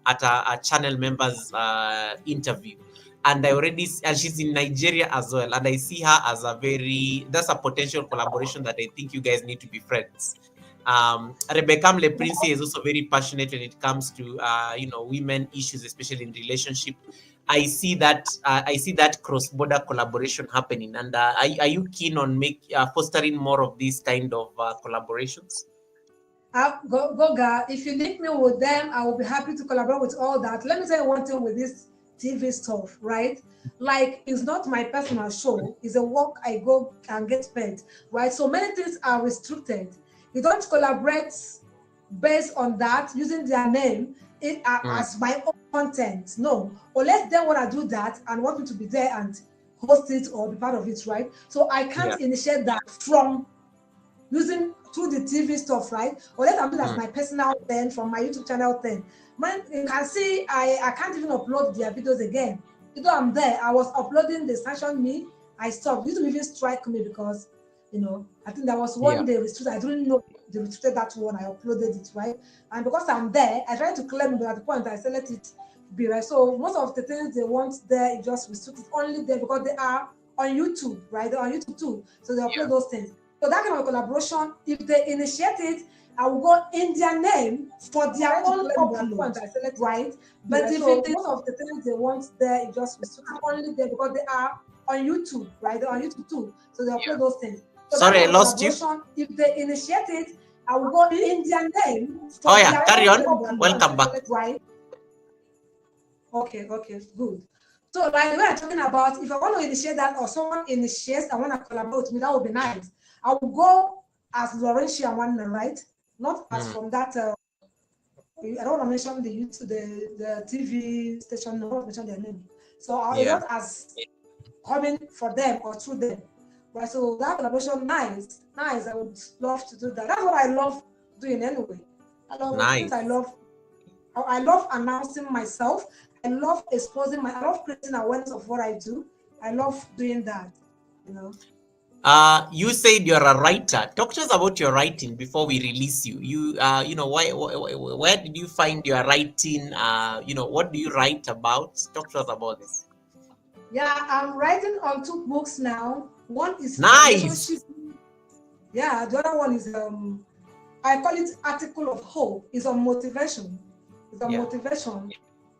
at a channel member's interview, and and she's in Nigeria as well. And I see her as that's a potential collaboration that I think you guys need to be friends. Rebecca Leprince is also very passionate when it comes to women issues, especially in relationship. I see that cross-border collaboration happening, and are you keen on fostering more of these kind of collaborations? Goga, if you link me with them, I will be happy to collaborate with all that. Let me tell you one thing with this TV stuff, right? Like, it's not my personal show, it's a work I go and get paid, right? So many things are restricted. You don't collaborate based on that, using their name Mm, as my own content. No, unless they want to do that and want me to be there and host it or be part of it, right? So I yeah. can't initiate that from using through the TV stuff, right? Or let I'm doing as Mm, my personal thing from my YouTube channel thing. Man, you can see I can't even upload their videos again. Even though I'm there, I was uploading, they sanctioned me, I stopped. YouTube even strike me because I think there was yeah. one they restricted. I didn't know they restricted that one. I uploaded it, right? And because I'm there, I tried to claim it, but at the point I said let it be, right. So most of the things they want there, it just restricted only there because they are on YouTube, right? They're on YouTube too. So they upload Yeah. those things. So that kind of collaboration, if they initiate it, I will go in their name for their own upload, right? But if it is most of the things they want there, it just restricted only there because they are on YouTube, right? They're on YouTube too. So they Yeah. upload those things. So that Sorry, I kind of lost you. collaboration, if they initiate it, I will go in their name Oh for yeah, their carry own on. upload, Welcome back. right? Okay, good. So like the way I'm talking about, if I want to initiate that or someone initiates, I want to collaborate with me, that would be nice. I will go as Laurentia one, right? Not as Mm, from that. I don't want to mention the YouTube, the TV station. I don't want to mention their name. So I yeah. not as coming for them or through them, right? So that collaboration, nice, nice. I would love to do that. That's what I love doing anyway. I love it. Things I Nice. love. I love announcing myself. I love creating awareness of what I do. I love doing that, you know. You said you're a writer. Talk to us about your writing before we release you. Where did you find your writing? What do you write about? Talk to us about this. Yeah, I'm writing on 2 books now. One is for relationship. Nice. Yeah, the other one is I call it article of hope. It's on motivation. It's on Yeah. motivation.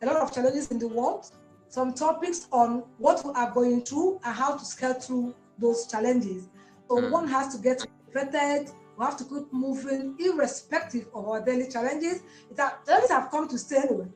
A lot of challenges in the world. Some topics on what we are going through and how to scale through those challenges. So Mm, one has to get motivated. We have to keep moving, irrespective of our daily challenges. Challenges have come to stay anyway.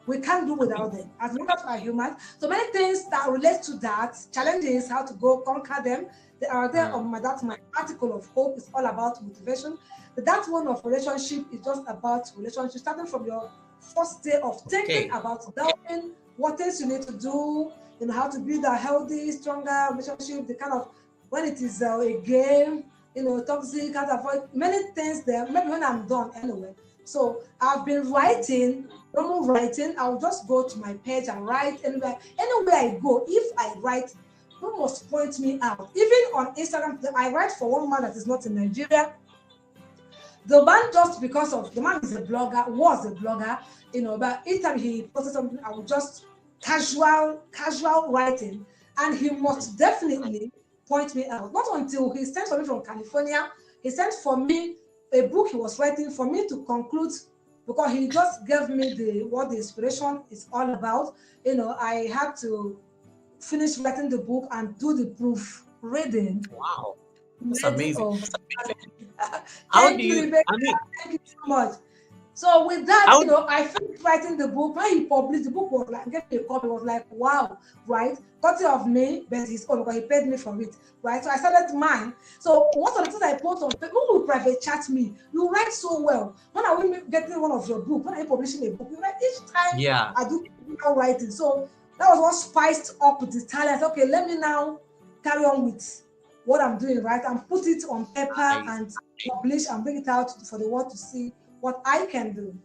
We can't do without them. As long as we are human, so many things that relate to that challenges, how to go conquer them. They are there mm. on that's my article of hope. Is all about motivation. But that one of relationship is just about relationship, starting from your first day of thinking Okay. about doubting what things you need to do, how to build a healthy, stronger relationship. The kind of when it is a game, toxic, how to avoid many things there. Maybe when I'm done anyway. So I've been writing, normal writing. I'll just go to my page and write anywhere I go. If I write, no must point me out. Even on Instagram, I write for one man that is not in Nigeria. The man, just because of the man is a blogger, was a blogger, but each time he posted something, I would just casual writing. and he must definitely point me out. Not until he sent for me from California, he sent for me a book he was writing for me to conclude, because he just gave me what the inspiration is all about. I had to finish writing the book and do the proof reading. Wow, that's amazing. How Thank do you, you? Rebecca. I mean, Thank you so much. So with that, how? I finished writing the book. When he published the book, was like, gave me a copy, was like, wow, right? Courtesy of me, but his own, because he paid me for it, right? So I started mine. So one of the things I post on Facebook, who will private chat me, you write so well. When are we getting one of your books? When are you publishing a book? You write each time Yeah. I do writing. So that was what spiced up the talent. Okay, let me now carry on with what I'm doing, right? And put it on paper and publish and bring it out for the world to see what I can do.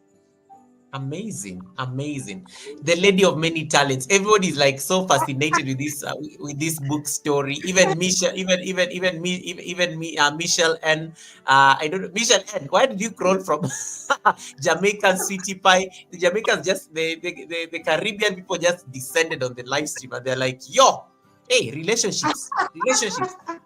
Amazing, amazing. The lady of many talents. Everybody is like so fascinated with this book story. Even Michelle, even me, Michelle and I don't know, Michelle N. Why did you crawl from Jamaican sweetie pie? The Jamaicans just the Caribbean people just descended on the live stream and they're like, yo, hey, relationships.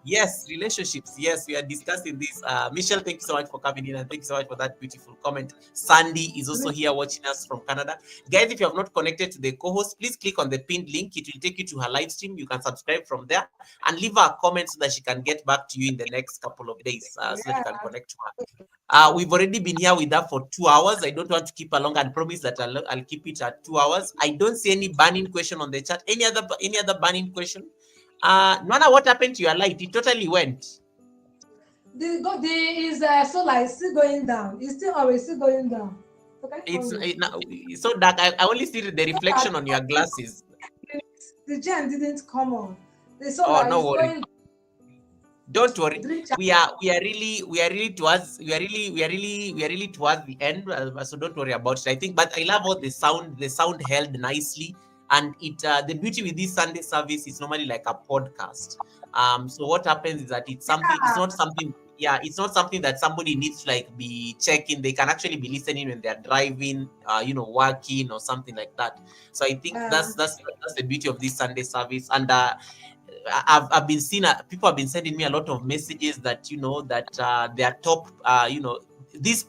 Yes, relationships. Yes, we are discussing this. Michelle, thank you so much for coming in and thank you so much for that beautiful comment. Sandy is also here watching us from Canada. Guys, if you have not connected to the co-host, please click on the pinned link. It will take you to her live stream. You can subscribe from there and leave her a comment so that she can get back to you in the next couple of days so that you can connect to her. We've already been here with her for 2 hours. I don't want to keep her long and promise that I'll keep it at 2 hours. I don't see any burning question on the chat. Any other burning question? Nwana, what happened to your light? It totally went. The solar is still going down. It's still always still going down. Okay. It's so dark. I only see the reflection on your glasses. The gen didn't come on. The solar no is worry. going. Don't worry. We are really towards the end. So don't worry about it. I think, but I love how the sound held nicely. And the beauty with this Sunday service is normally like a podcast. So what happens is that it's not something that somebody needs to like be checking. They can actually be listening when they're driving, working or something like that. So I think that's the beauty of this Sunday service. And I've been seeing people have been sending me a lot of messages that their top this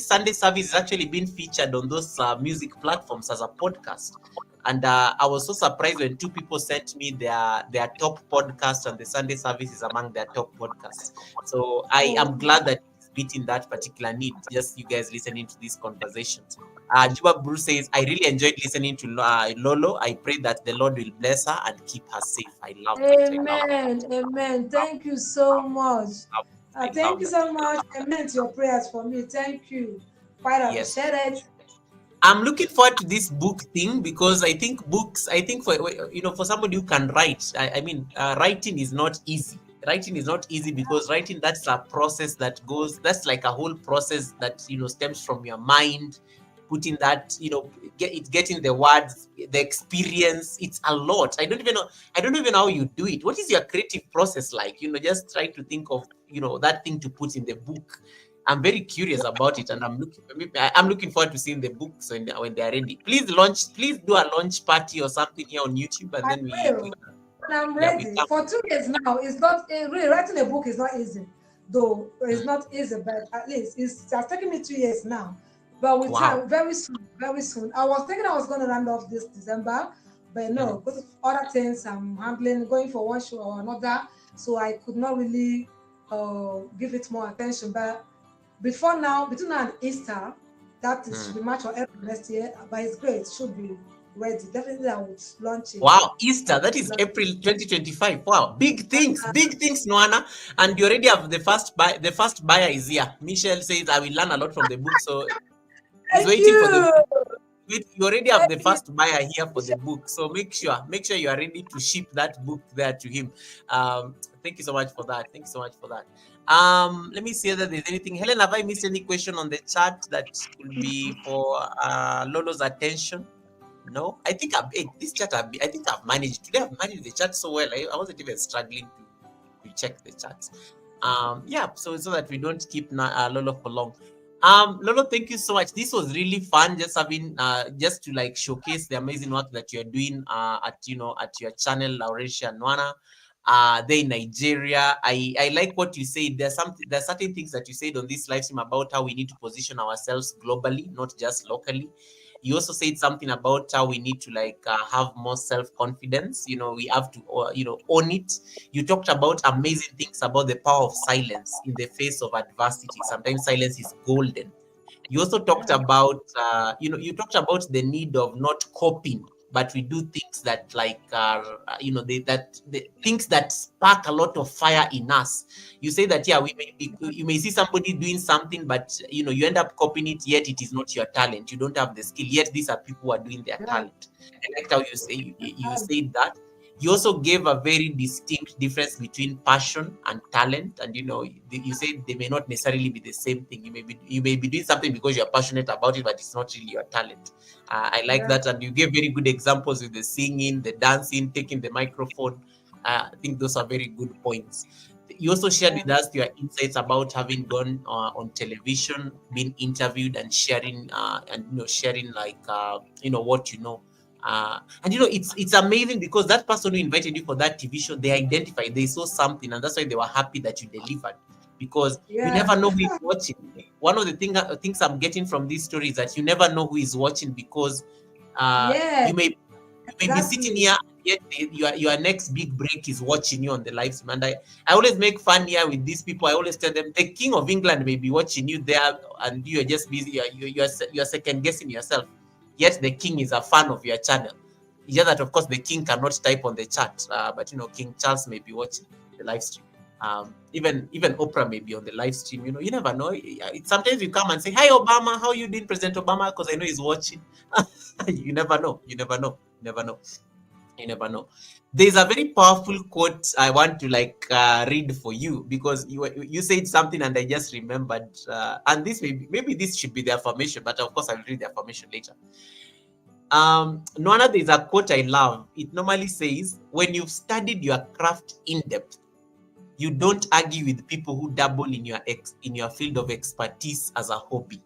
Sunday service is actually being featured on those music platforms as a podcast. And I was so surprised when 2 people sent me their top podcast, and the Sunday service is among their top podcasts. So I am glad that it's meeting that particular need, just you guys listening to these conversations. Juba Bruce says, I really enjoyed listening to Lolo. I pray that the Lord will bless her and keep her safe. I love it. Amen. Thank you so much. Thank you so much. I meant your prayers for me. Thank you. Quite appreciate it. I'm looking forward to this book thing because I think for somebody who can write, writing is not easy. Writing is not easy because writing, that's a process that's like a whole process that, stems from your mind, putting that, getting the words, the experience. It's a lot. I don't even know how you do it. What is your creative process like? Just try to think of, that thing to put in the book. I'm very curious about it, and I'm looking forward to seeing the books when they are ready. Please do a launch party or something here on YouTube, and then I'm ready. For 2 years now, it's not really writing a book is not easy, though it's not easy, but at least it's taking me 2 years now. But with time, very soon. I was thinking I was going to round off this December, but no, because of other things I'm handling, going for one show or another, so I could not really give it more attention. But between now and Easter, that should be March or April next year. But it's great. It should be ready. Definitely, I would launch it. Wow, Easter, that is April 2025. Wow, big things, Nwana. And you already have the first buyer is here. Michelle says, I will learn a lot from the book. So he's waiting for the book. You already have the first buyer here for the book. So make sure you are ready to ship that book there to him. Thank you so much for that. Let me see if there's anything. Helen, have I missed any question on the chat that will be for Lolo's attention? No, I think I've managed today. I've managed the chat so well. I wasn't even struggling to check the chat. So that we don't keep Lolo for long. Lolo, thank you so much. This was really fun. Just having, just to like showcase the amazing work that you're doing, at at your channel, Laurentia Nwana, there in Nigeria. I like what you said. There's certain things that you said on this live stream about how we need to position ourselves globally, not just locally. You also said something about how we need to like have more self-confidence. We have to own it. You talked about amazing things about the power of silence in the face of adversity. Sometimes silence is golden. You also talked about you talked about the need of not coping, but we do things that like the things that spark a lot of fire in us. You say that, yeah, you may see somebody doing something, but you end up copying it, yet it is not your talent. You don't have the skill, yet these are people who are doing their talent. I liked how you say you said that. You also gave a very distinct difference between passion and talent, and you said they may not necessarily be the same thing. You may be doing something because you're passionate about it, but it's not really your talent. I like that, and you gave very good examples with the singing, the dancing, taking the microphone. I think those are very good points. You also shared with us your insights about having gone on television, being interviewed, and sharing sharing like what you know. And it's amazing because that person who invited you for that TV show, they identified, they saw something, and that's why they were happy that you delivered, because you never know who is watching. One of the things I'm getting from this story is that you never know who is watching, because you may be sitting here, yet your next big break is watching you on the live stream. And I always make fun here with these people. I always tell them the King of England may be watching you there, and you are just busy. You're second guessing yourself. Yet the king is a fan of your channel. Yeah, that of course the king cannot type on the chat, but King Charles may be watching the live stream. Even Oprah may be on the live stream. You never know. Sometimes you come and say, "Hi Obama, how you doing, President Obama?" Because I know he's watching. You never know. You never know. You never know. You never know. There's a very powerful quote I want to read for you, because you said something and I just remembered. And this maybe this should be the affirmation, but of course I'll read the affirmation later. Nwana, there's a quote I love. It normally says, "When you've studied your craft in depth, you don't argue with people who dabble in your field of expertise as a hobby."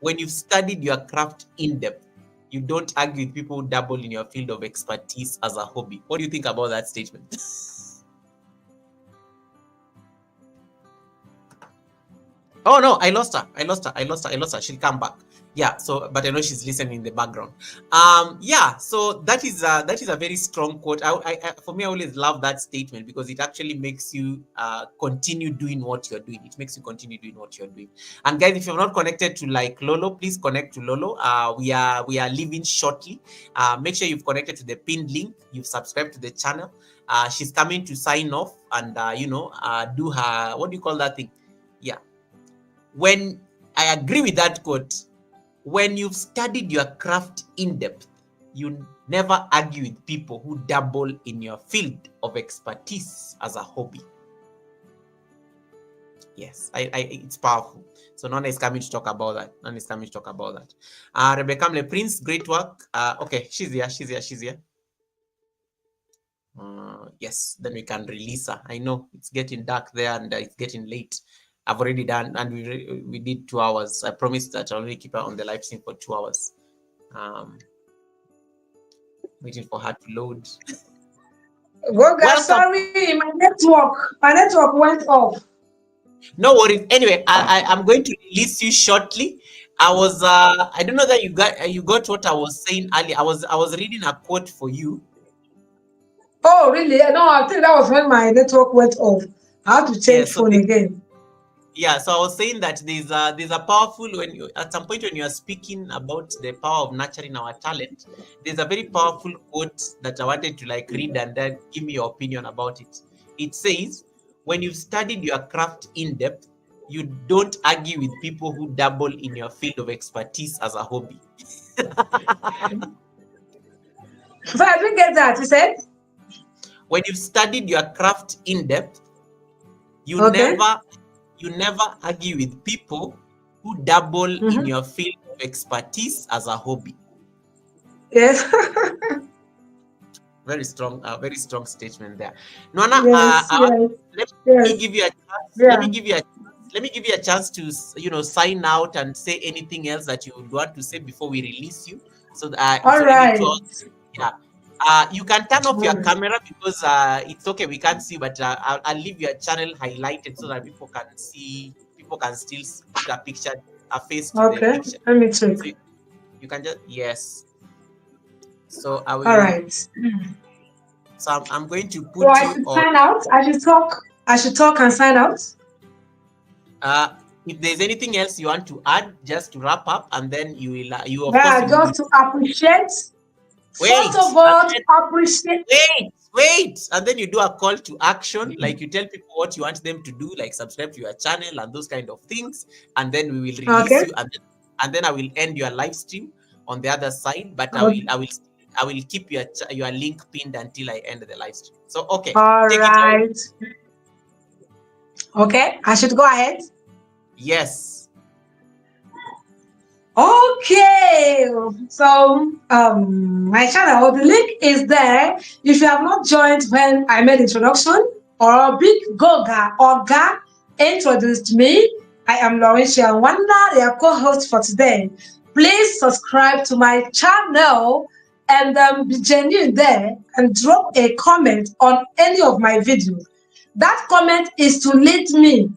When you've studied your craft in depth, you don't argue with people who dabble in your field of expertise as a hobby. What do you think about that statement? Oh no, I lost her. She'll come back. Yeah, so but I know she's listening in the background. Yeah, so that is a very strong quote. For me, I always love that statement, because it actually makes you continue doing what you're doing. It makes you continue doing what you're doing. And guys, if you're not connected to Lolo, please connect to Lolo. We are leaving shortly. Make sure you've connected to the pinned link. You've subscribed to the channel. She's coming to sign off and do her, what do you call that thing? Yeah. When I agree with that quote, when you've studied your craft in depth, you never argue with people who dabble in your field of expertise as a hobby. Yes, it's powerful. So Nona is coming to talk about that. Rebecca Mle Prince, great work. Okay, she's here. Yes, then we can release her. I know it's getting dark there and it's getting late. I've already done, and we did 2 hours. I promised that I'll only keep her on the live stream for 2 hours. Waiting for her to load. Well, guys, sorry, my network went off. No worries. Anyway, I'm going to release you shortly. I don't know that you got what I was saying earlier. I was reading a quote for you. Oh, really? No, I think that was when my network went off. I had to change phone again. Yeah, so I was saying that there's a powerful, at some point when you are speaking about the power of nurturing our talent, there's a very powerful quote that I wanted to read and then give me your opinion about it. It says, "When you've studied your craft in depth, you don't argue with people who dabble in your field of expertise as a hobby." So I didn't get that. You said, when you've studied your craft in depth, you never argue with people who dabble in your field of expertise as a hobby. Yes. Very strong statement there. Nwana, let me give you a chance. let me give you a chance to, sign out and say anything else that you would want to say before we release you. So it's All already right. 12. Yeah. You can turn off your camera because it's okay. We can't see, but I'll leave your channel highlighted so that people can see. People can still put a picture, a face to the Okay. picture. Let me check. So you can just, yes. So I will. All right. So I'm going to So put I you should on. sign out. I should talk. I should talk and sign out. If there's anything else you want to add, just to wrap up, and then you will. You of course Yeah, you will. just to appreciate. Wait. First of all, to appreciate. Wait, and then you do a call to action, like you tell people what you want them to do, like subscribe to your channel and those kind of things, and then we will release Okay. you, and then I will end your live stream on the other side, but Okay. I will keep your link pinned until I end the live stream. So okay, All take right. it Okay, I should go ahead. Yes. Okay, so my channel, the link is there. If you have not joined when I made introduction, or Big Goga Oga introduced me, I am Laurentia Wanda, your co-host for today. Please subscribe to my channel and be genuine there and drop a comment on any of my videos. That comment is to lead me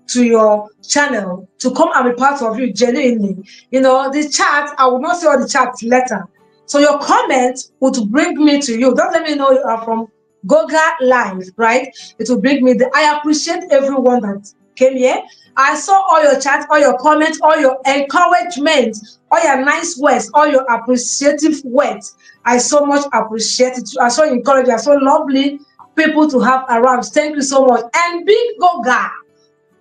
to your channel to come and be part of you genuinely. The chat, I will not see all the chats later. So your comment would bring me to you. Don't let me know you are from Goga Live, right? It will bring me I appreciate everyone that came here. I saw all your chats, all your comments, all your encouragement, all your nice words, all your appreciative words. I so much appreciate it. I so encouraging, I so lovely people to have around. Thank you so much. And Big Goga.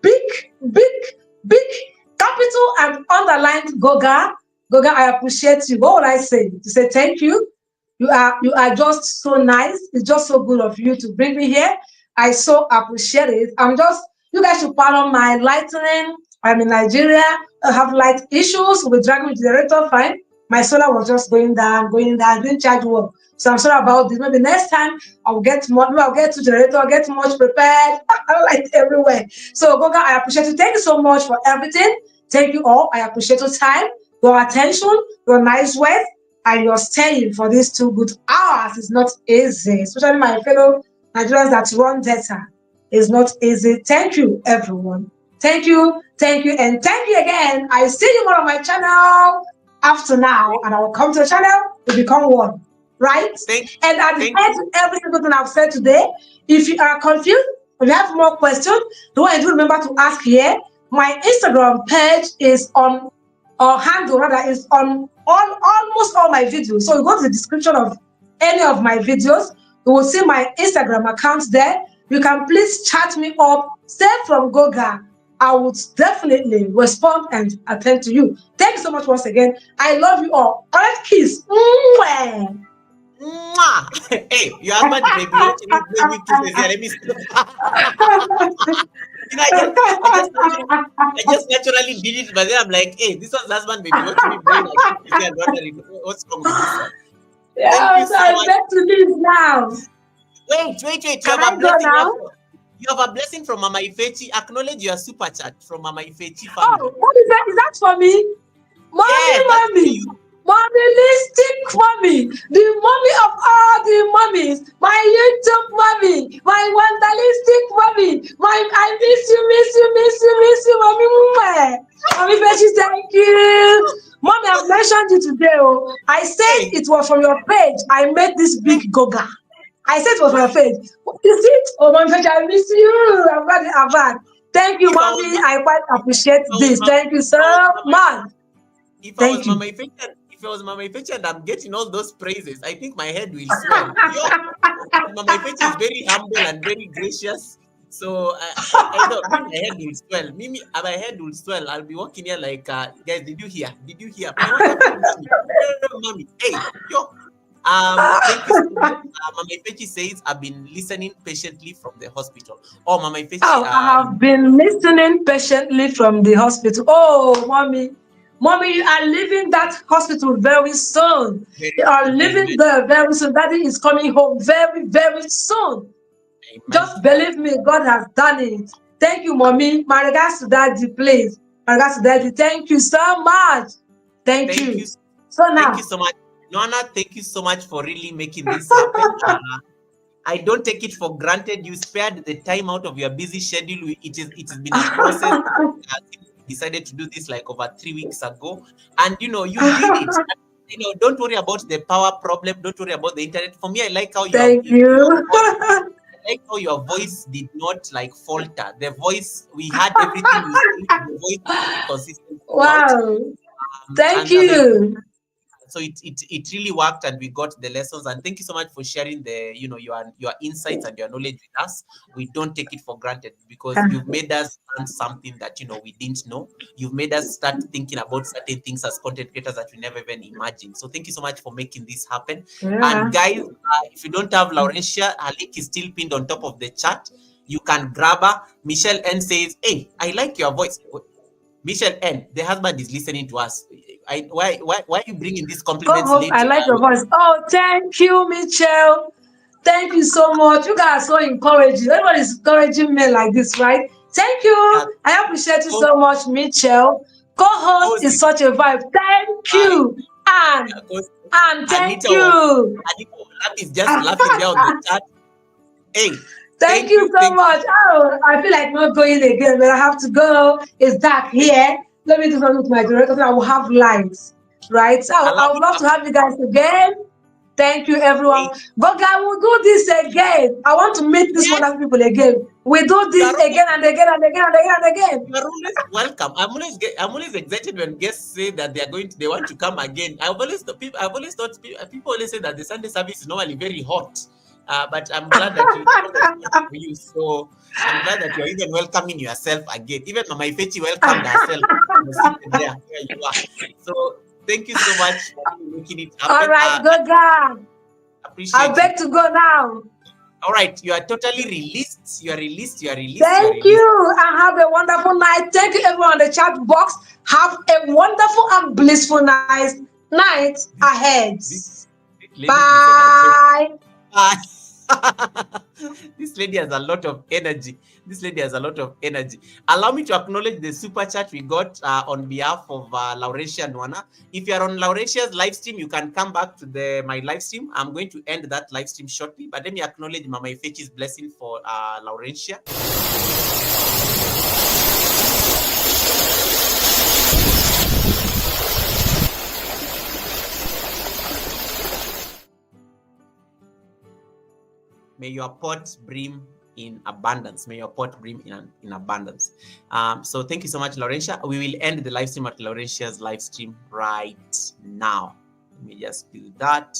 Big capital and underlined Goga. Goga, I appreciate you. What would I say? To say thank you. You are just so nice. It's just so good of you to bring me here. I so appreciate it. You guys should pardon my lightning. I'm in Nigeria. I have light issues with dragging generator fine. My solar was just going down, didn't charge well. So I'm sorry about this. Maybe next time I'll get more, I'll get to generator, I'll get much prepared. I like everywhere. So Goga, I appreciate you. Thank you so much for everything. Thank you all. I appreciate your time, your attention, your nice words, and your staying for these 2 good hours. It's not easy, especially my fellow Nigerians that run data. It's not easy. Thank you, everyone. Thank you, and thank you again. I see you more on my channel after now, and I will come to the channel to become one. Right? And at the end of every single thing I've said today, if you are confused, if you have more questions, the one I do remember to ask here, my Instagram page is on, or handle rather, is on almost all my videos. So you go to the description of any of my videos, you will see my Instagram account there. You can please chat me up, say from Goga. I would definitely respond and attend to you. Thank you so much once again. I love you all. All right, kiss. Mwah. Hey, your husband regulating me kisses here. Let me I just naturally did it, but then I'm like, hey, this one's husband baby watching me blowing like wondering what's wrong with this one. Yeah, so I beg to leave now. Wait. You have a blessing. You have a blessing from Mama Ifechi. Acknowledge your super chat from Mama Ifechi family. Oh, what is that? Is that for me? Mommy. Mommylistic mommy, the mommy of all the mummies, my YouTube mommy, my Wandalistic mommy, I miss you, mommy. Mommy Betty, thank you. Mommy, I've mentioned you today. Oh, I said it was from your page. I made this big Goga. I said it was from your page. Is it? Oh, Mommy Betty, I miss you. I'm back. Thank you, mommy. I quite appreciate this. Thank you so much. If I was Mama Ifechi and I'm getting all those praises, I think my head will swell. Mama Ifechi is very humble and very gracious. So I don't think my head will swell. My head will swell. I'll be walking here like, guys, did you hear? Mommy. Hey, yo. Thank you so much. Mama Ifechi says, I've been listening patiently from the hospital. Oh, Mama Ifechi. I have been listening patiently from the hospital. Oh, mommy, you are leaving that hospital very soon. You are leaving there very soon. Daddy is coming home very, very soon. Amen. Just believe me, God has done it. Thank you, mommy. My regards to daddy, please. My regards to daddy. Thank you so much. Thank you. So Thank now, you so much. Nona, thank you so much for really making this happen. I don't take it for granted. You spared the time out of your busy schedule. It has been a process. We decided to do this like over 3 weeks ago, and you did it. Don't worry about the power problem. Don't worry about the internet. For me, I like how thank you. I like how your voice did not like falter. The voice, we had everything you said. The voice was really consistent throughout. Wow. Thank And as I you. so it really worked, and we got the lessons. And thank you so much for sharing your insights and your knowledge with us. We don't take it for granted, because you've made us learn something that we didn't know. You've made us start thinking about certain things as content creators that we never even imagined. So thank you so much for making this happen. Yeah. And guys, if you don't have Laurentia, her link is still pinned on top of the chat. You can grab her. Michelle N says, "Hey, I like your voice." Michelle N, the husband is listening to us. Why are you bringing these compliments Co-host, late? I like your voice. Oh, thank you, Michelle. Thank you so much. You guys are so encouraging. Everyone is encouraging me like this, right? Thank you. I appreciate you so much, Michelle. Co-host is such a vibe. Thank you. And thank you. Anita is just laughing there on the chat. Hey, thank you so much. Oh, I feel like not going again, but I have to go. It's dark here. Let me do something with my director so I will have lights. Right? So I would love to have you guys again. Thank you, everyone. But guys, we'll do this again. I want to meet these wonderful people again. We do this again and again and again and again and again. You're always welcome. I'm always excited when guests say that they want to come again. I've always thought people always say that the Sunday service is normally very hot. But I'm glad that you. So I'm glad that you're even welcoming yourself again. Even Mama Ifechi welcomed herself. There where you are. So thank you so much for making it happen. All right, good God. Appreciate I beg to go now. All right, you are totally released. You are released. Thank you, and have a wonderful night. Thank you, everyone in the chat box. Have a wonderful and blissful night ahead. Bye. Bye. This lady has a lot of energy. Allow me to acknowledge the super chat we got on behalf of Laurentia Nwana. If you are on Laurentia's live stream, you can come back to my live stream. I'm going to end that live stream shortly, but let me acknowledge Mama Ifechi's blessing for Laurentia. May your pot brim in abundance. May your pot brim in abundance. So thank you so much, Laurentia. We will end the live stream at Laurentia's live stream right now. Let me just do that.